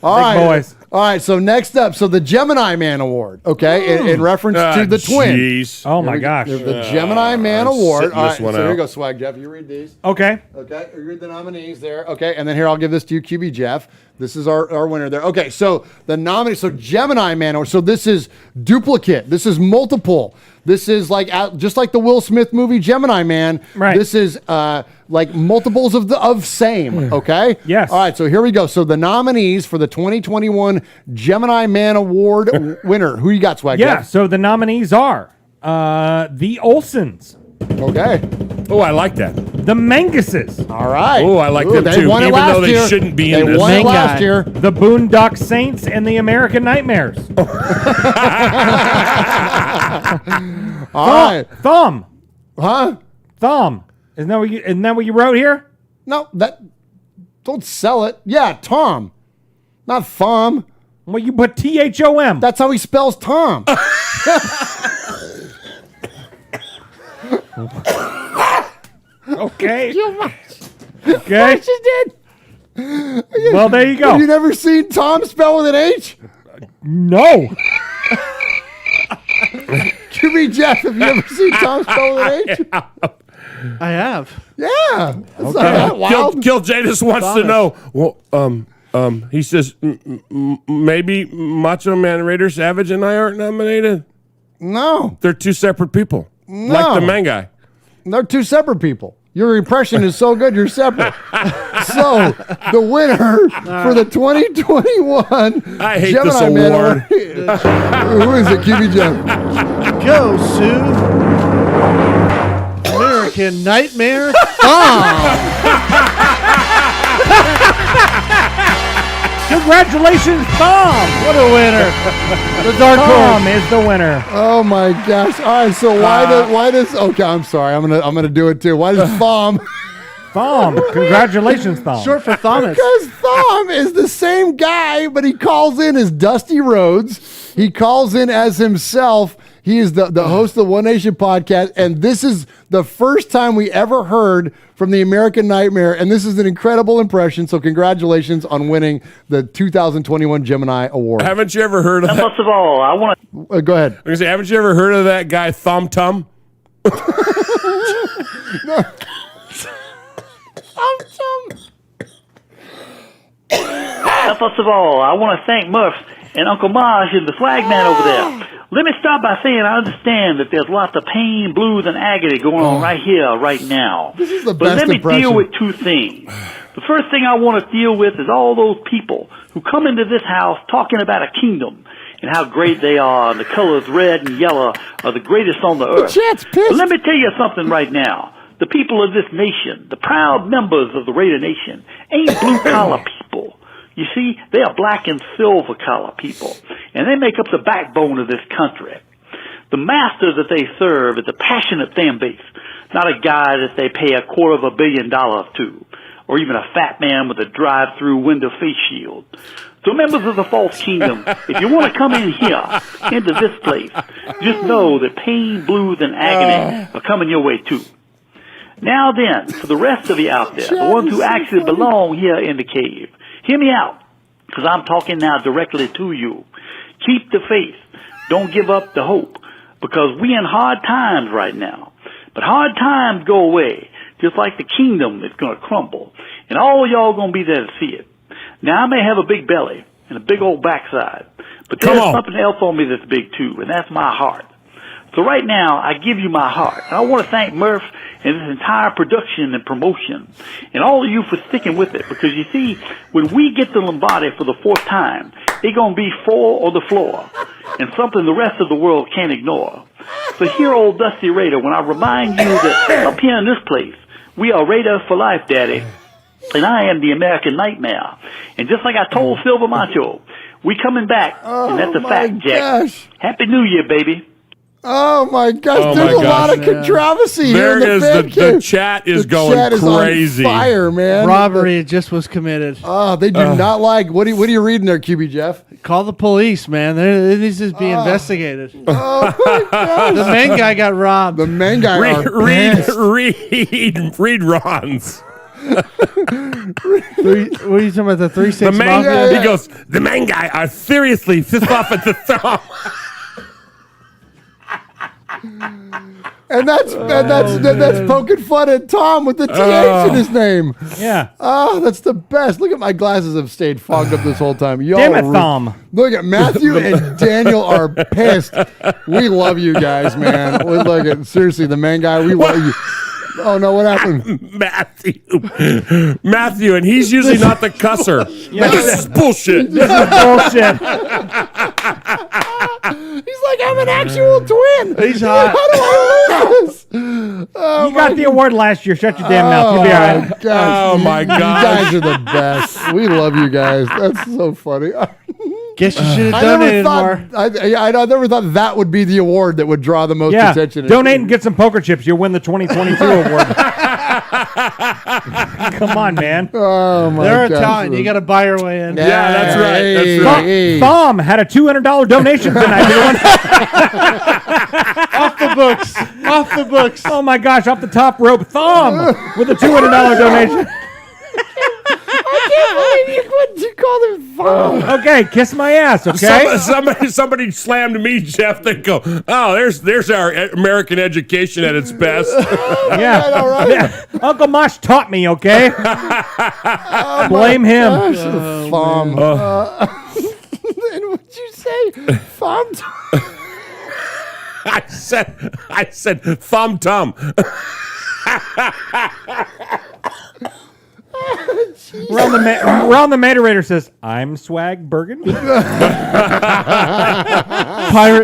All right. boys. All right, so next up, the Gemini Man Award, okay, in reference to the twin. Jeez. Oh my gosh. The Gemini Man I'm Award. sitting All right, this so one here you out. go, Swag Jeff. You read these. Okay. Okay, you read the nominees there. Okay, and then here I'll give this to you, QB Jeff. This is our winner there. Okay, so the nominee, Gemini Man Award. So this is duplicate. This is multiple. This is like just like the Will Smith movie Gemini Man. Right. This is like multiples of same. Okay. Yes. All right. So here we go. So the nominees for the 2021 Gemini Man Award winner. Who you got, Swag? Yeah. Jeff? So the nominees are the Olsons. Okay. Oh, I like that. The Manguses. All right. Oh, I like them they too, won it even last though they year. shouldn't be They in this. won it Mangai. last year. The Boondock Saints and the American Nightmares. All right. Thumb. Huh? Thumb. Isn't that what you wrote here? No, don't sell it. Yeah, Tom. Not Thumb. Well, you put THOM. That's how he spells Tom. Okay. Okay. Okay. She did. Well, there you go. Have you never seen Tom spell with an H? No. QB Jeff, have you ever seen Tom spell with an H? I have. Yeah. That's not that wild. Gil Jadis wants to know. Well, he says maybe Macho Man Raider Savage and I aren't nominated. No. They're two separate people, like the man guy. They're two separate people. Your impression is so good, you're separate. So, the winner for the 2021 I hate Gemini this Man award. Who is it, QB Jeff? Go, Sue. American Nightmare. Congratulations, Thumb. What a winner. The Dark Thumb Horse. is the winner. Oh my gosh! All right, so why does? Okay, I'm sorry. I'm gonna do it too. Why does Thumb? Thumb. Congratulations, Thumb. Short for Thomas. Because Thumb is the same guy, but he calls in as Dusty Rhodes. He calls in as himself. He is the host of the One Nation podcast, and this is the first time we ever heard from the American Nightmare, and this is an incredible impression, so congratulations on winning the 2021 Gemini Award. Haven't you ever heard of that? First of all, I want to. Go ahead. I'm gonna say, haven't you ever heard of that guy Thumb Tum? First of all, I want to thank Murph and Uncle Marsh and the swag man over there. Let me start by saying I understand that there's lots of pain, blues, and agony going on right here, right now. This is the But best let me impression. deal with two things. The first thing I want to deal with is all those people who come into this house talking about a kingdom and how great they are, and the colors red and yellow are the greatest on the earth. But let me tell you something right now. The people of this nation, the proud members of the Raider Nation, ain't blue-collar people. You see, they are black and silver collar people, and they make up the backbone of this country. The master that they serve is a passionate fan base, not a guy that they pay $250 million to, or even a fat man with a drive-through window face shield. So members of the false kingdom, if you want to come in here, into this place, just know that pain, blues, and agony are coming your way too. Now then, for the rest of you out there, the ones who actually belong here in the cave, hear me out, because I'm talking now directly to you. Keep the faith. Don't give up the hope, because we in hard times right now. But hard times go away, just like the kingdom is going to crumble, and all y'all going to be there to see it. Now, I may have a big belly and a big old backside, but there's something else on me that's big too, and that's my heart. So right now, I give you my heart. And I want to thank Murph and this entire production and promotion, and all of you for sticking with it. Because you see, when we get to Lombardi for the fourth time, it's going to be 4 on the floor, and something the rest of the world can't ignore. So here, old Dusty Raider, when I remind you that up here in this place, we are Raiders for life, Daddy. And I am the American Nightmare. And just like I told Silver Macho, we coming back. And that's a fact, Jack. Gosh. Happy New Year, baby. Oh my gosh, Oh, there's my a lot gosh. of controversy here. There in is the fan the cave. chat is The going chat is crazy. on fire, man. Robbery just was committed. Oh, they do not like. What are you reading there, QB Jeff? Call the police, man. This is being investigated. Oh my gosh. The main guy got robbed. The main guy. Read Ron's. What are you talking about? The 3-6 The main mafia? he goes. The main guy are seriously fifth off at the thumb. And that's poking fun at Tom with the TH in his name. Yeah. Oh, that's the best. Look at my glasses have stayed fogged up this whole time. Y'all Damn it, Thom. Look at Matthew and Daniel are pissed. We love you guys, man. Look at seriously, the main guy. We love you. Oh no, what happened? Matthew, and he's usually not the cusser. Yeah. This is bullshit. This is bullshit. He's like, I'm an actual twin. He's hot. How do I lose this? Oh, You got the award last year. Shut your damn mouth. You'll be all right. gosh. Oh, my You gosh. guys are the best. We love you guys. That's so funny. Guess you should have I never donated thought. more. I never thought that would be the award that would draw the most Yeah. attention. Donate and get some poker chips. You'll win the 2022 award. Come on, man. Oh my They're gosh. Italian. You got to buy your way in. Yeah, that's right. Hey, That's right. hey. Thom had a $200 donation tonight. Off the books. Off the books. Oh my gosh, off the top rope. Thom with a $200 donation. I can't believe you called him Thom. Okay, kiss my ass, okay? Somebody slammed me, Jeff. They go, oh, there's our American education at its best. Yeah. All right. Yeah. Uncle Mosh taught me, okay? Oh, Blame my him. gosh, Thom. And what'd you say? Thom. I said thumb tum. Ron the Materator says, I'm Swag Bergen. Pirate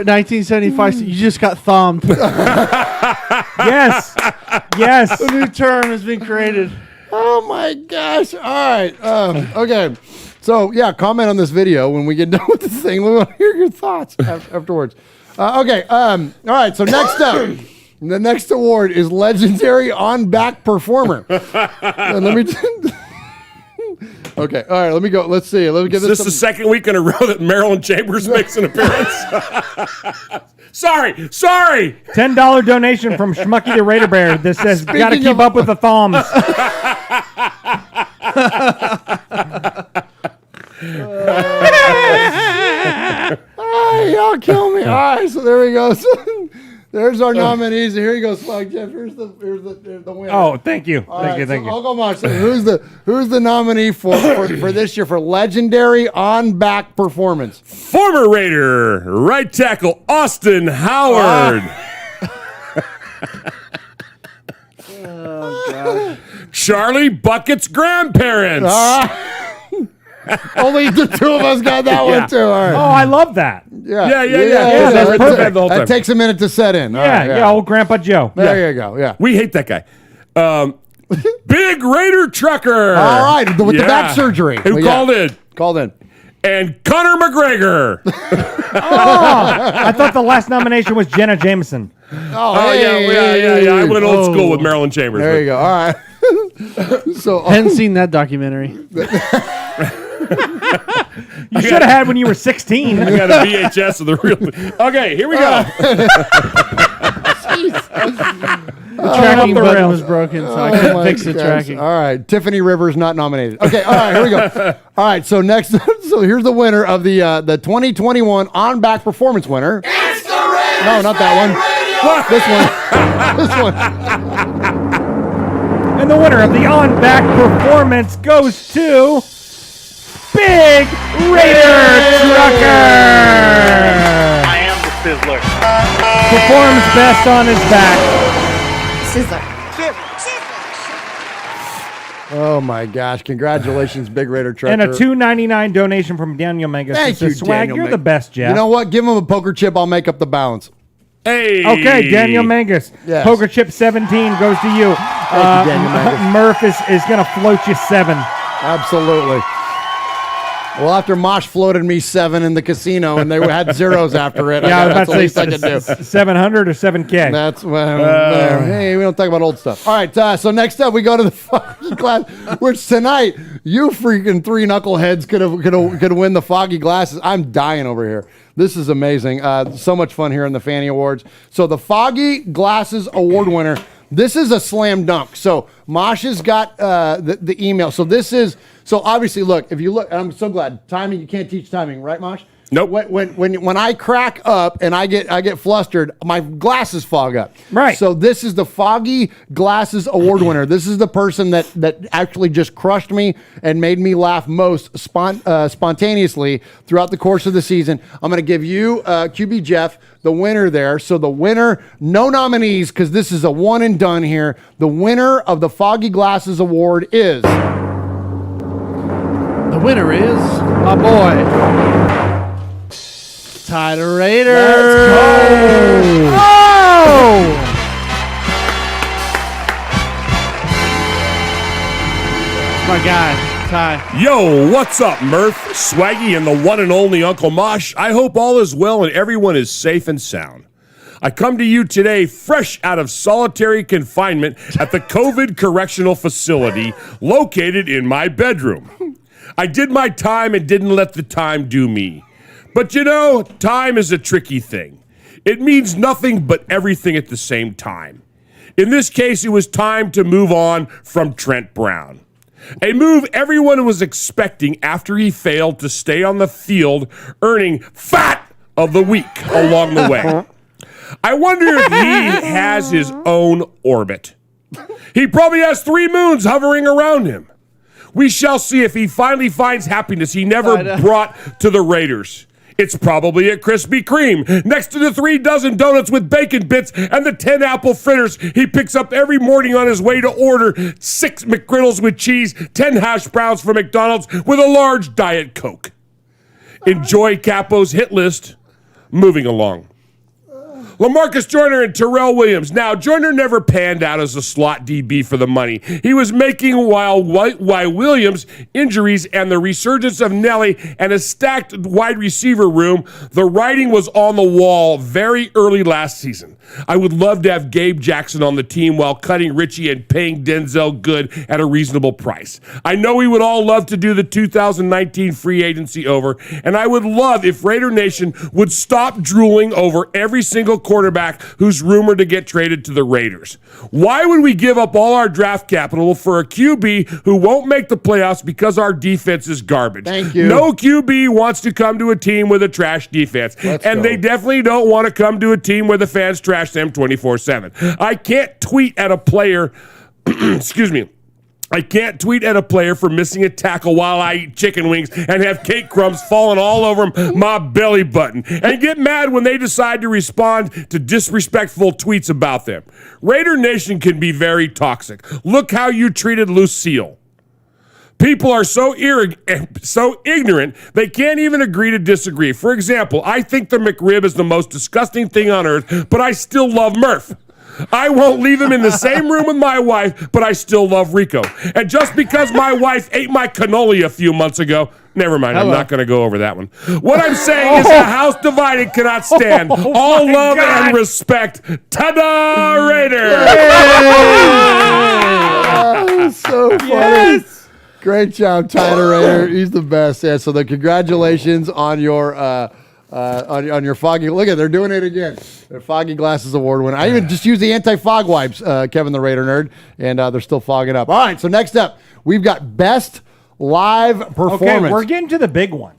1975. You just got thumbed. Yes. Yes. A new term has been created. Oh my gosh. All right. Okay. So yeah, comment on this video when we get done with this thing. We want to hear your thoughts afterwards. Okay. All right. So next up, the next award is Legendary On-Back Performer. And let me. Okay. All right. Let me go. Let's see. Let me give Is this. this the second week in a row that Marilyn Chambers makes an appearance? Sorry. $10 donation from Schmucky the Raider Bear that says, gotta keep up with the Thoms. Y'all kill me. All right. So there we go. So, there's our nominees. Here you go, Slug Jeff. Here's the winner. Oh, thank you. All Thank you. right, so Uncle Mark, so who's the nominee for this year for legendary on-back performance? Former Raider, right tackle Austin Howard. Oh, God. Charlie Bucket's grandparents. Only the two of us got that one too. All right. Oh, I love that. Yeah, that's perfect. That takes a minute to set in. All right, Yeah, old Grandpa Joe. There you go. Yeah. We hate that guy. Big Raider Trucker. All right, with the back surgery. Who called in? Called in. And Conor McGregor. I thought the last nomination was Jenna Jameson. Yeah. I went old school with Marilyn Chambers. There you go. All right. So Hadn't seen that documentary. You should have had when you were 16. I got a VHS of the real thing. Okay, here we go. The tracking button was broken, so I couldn't fix the gosh. tracking. All right, Tiffany Rivers not nominated. Okay, all right, here we go. All right, so next, so here's the winner of the 2021 on-back performance winner. It's the Raiders. No, not that one. What? This one. And the winner of the on-back performance goes to Big Raider Trucker. I am the Sizzler. Performs best on his back. Sizzler. Oh my gosh! Congratulations, Big Raider Trucker. And a $2.99 donation from Daniel Mangus. Thank you, Swag. Daniel You're Mangus. the best, Jeff. You know what? Give him a poker chip. I'll make up the balance. Hey. Okay, Daniel Mangus. Yes. Poker chip 17 goes to you. Thank you, Daniel Mangus. Murph is going to float you 7. Absolutely. Well, after Mosh floated me 7 in the casino and they had zeros after it, Yeah, I was that's the about least I to can do. 700 or 7K. That's hey, we don't talk about old stuff. All right, so next up we go to the Foggy Glass, which tonight you freaking 3 knuckleheads could win the Foggy Glasses. I'm dying over here. This is amazing. So much fun here in the Fanny Awards. So the Foggy Glasses Award winner. This is a slam dunk. So Mosh has got the email. So this is obviously look. If you look, and I'm so glad timing. You can't teach timing, right, Mosh? Nope. When I crack up and I get flustered, my glasses fog up. Right. So this is the Foggy Glasses Award winner. This is the person that actually just crushed me and made me laugh most spontaneously throughout the course of the season. I'm going to give you QB Jeff, the winner there. So the winner, no nominees because this is a one and done here. The winner of the Foggy Glasses Award is. The winner is my boy. Title Raider. Let's go. Oh! My guy, Ty. Yo, what's up, Murph, Swaggy, and the one and only Uncle Mosh? I hope all is well and everyone is safe and sound. I come to you today fresh out of solitary confinement at the COVID Correctional Facility located in my bedroom. I did my time and didn't let the time do me. But you know, time is a tricky thing. It means nothing but everything at the same time. In this case, it was time to move on from Trent Brown. A move everyone was expecting after he failed to stay on the field, earning Fat of the Week along the way. I wonder if he has his own orbit. He probably has 3 moons hovering around him. We shall see if he finally finds happiness he never brought to the Raiders. It's probably a Krispy Kreme, next to the 3 dozen donuts with bacon bits and the 10 apple fritters he picks up every morning on his way to order 6 McGriddles with cheese, 10 hash browns from McDonald's with a large Diet Coke. Enjoy Capo's hit list. Moving along. LaMarcus Joyner and Terrell Williams. Now, Joyner never panned out as a slot DB for the money he was making while Williams' injuries and the resurgence of Nelly and a stacked wide receiver room, the writing was on the wall very early last season. I would love to have Gabe Jackson on the team while cutting Richie and paying Denzel Good at a reasonable price. I know we would all love to do the 2019 free agency over, and I would love if Raider Nation would stop drooling over every single quarterback who's rumored to get traded to the Raiders. Why would we give up all our draft capital for a QB who won't make the playoffs because our defense is garbage? Thank you. No QB wants to come to a team with a trash defense. They definitely don't want to come to a team where the fans trash them 24/7. I can't tweet at a player, excuse me, I can't tweet at a player for missing a tackle while I eat chicken wings and have cake crumbs falling all over my belly button and get mad when they decide to respond to disrespectful tweets about them. Raider Nation can be very toxic. Look how you treated Lucille. People are so ignorant, they can't even agree to disagree. For example, I think the McRib is the most disgusting thing on earth, but I still love Murph. I won't leave him in the same room with my wife, but I still love Rico. And just because my wife ate my cannoli a few months ago, never mind, I'm not going to go over that one. What I'm saying is a house divided cannot stand. All love and respect. Ta-da, Raider! Oh, so funny. Yes. Great job, Tyler Raider. He's the best. Yeah, so the congratulations on your on your Foggy. Look at, they're doing it again. Their Foggy Glasses Award winner. I even just used the anti-fog wipes, Kevin the Raider nerd, and they're still fogging up. All right, so next up, we've got Best Live Performance. Okay, we're getting to the big one.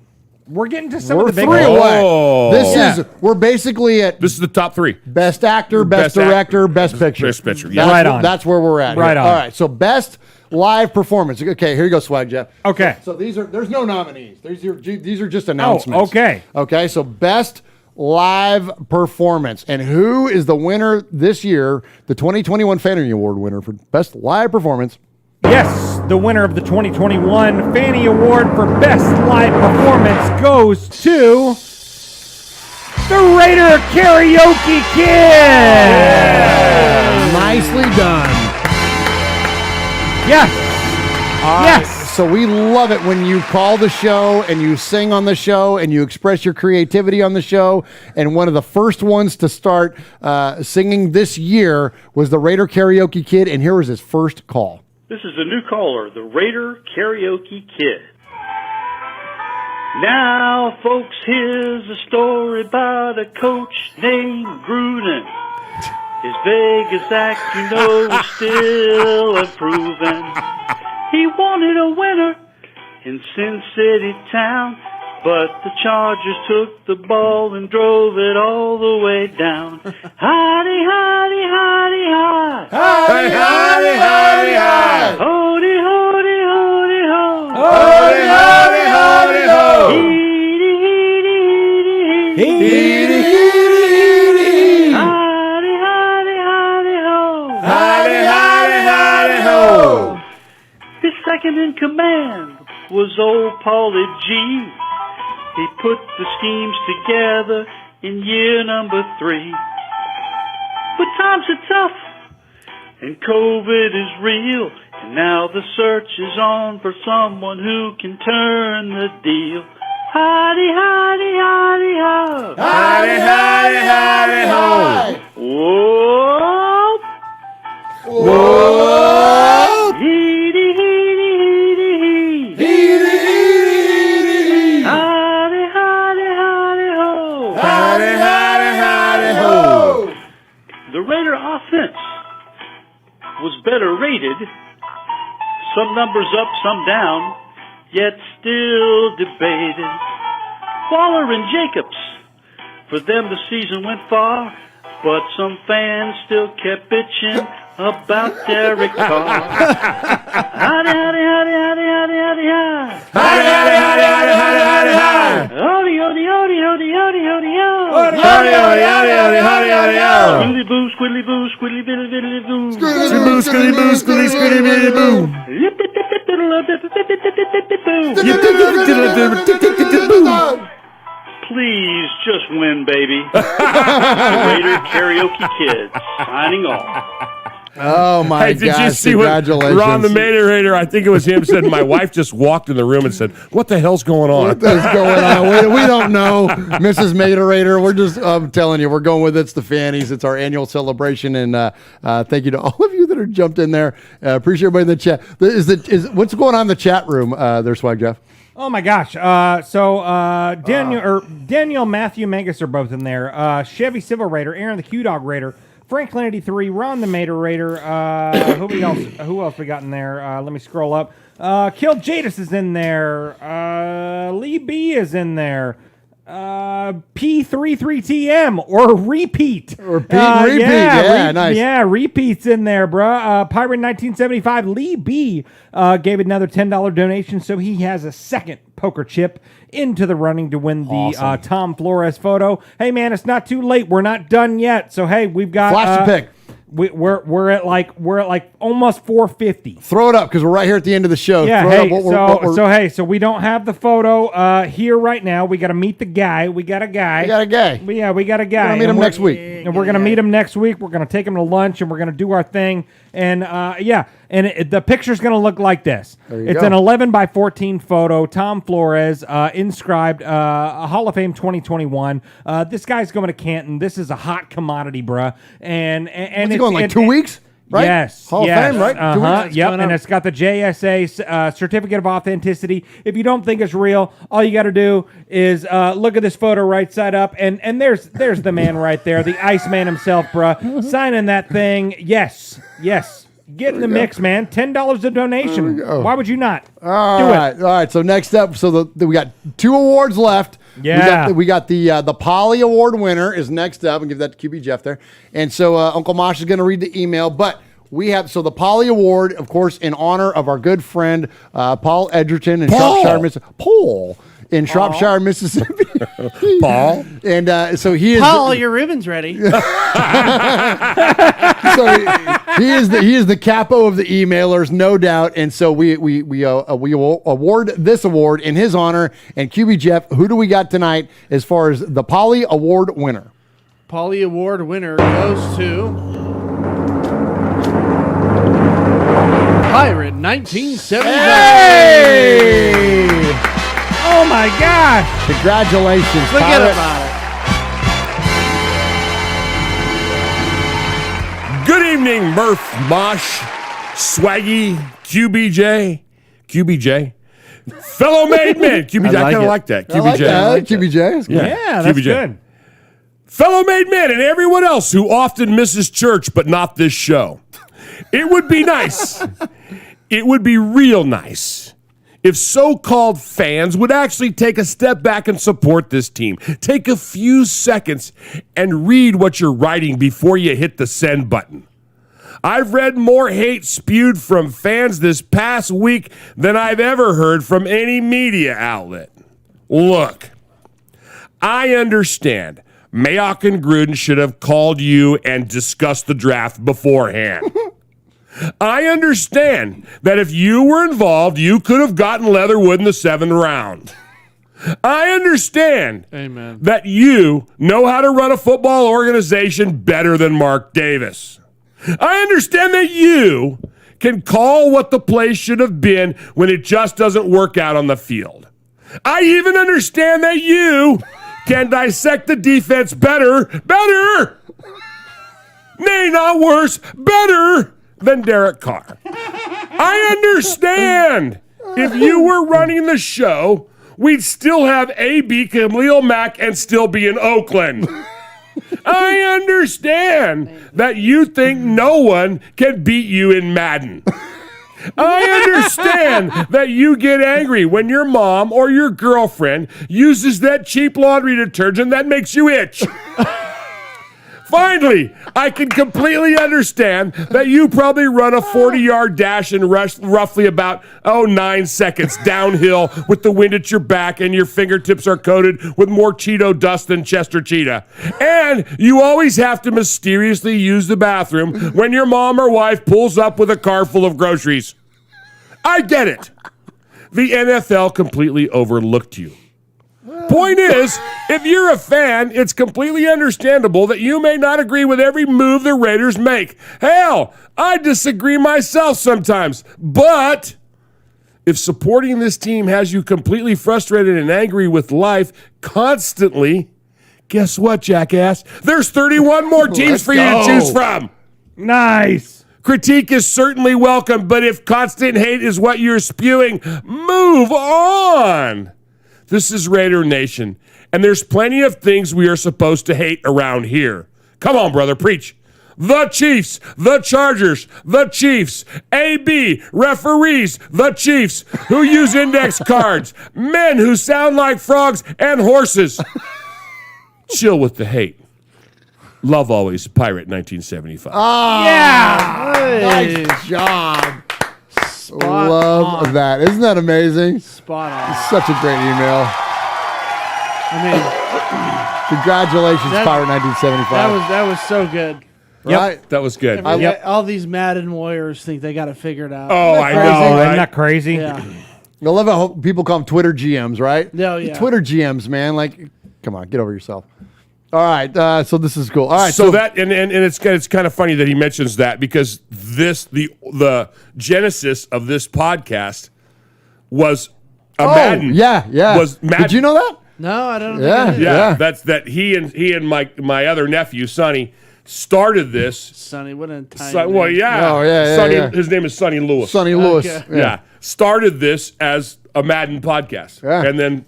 We're getting to some of the big ones. Oh. We're basically at. This is the top 3. Best Actor, Best Director, Best Picture. Best Picture, yeah. Right on. That's where we're at. Right here. on. All right, so Best Live Performance. Okay, here you go, Swag Jeff. Okay. So there's no nominees. These are just announcements. Oh, okay. Okay, so Best Live Performance. And who is the winner this year, the 2021 Fanny Award winner for Best Live Performance? Yes, the winner of the 2021 Fanny Award for Best Live Performance goes to the Raider Karaoke Kid. Nicely done. Yes. Yes. So we love it when you call the show and you sing on the show and you express your creativity on the show. And one of the first ones to start singing this year was the Raider Karaoke Kid. And here was his first call. This is a new caller, the Raider Karaoke Kid. Now, folks, here's a story about a coach named Gruden. His Vegas act, you know, is still unproven. He wanted a winner in Sin City town, but the Chargers took the ball and drove it all the way down. Hidey, hidey, hidey, hi. Hidey, hidey, hidey, hi. Hody, hody, hody, ho. Hody, hody, hody, ho. Heedy, heedy, heedy, heedy. Heedy, heedy, heedy. Hidey, hidey, hidey, ho. Hidey, hidey, hidey, ho. His second in command was old Paulie G. He put the schemes together in year number 3. But times are tough, and COVID is real, and now the search is on for someone who can turn the deal. Hidey, hidey, hidey, ho. Hidey, hidey, hidey, ho. Whoa. Whoa. Heedy, heedy, heedy, heedy. Heedy, heedy, heedy. Hidey, hidey, hidey, ho. Hidey, hidey, hidey, ho. The Raider offense was better rated. Some numbers up, some down, yet still debated. Waller and Jacobs, for them the season went far, but some fans still kept bitching about Derek Carr. Howdy, howdy, howdy, howdy, howdy, howdy, hi. Howdy, howdy, howdy, howdy, howdy, howdy, hi. Howdy, howdy, howdy, howdy, howdy, howdy, ho. Howdy, howdy, howdy, howdy, howdy, howdy, howdy, ho. Squiddly boo, squiddly boo, squiddly biddly biddly boo. Squiddly boo, squiddly boo, squiddly squiddly biddly boo. Please just win, baby. The Raider Karaoke Kids signing off. Oh my Hey, did gosh! you see what Congratulations. Ron the Raider? I think it was him. Said my wife just walked in the room and said, "What the hell's going on?" What is going on? We don't know, Mrs. Raider. We're just telling you, we're going with it's the Fannies. It's our annual celebration, and thank you to all of you that are jumped in there. Appreciate everybody in the chat. Is what's going on in the chat room there, Swag Jeff? Oh my gosh! Daniel, Matthew, Mangus are both in there. Chevy Civil Raider, Aaron the Q Dog Raider, Franklin 83, Ron the Mater Raider. Who else we got in there? Let me scroll up. Kill Jadis is in there. Lee B is in there. P33TM or Repeat. Or Repeat. Nice. Yeah, Repeat's in there, bruh. Pirate 1975, Lee B gave another $10 donation, so he has a second poker chip into the running to win the Tom Flores photo. Hey, man, it's not too late. We're not done yet. So, hey, we've got... Flash the pick. We're at like almost 450. Throw it up because we're right here at the end of the show. Yeah. Throw Hey, so we don't have the photo here right now. We got to meet the guy. We got a guy. We got a guy. We got a guy. We're gonna meet him next week. And we're gonna meet him next week. We're gonna take him to lunch and we're gonna do our thing. And the picture's gonna look like this. It's an 11 by 14 photo. Tom Flores, inscribed Hall of Fame 2021. This guy's going to Canton. This is a hot commodity, bruh. And it's going like 2 weeks. Right? Yes. Hall of Fame, right? 2 weeks. Yep. And it's got the JSA certificate of authenticity. If you don't think it's real, all you got to do is look at this photo right side up, and there's the man right there, the Iceman himself, bruh, signing that thing. Yes. Get in the mix, man. $10 a donation. Why would you not? All right. So next up, we got 2 awards left. Yeah. We got the Polly Award winner is next up, and give that to QB Jeff there. And so Uncle Mosh is going to read the email, but we have the Polly Award, of course, in honor of our good friend Paul Edgerton and Chuck Sharman. Paul in Shropshire, Mississippi. Paul. And so he is. Paul, your ribbon's ready. So he is the capo of the emailers, no doubt. And so we will award this award in his honor. And QB Jeff, who do we got tonight as far as the Polly Award winner? Polly Award winner goes to Pirate 1979. Hey! Oh my gosh! Congratulations, Forget Pirate. about it. Good evening, Murph, Mosh, Swaggy, QBJ, fellow made men. QBJ, I kind of like that. I like that. QBJ. Yeah, that's QBJ. good. Fellow made men and everyone else who often misses church but not this show. It would be nice. It would be real nice if so-called fans would actually take a step back and support this team. Take a few seconds and read what you're writing before you hit the send button. I've read more hate spewed from fans this past week than I've ever heard from any media outlet. Look, I understand Mayock and Gruden should have called you and discussed the draft beforehand. I understand that if you were involved, you could have gotten Leatherwood in the 7th round. I understand that you know how to run a football organization better than Mark Davis. I understand that you can call what the play should have been when it just doesn't work out on the field. I even understand that you can dissect the defense better, nay, not worse, better than Derek Carr. I understand if you were running the show, we'd still have A.B. Khalil Mack and still be in Oakland. I understand that you think no one can beat you in Madden. I understand that you get angry when your mom or your girlfriend uses that cheap laundry detergent that makes you itch. Finally, I can completely understand that you probably run a 40-yard dash and rush roughly about, 9 seconds downhill with the wind at your back and your fingertips are coated with more Cheeto dust than Chester Cheetah. And you always have to mysteriously use the bathroom when your mom or wife pulls up with a car full of groceries. I get it. The NFL completely overlooked you. Point is, if you're a fan, it's completely understandable that you may not agree with every move the Raiders make. Hell, I disagree myself sometimes. But if supporting this team has you completely frustrated and angry with life constantly, guess what, jackass? There's 31 more teams for you to choose from. Nice. Critique is certainly welcome, but if constant hate is what you're spewing, move on. This is Raider Nation, and there's plenty of things we are supposed to hate around here. Come on, brother, preach. The Chiefs, the Chargers, the Chiefs, AB, referees, the Chiefs, who use index cards, men who sound like frogs and horses. Chill with the hate. Love always, Pirate 1975. Oh, Yeah. Nice job. Spot Love on. that. Isn't that amazing? Spot on. Such a great email. I mean, Congratulations, Pirate 1975. that was so good. Right? That was good. All these Madden warriors think they got it figured out. Oh, I know, Isn't right? that crazy? Yeah. I love how people call them Twitter GMs, right? No, yeah. Twitter GMs, man. Like, come on, get over yourself. All right, so this is cool. All right, so that and it's kind of funny that he mentions that because the genesis of this podcast was a Madden. Yeah. Was Madden. Did you know that? No, I don't know. Yeah. That's that he and my other nephew Sonny started this. Sonny, what a tiny Well, name. yeah. Oh, yeah, Sonny, yeah. his name is Sonny Lewis. Sonny Lewis. Okay. Yeah. Started this as a Madden podcast. Yeah. And then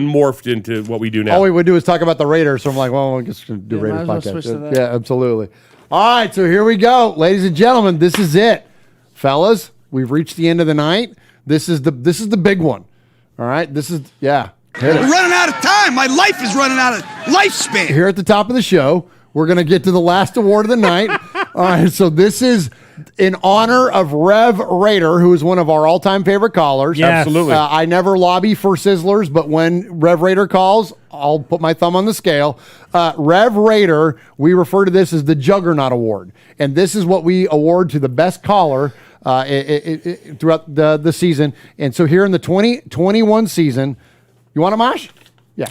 morphed into what we do now. All we would do is talk about the Raiders. So I'm like, well, we're just going to do Yeah, Raiders might as well podcast. switch to that. Yeah, absolutely. All right, so here we go. Ladies and gentlemen, this is it. Fellas, we've reached the end of the night. This is the big one. All right, this is, hit it. We're running out of time. My life is running out of lifespan. Here at the top of the show, we're going to get to the last award of the night. All right, so this is in honor of Rev Raider, who is one of our all-time favorite callers. Yes. Absolutely. I never lobby for Sizzlers, but when Rev Raider calls, I'll put my thumb on the scale. Rev Raider, we refer to this as the Juggernaut Award. And this is what we award to the best caller throughout the season. And so here in the 2021 season, you want a mosh? Yeah.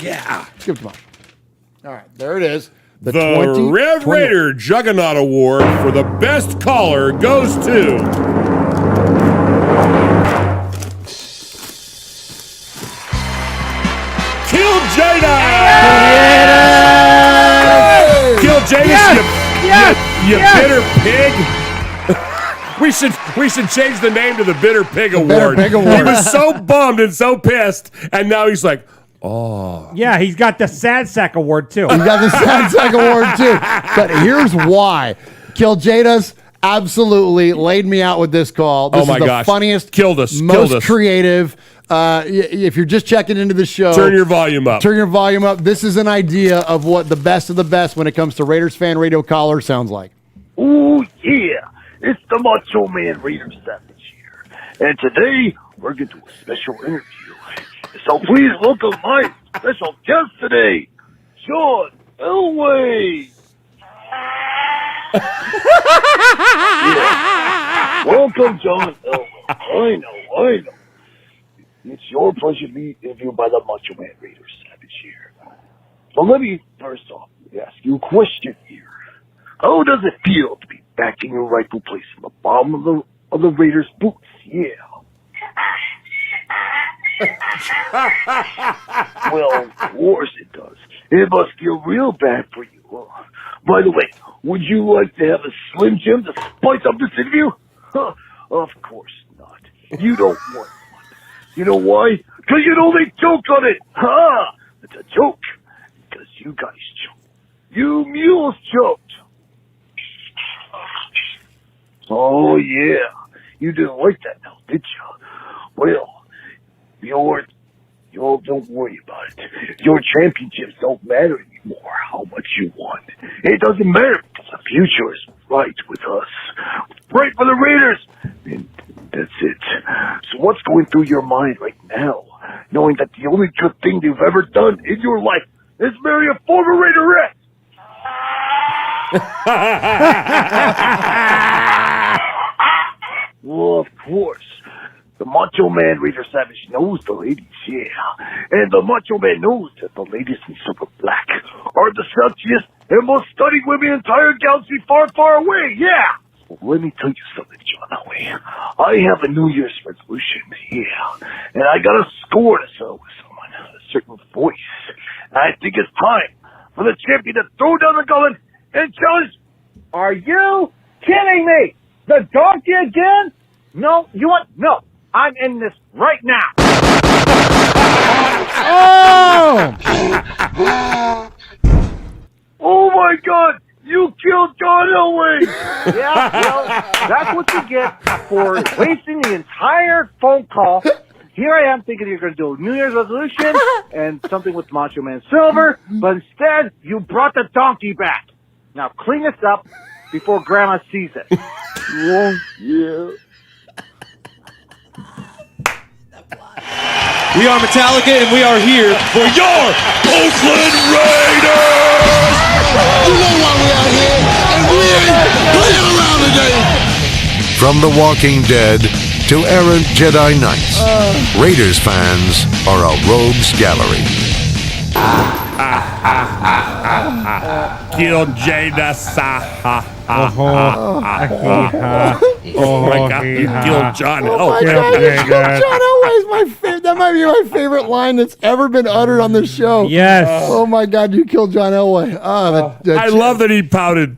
Let's give it to Mosh. All right, there it is. The Rev Raider Juggernaut Award for the best caller goes to Kill Jada! Kill Jada, you bitter pig! We should change the name to the Bitter Pig Award. Pig Award. He was so bummed and so pissed, and now he's like, oh. Yeah, he's got the Sad Sack Award, too. He got the Sad Sack Award, too. But here's why. Kill Jada's absolutely laid me out with this call. This is the funniest, killed us, most creative. If you're just checking into the show, turn your volume up. Turn your volume up. This is an idea of what the best of the best when it comes to Raiders fan radio caller sounds like. Ooh, yeah. It's the Macho Man Raiders Savage here. And today, we're going to do a special interview. So please welcome my special guest today, John Elway. Yeah. Welcome, John Elway. I know. It's your pleasure to be interviewed by the Macho Man Raiders Savage here. So let me first off ask you a question here. How does it feel to be back in your rightful place in the bottom of the Raiders' boots? Yeah. Well, of course it does. It must feel real bad for you. By the way, would you like to have a Slim Jim to spice up this interview? Of course not. You don't want one. You know why? Because you know they joke on it. It's a joke. Because you guys choked. You mules choked. Oh, yeah. You didn't like that now, did you? Well, you don't worry about it. Your championships don't matter anymore, how much you won. It doesn't matter because the future is right with us. Right for the Raiders. And that's it. So what's going through your mind right now, knowing that the only good thing you've ever done in your life is marry a former Raiderette? Well, of course. The Macho Man Raider Savage knows the ladies, yeah. And the Macho Man knows that the ladies in silver black are the sexiest and most stunning women in the entire galaxy far, far away, yeah. Well, let me tell you something, John Elway. I have a New Year's resolution, yeah. And I got a score to settle with someone, a certain voice. And I think it's time for the champion to throw down the gauntlet and challenge. Are you kidding me? The donkey again? No, you want? No. I'm in this right now. Oh my God! You killed John Elway! Yeah, well, that's what you get for wasting the entire phone call. Here I am thinking you're going to do a New Year's resolution and something with Macho Man Silver, but instead you brought the donkey back. Now clean this up before Grandma sees it. Yeah. We are Metallica, and we are here for your Oakland Raiders! You know why we out here, and we ain't playing around today. From The Walking Dead to errant Jedi Knights, Raiders fans are a rogues gallery. Kill Jada. Oh my God! You killed John Elway. Oh my God! You killed John Elway is my favorite. That might be my favorite line that's ever been uttered on this show. Yes. Oh my God! You killed John Elway. I love that he pouted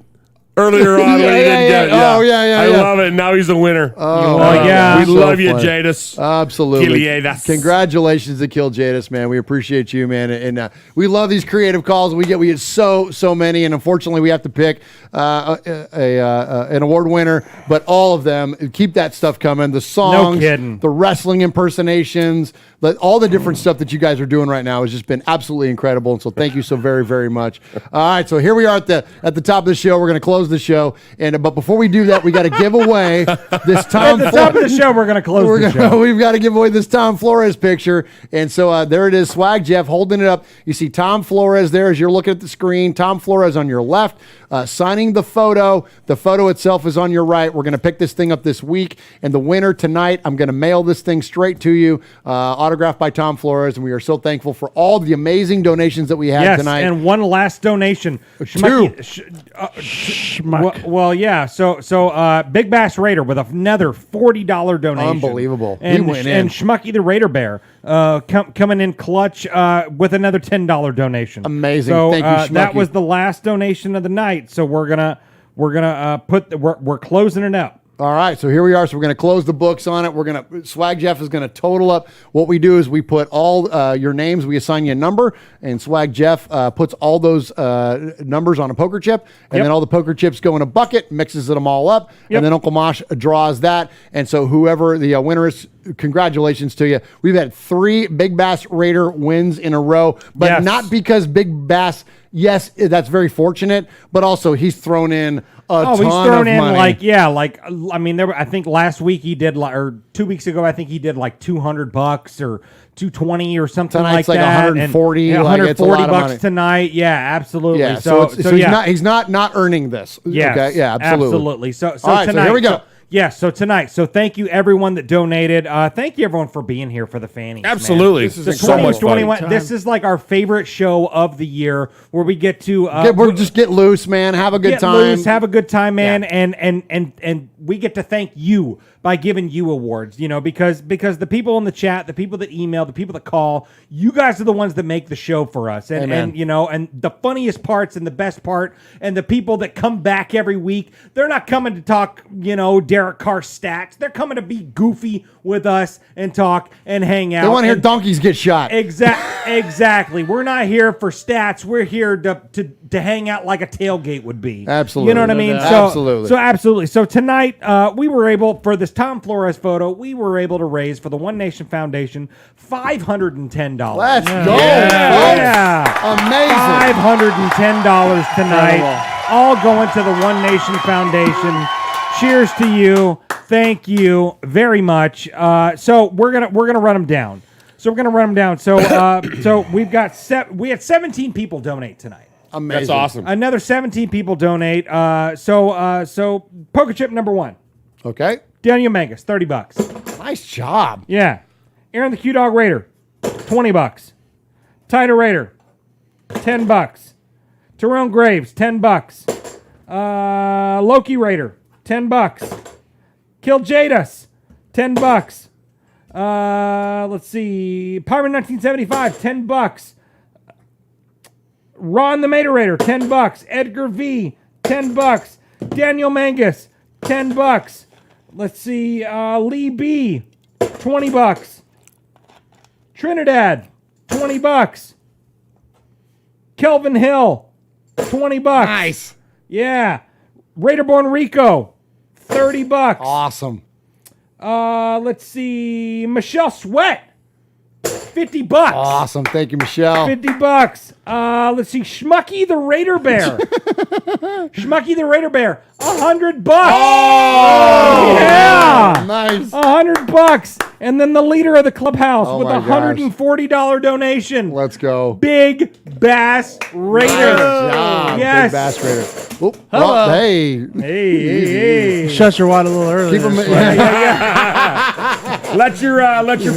earlier on when he didn't get it. Oh, yeah. I love it. Now he's a winner. Oh, yeah. We so love you, fun. Jadis. Absolutely. Jadis. Congratulations to Kill Jadis, man. We appreciate you, man. And we love these creative calls. We get so many, and unfortunately we have to pick an award winner, but all of them, keep that stuff coming. The songs, No kidding. the wrestling impersonations, all the different stuff that you guys are doing right now has just been absolutely incredible. And so thank you so very, very much. All right, so here we are at the top of the show. We're going to close close the show. But before we do that, we got to give away this Tom. At the top of the show, we're going to close the show. We've got to give away this Tom Flores picture. And so there it is, Swag Jeff holding it up. You see Tom Flores there as you're looking at the screen. Tom Flores on your left, signing the photo. The photo itself is on your right. We're going to pick this thing up this week. And the winner tonight, I'm going to mail this thing straight to you, autographed by Tom Flores. And we are so thankful for all the amazing donations that we had tonight. And one last donation. Well, yeah. So Big Bass Raider with another $40 donation. Unbelievable. And, He went in. And Schmucky the Raider Bear coming in clutch with another $10 donation. Amazing. So Thank you, Schmucky. that was the last donation of the night. So we're gonna we're closing it up. All right, so here we are. So we're going to close the books on it. Swag Jeff is going to total up. What we do is we put all your names. We assign you a number, and Swag Jeff puts all those numbers on a poker chip, and then all the poker chips go in a bucket, mixes them all up, and then Uncle Mosh draws that. And so whoever the winner is, congratulations to you. We've had 3 Big Bass Raider wins in a row, but not because Big Bass. Yes, that's very fortunate, but also he's thrown in he's thrown in money. I think last week he did or 2 weeks ago I think he did like $200 or $220 or something Tonight's like that. 140, and, like it's a lot of $140 money. tonight. Yeah, absolutely. Yeah, so he's not earning this. Yes, okay? Yeah, absolutely. So all right, tonight, so here we go. So tonight. So thank you everyone that donated. Thank you everyone for being here for the Fannies. Absolutely. Man. This is so much fun. This is like our favorite show of the year where we get to just get loose, man. Have a good time. Have a good time, man. Yeah. And we get to thank you by giving you awards, because the people in the chat, the people that email, the people that call, you guys are the ones that make the show for us. And the funniest parts and the best part and the people that come back every week, they're not coming to talk, Derek Carr stats. They're coming to be goofy with us and talk and hang out. They want to hear donkeys get shot. Exactly. We're not here for stats. We're here to hang out like a tailgate would be. Absolutely. You know what I mean? Absolutely. So absolutely. So tonight, we were able, for this Tom Flores photo, we were able to raise for the One Nation Foundation $510. Let's go. Yeah. Amazing. $510 tonight. Incredible. All going to the One Nation Foundation. Cheers to you. Thank you very much. So we're gonna run them down. So we've got we had 17 people donate tonight. Amazing. That's awesome. Another 17 people donate. So poker chip number 1. Okay. Daniel Mangus, $30. Nice job. Yeah. Aaron the Q-Dog Raider, $20. Tighter Raider, $10. Tyrone Graves, $10. Loki Raider, $10. Kill Jadus, $10. Let's see. Pyron 1975, $10. Ron the Mater Raider, $10. Edgar V, $10. Daniel Mangus, $10. Let's see. Lee B, $20. Trinidad, $20. Kelvin Hill, $20. Nice. Yeah. Raiderborn Rico, $30. Awesome. Let's see. Michelle Sweat, $50. Awesome. Thank you, Michelle. $50. Let's see. Schmucky the Raider Bear. Schmucky the Raider Bear, $100. Oh, yeah. Nice. $100. And then the leader of the clubhouse with my a $140 donation. Let's go. Big Bass Raider. Nice job. Yes. Big Bass Raider. Oop. Hello. Oh, hey. Hey. Shut your wad a little early. Keep them. Let your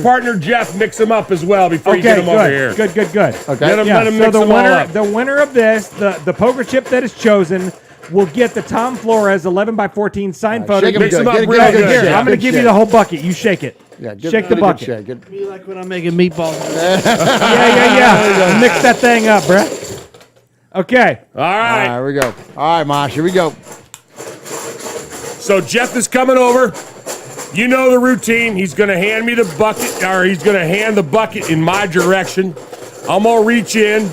partner Jeff mix them up as well before you get them over here. Good. Okay. Let him So mix the them all winner, up. the winner of this, the poker chip that is chosen, will get the Tom Flores 11x14 signed photo. Shake 'em Mix good. them up Get a real good good. shake. Here, I'm going to Good give you shake. the whole bucket. You shake it. Yeah, Shake the bucket. Shake. Good. Be like when I'm making meatballs. Yeah. Mix that thing up, bruh. Okay. All right. All right, here we go. All right, Mosh, here we go. So Jeff is coming over. You know the routine. He's going to hand me the bucket, or he's going to hand the bucket in my direction. I'm going to reach in.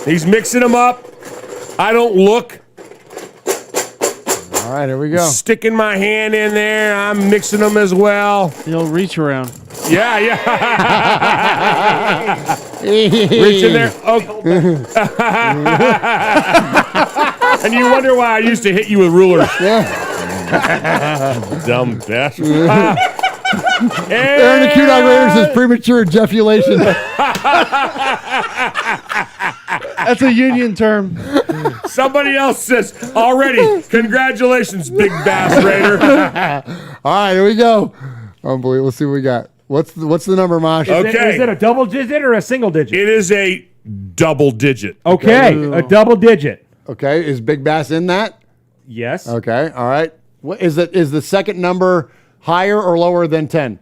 He's mixing them up. I don't look. All right, here we go. Sticking my hand in there. I'm mixing them as well. The old reach around. Yeah. Reach in there. Oh. And you wonder why I used to hit you with rulers. Yeah. Dumb bastard. Aaron the Q-Dog Raiders is premature ejaculation. That's a union term. Somebody else says, already, congratulations, Big Bass Raider. All right, here we go. Unbelievable. Let's see what we got. What's the number, Mosh? Okay. Is it a double digit or a single digit? It is a double digit. Okay, a double digit. Okay, is Big Bass in that? Yes. Okay, all right. What is it? Is the second number higher or lower than 10?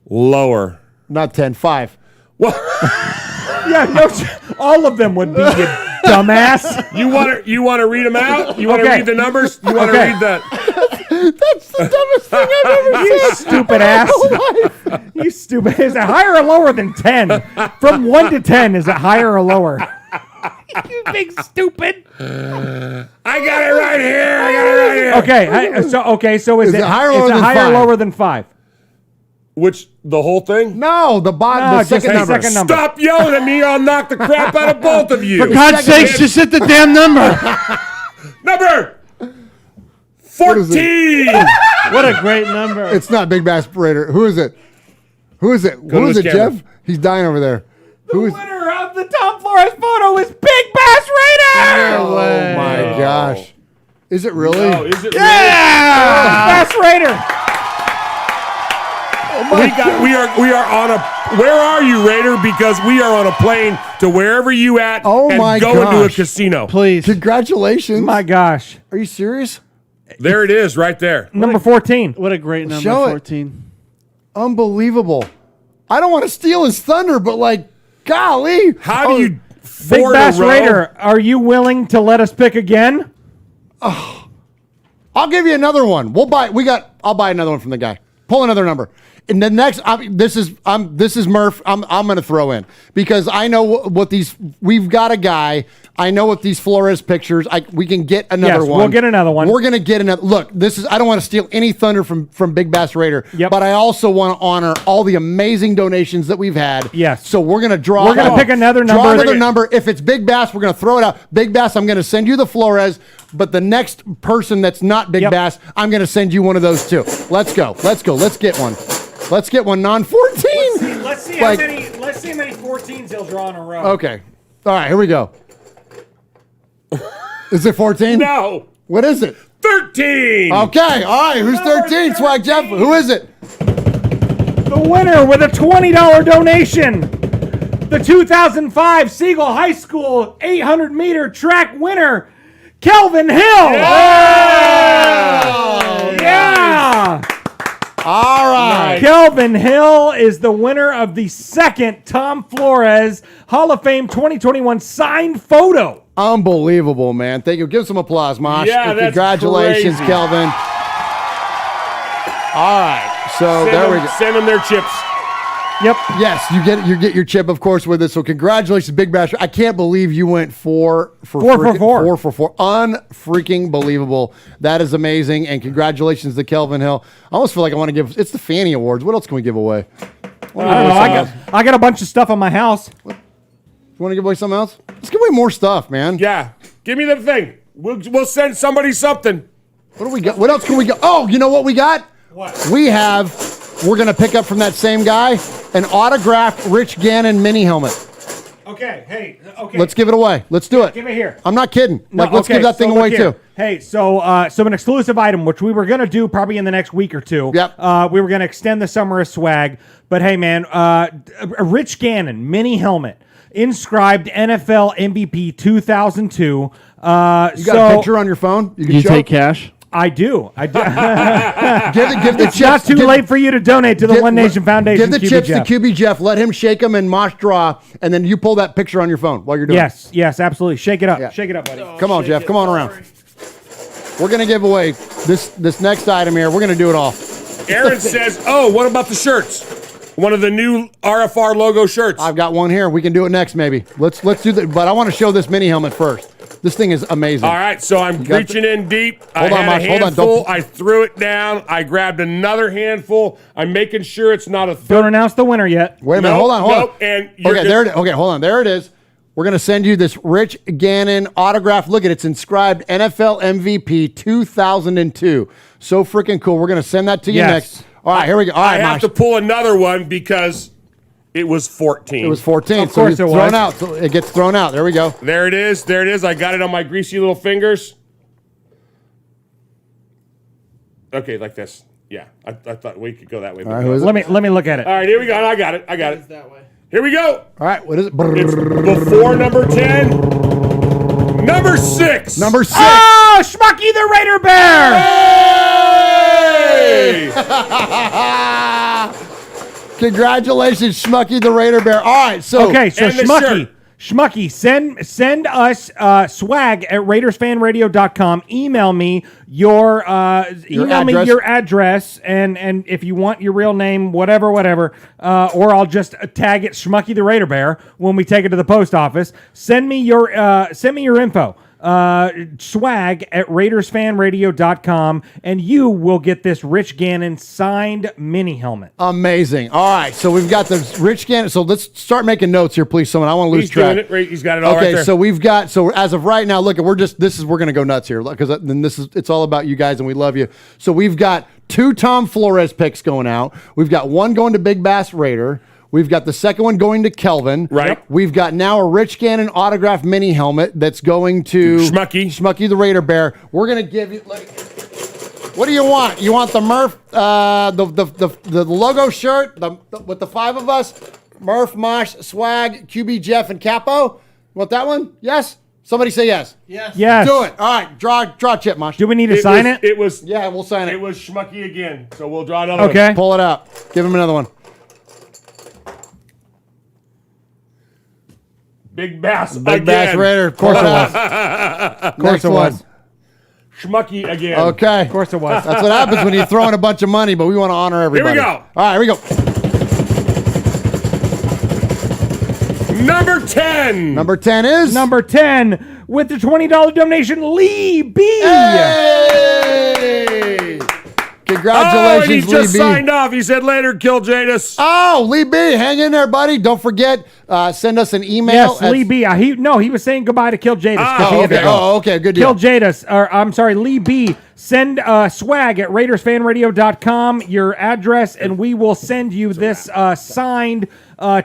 Lower. Not 10, 5. Well, yeah, no, all of them would be, you dumbass. You want to read them out? You want to read the numbers? You want to read the... That's the dumbest thing I've ever You seen. stupid ass. You stupid. Is it higher or lower than 10? From 1 to 10, is it higher or lower? You big stupid. I got it right here. Okay, so is it higher or lower than 5? Which, the whole thing? No, the second number. Stop yelling at me, I'll knock the crap out of both of you. For God's sakes, just hit the damn number. Number 14. What a great number. It's not Big Bass Raider. Who is it? Who is it, Jeff? He's dying over there. The winner of the Tom Flores photo is Big Bass Raider! Oh my gosh. Is it really? No, is it Yeah! Bass Raider! We are on a. Where are you, Raider? Because we are on a plane to wherever you at. Oh and my go into a gosh. casino. Please. Congratulations. My gosh. Are you serious? There it is, right there. Number 14. What a great number, Show it. 14. Unbelievable. I don't want to steal his thunder, but like, golly. How do you Big Bass Raider, are you willing to let us pick again? I'll give you another one. I'll buy another one from the guy. Pull another number. And the next, this is Murph. I'm going to throw in because I know what these. We've got a guy. I know what these Flores pictures. We can get another one. We'll get another one. We're going to get another. Look, this is. I don't want to steal any thunder from Big Bass Raider. Yep. But I also want to honor all the amazing donations that we've had. Yes. So we're going to draw. We're going to pick another number. Draw another number. If it's Big Bass, we're going to throw it out. Big Bass, I'm going to send you the Flores. But the next person that's not Big Bass, I'm going to send you one of those too. Let's go. Let's get one. Let's get one non-14. Let's see how many 14s he'll draw in a row. Okay. All right, here we go. Is it 14? No. What is it? 13. Okay. All right. Who's 13? Swag Jeff. Who is it? The winner with a $20 donation. The 2005 Siegel High School 800-meter track winner, Kelvin Hill. Yeah. All right. Kelvin Hill is the winner of the second Tom Flores Hall of Fame 2021 signed photo. Unbelievable, man. Thank you. Give some applause, Mosh. Yeah, and that's congratulations, crazy. Kelvin. All right. So there we go. Send them their chips. Yep. Yes, you get your chip, of course, with it. So congratulations, Big Bash. I can't believe you went 4 for 4. Unfreaking believable. That is amazing. And congratulations to Kelvin Hill. I almost feel like I want to give. It's the Fanny Awards. What else can we give away? I don't know. I got a bunch of stuff on my house. You want to give away something else? Let's give away more stuff, man. Yeah. Give me the thing. We'll send somebody something. What do we got? What else can we get? Oh, you know what we got? What? We're going to pick up from that same guy an autographed Rich Gannon mini helmet. Okay, okay. Let's give it away. Let's do it. Give it here. I'm not kidding. No, Let's give that thing away too. Hey, so an exclusive item, which we were going to do probably in the next week or two. Yep. We were going to extend the summer of swag. But hey, man, a Rich Gannon mini helmet, inscribed NFL MVP 2002. You got a picture on your phone? You can take cash? I do. Give the It's not too late for you to donate to the One Nation Foundation. Give the chips to QB Jeff. Let him shake them and Mosh draw, and then you pull that picture on your phone while you're doing it. Yes, absolutely. Shake it up. Yeah. Shake it up, buddy. Come on, Jeff. Come on around. We're going to give away this next item here. We're going to do it all. Aaron says, oh, what about the shirts? One of the new RFR logo shirts. I've got one here. We can do it next, maybe. Let's do that. But I want to show this mini helmet first. This thing is amazing. All right, so I'm reaching in deep. Hold on, Mosh. Hold on. Don't. I threw it down. I grabbed another handful. I'm making sure it's not a third. Don't announce the winner yet. Wait a minute. Hold on. And Okay, there it is. Okay, hold on. There it is. We're going to send you this Rich Gannon autograph. Look at it. It's inscribed NFL MVP 2002. So freaking cool. We're going to send that to you next. All right, here we go. All right, I have to pull another one because it was 14. It was 14. Of course so it's thrown out. So it gets thrown out. There we go. There it is. There it is. I got it on my greasy little fingers. Okay, like this. Yeah, I thought we could go that way. All right, who is it? Let me look at it. All right, here we go. I got it. It's that way. Here we go. All right, what is it? It's before number 10. Number 6. Number 6. Oh, Schmucky the Raider Bear! Hey! Congratulations, Schmucky the Raider Bear. All right, so okay, so Schmucky, send us swag at RaidersFanRadio.com. Email me your address and if you want your real name, whatever, or I'll just tag it Schmucky the Raider Bear when we take it to the post office. Send me your info. Swag at RaidersFanRadio.com, and you will get this Rich Gannon signed mini helmet. Amazing. All right, so we've got the Rich Gannon. So let's start making notes here, please. Someone, I want to lose track. He's doing it. He's got it all right there. Okay, so we've got. So as of right now, look, we're going to go nuts here because then it's all about you guys, and we love you. So we've got 2 Tom Flores picks going out. We've got 1 going to Big Bass Raider. We've got the second one going to Kelvin. Right. Yep. We've got now a Rich Gannon autographed mini helmet that's going to Schmucky the Raider Bear. We're going to give you. What do you want? You want the Murph, the logo shirt with the 5 of us? Murph, Mosh, Swag, QB, Jeff, and Capo? Want that one? Yes? Somebody say yes. Yes. Do it. All right. Draw chip, Mosh. Do we need to sign it? Yeah, we'll sign it. It was Schmucky again, so we'll draw another one. Okay. Pull it out. Give him another one. Big Bass Big Bass Raider. Of course it was. Of course it was. Schmucky again. Okay. Of course it was. That's what happens when you throw in a bunch of money, but we want to honor everybody. Here we go. All right, here we go. Number 10. Number 10 is? Number 10 with the $20 donation, Lee B. Hey! Congratulations, and he Lee just B. signed off. He said later, kill Jadis. Oh, Lee B, hang in there, buddy. Don't forget, send us an email. Yes, Lee B. He was saying goodbye to Kill Jadis. Okay, good deal. Kill Jadis, or I'm sorry, Lee B. Send swag at RaidersFanRadio.com, your address, and we will send you this signed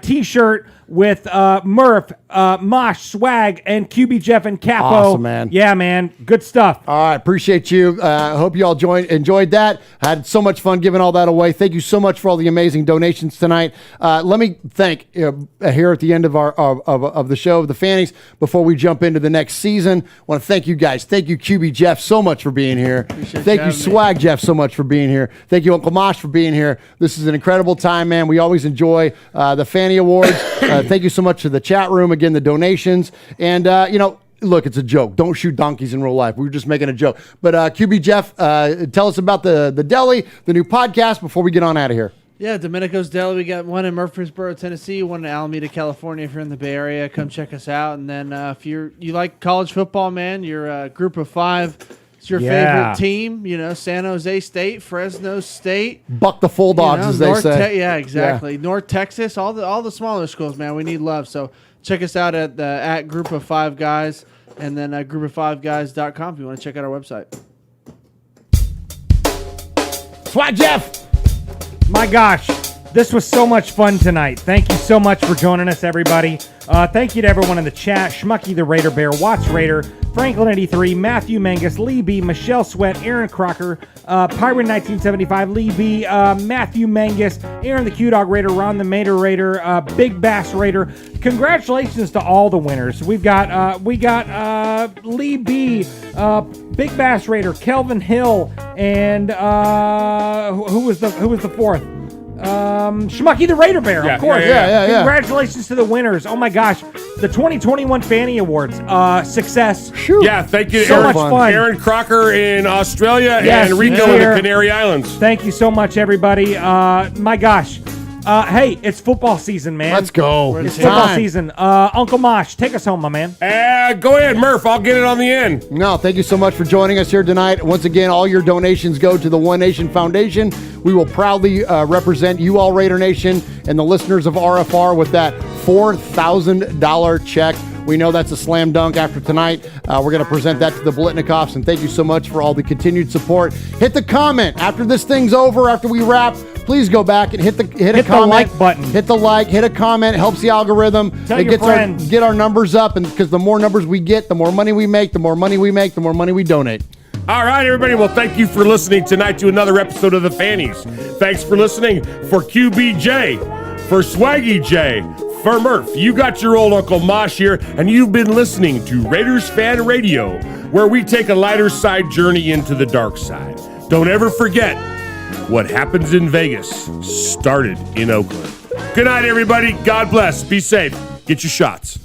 T-shirt with Murph, Mosh, Swag, and QB Jeff and Capo. Awesome, man. Yeah, man. Good stuff. All right, appreciate you. Hope you all enjoyed that. Had so much fun giving all that away. Thank you so much for all the amazing donations tonight. Let me thank here at the end of our of the show of the Fannies before we jump into the next season. I want to thank you guys. Thank you, QB Jeff, so much for being here. Thank you, Swag Jeff, so much for being here. Thank you, Uncle Mosh, for being here. This is an incredible time, man. We always enjoy the Fanny Awards. Thank you so much to the chat room. Again, the donations. And, look, it's a joke. Don't shoot donkeys in real life. We were just making a joke. But QB Jeff, tell us about the deli, the new podcast before we get on out of here. Yeah, Domenico's Deli. We got one in Murfreesboro, Tennessee, one in Alameda, California. If you're in the Bay Area, come check us out. And then if you like college football, man, you're a group of 5. It's your favorite team, San Jose State, Fresno State. Buck the full dogs, as they say. Yeah, exactly. Yeah. North Texas, all the smaller schools, man. We need love. So check us out at Group of 5 Guys, and then group5guys.com if you want to check out our website. Swag Jeff! My gosh, this was so much fun tonight. Thank you so much for joining us, everybody. Thank you to everyone in the chat. Schmucky the Raider Bear, Watts Raider, Franklin 83, Matthew Mangus, Lee B, Michelle Sweat, Aaron Crocker, Pyron 1975, Lee B, Matthew Mangus, Aaron the Q-Dog Raider, Ron the Mater Raider, Big Bass Raider. Congratulations to all the winners. We got Lee B, Big Bass Raider, Kelvin Hill, and who was the fourth? Schmucky the Raider Bear, of course. Yeah. Congratulations to the winners. Oh my gosh. The 2021 Fanny Awards. Success. Yeah, thank you to so much fun. Aaron Crocker in Australia and Rico in the Canary Islands. Thank you so much, everybody. My gosh. Hey, it's football season, man. Let's go. It's football season. Uncle Mosh, take us home, my man. Go ahead, Murph. I'll get it on the end. No, thank you so much for joining us here tonight. Once again, all your donations go to the One Nation Foundation. We will proudly represent you all, Raider Nation, and the listeners of RFR with that $4,000 check. We know that's a slam dunk after tonight. We're going to present that to the Blitnikoffs, and thank you so much for all the continued support. Hit the comment after this thing's over, after we wrap. Please go back and hit a comment. the like button. Hit the like, hit a comment. Helps the algorithm. Tell it your gets friends. get our numbers up, and because the more numbers we get, the more money we make. The more money we make, the more money we donate. All right, everybody. Well, thank you for listening tonight to another episode of the Fannies. Thanks for listening. For QBJ, for Swaggy J, for Murph, you got your old Uncle Mosh here, and you've been listening to Raiders Fan Radio, where we take a lighter side journey into the dark side. Don't ever forget, what happens in Vegas started in Oakland. Good night, everybody. God bless. Be safe. Get your shots.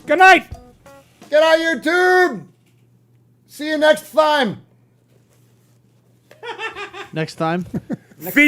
Good night. Get out YouTube. See you next time. Next time. See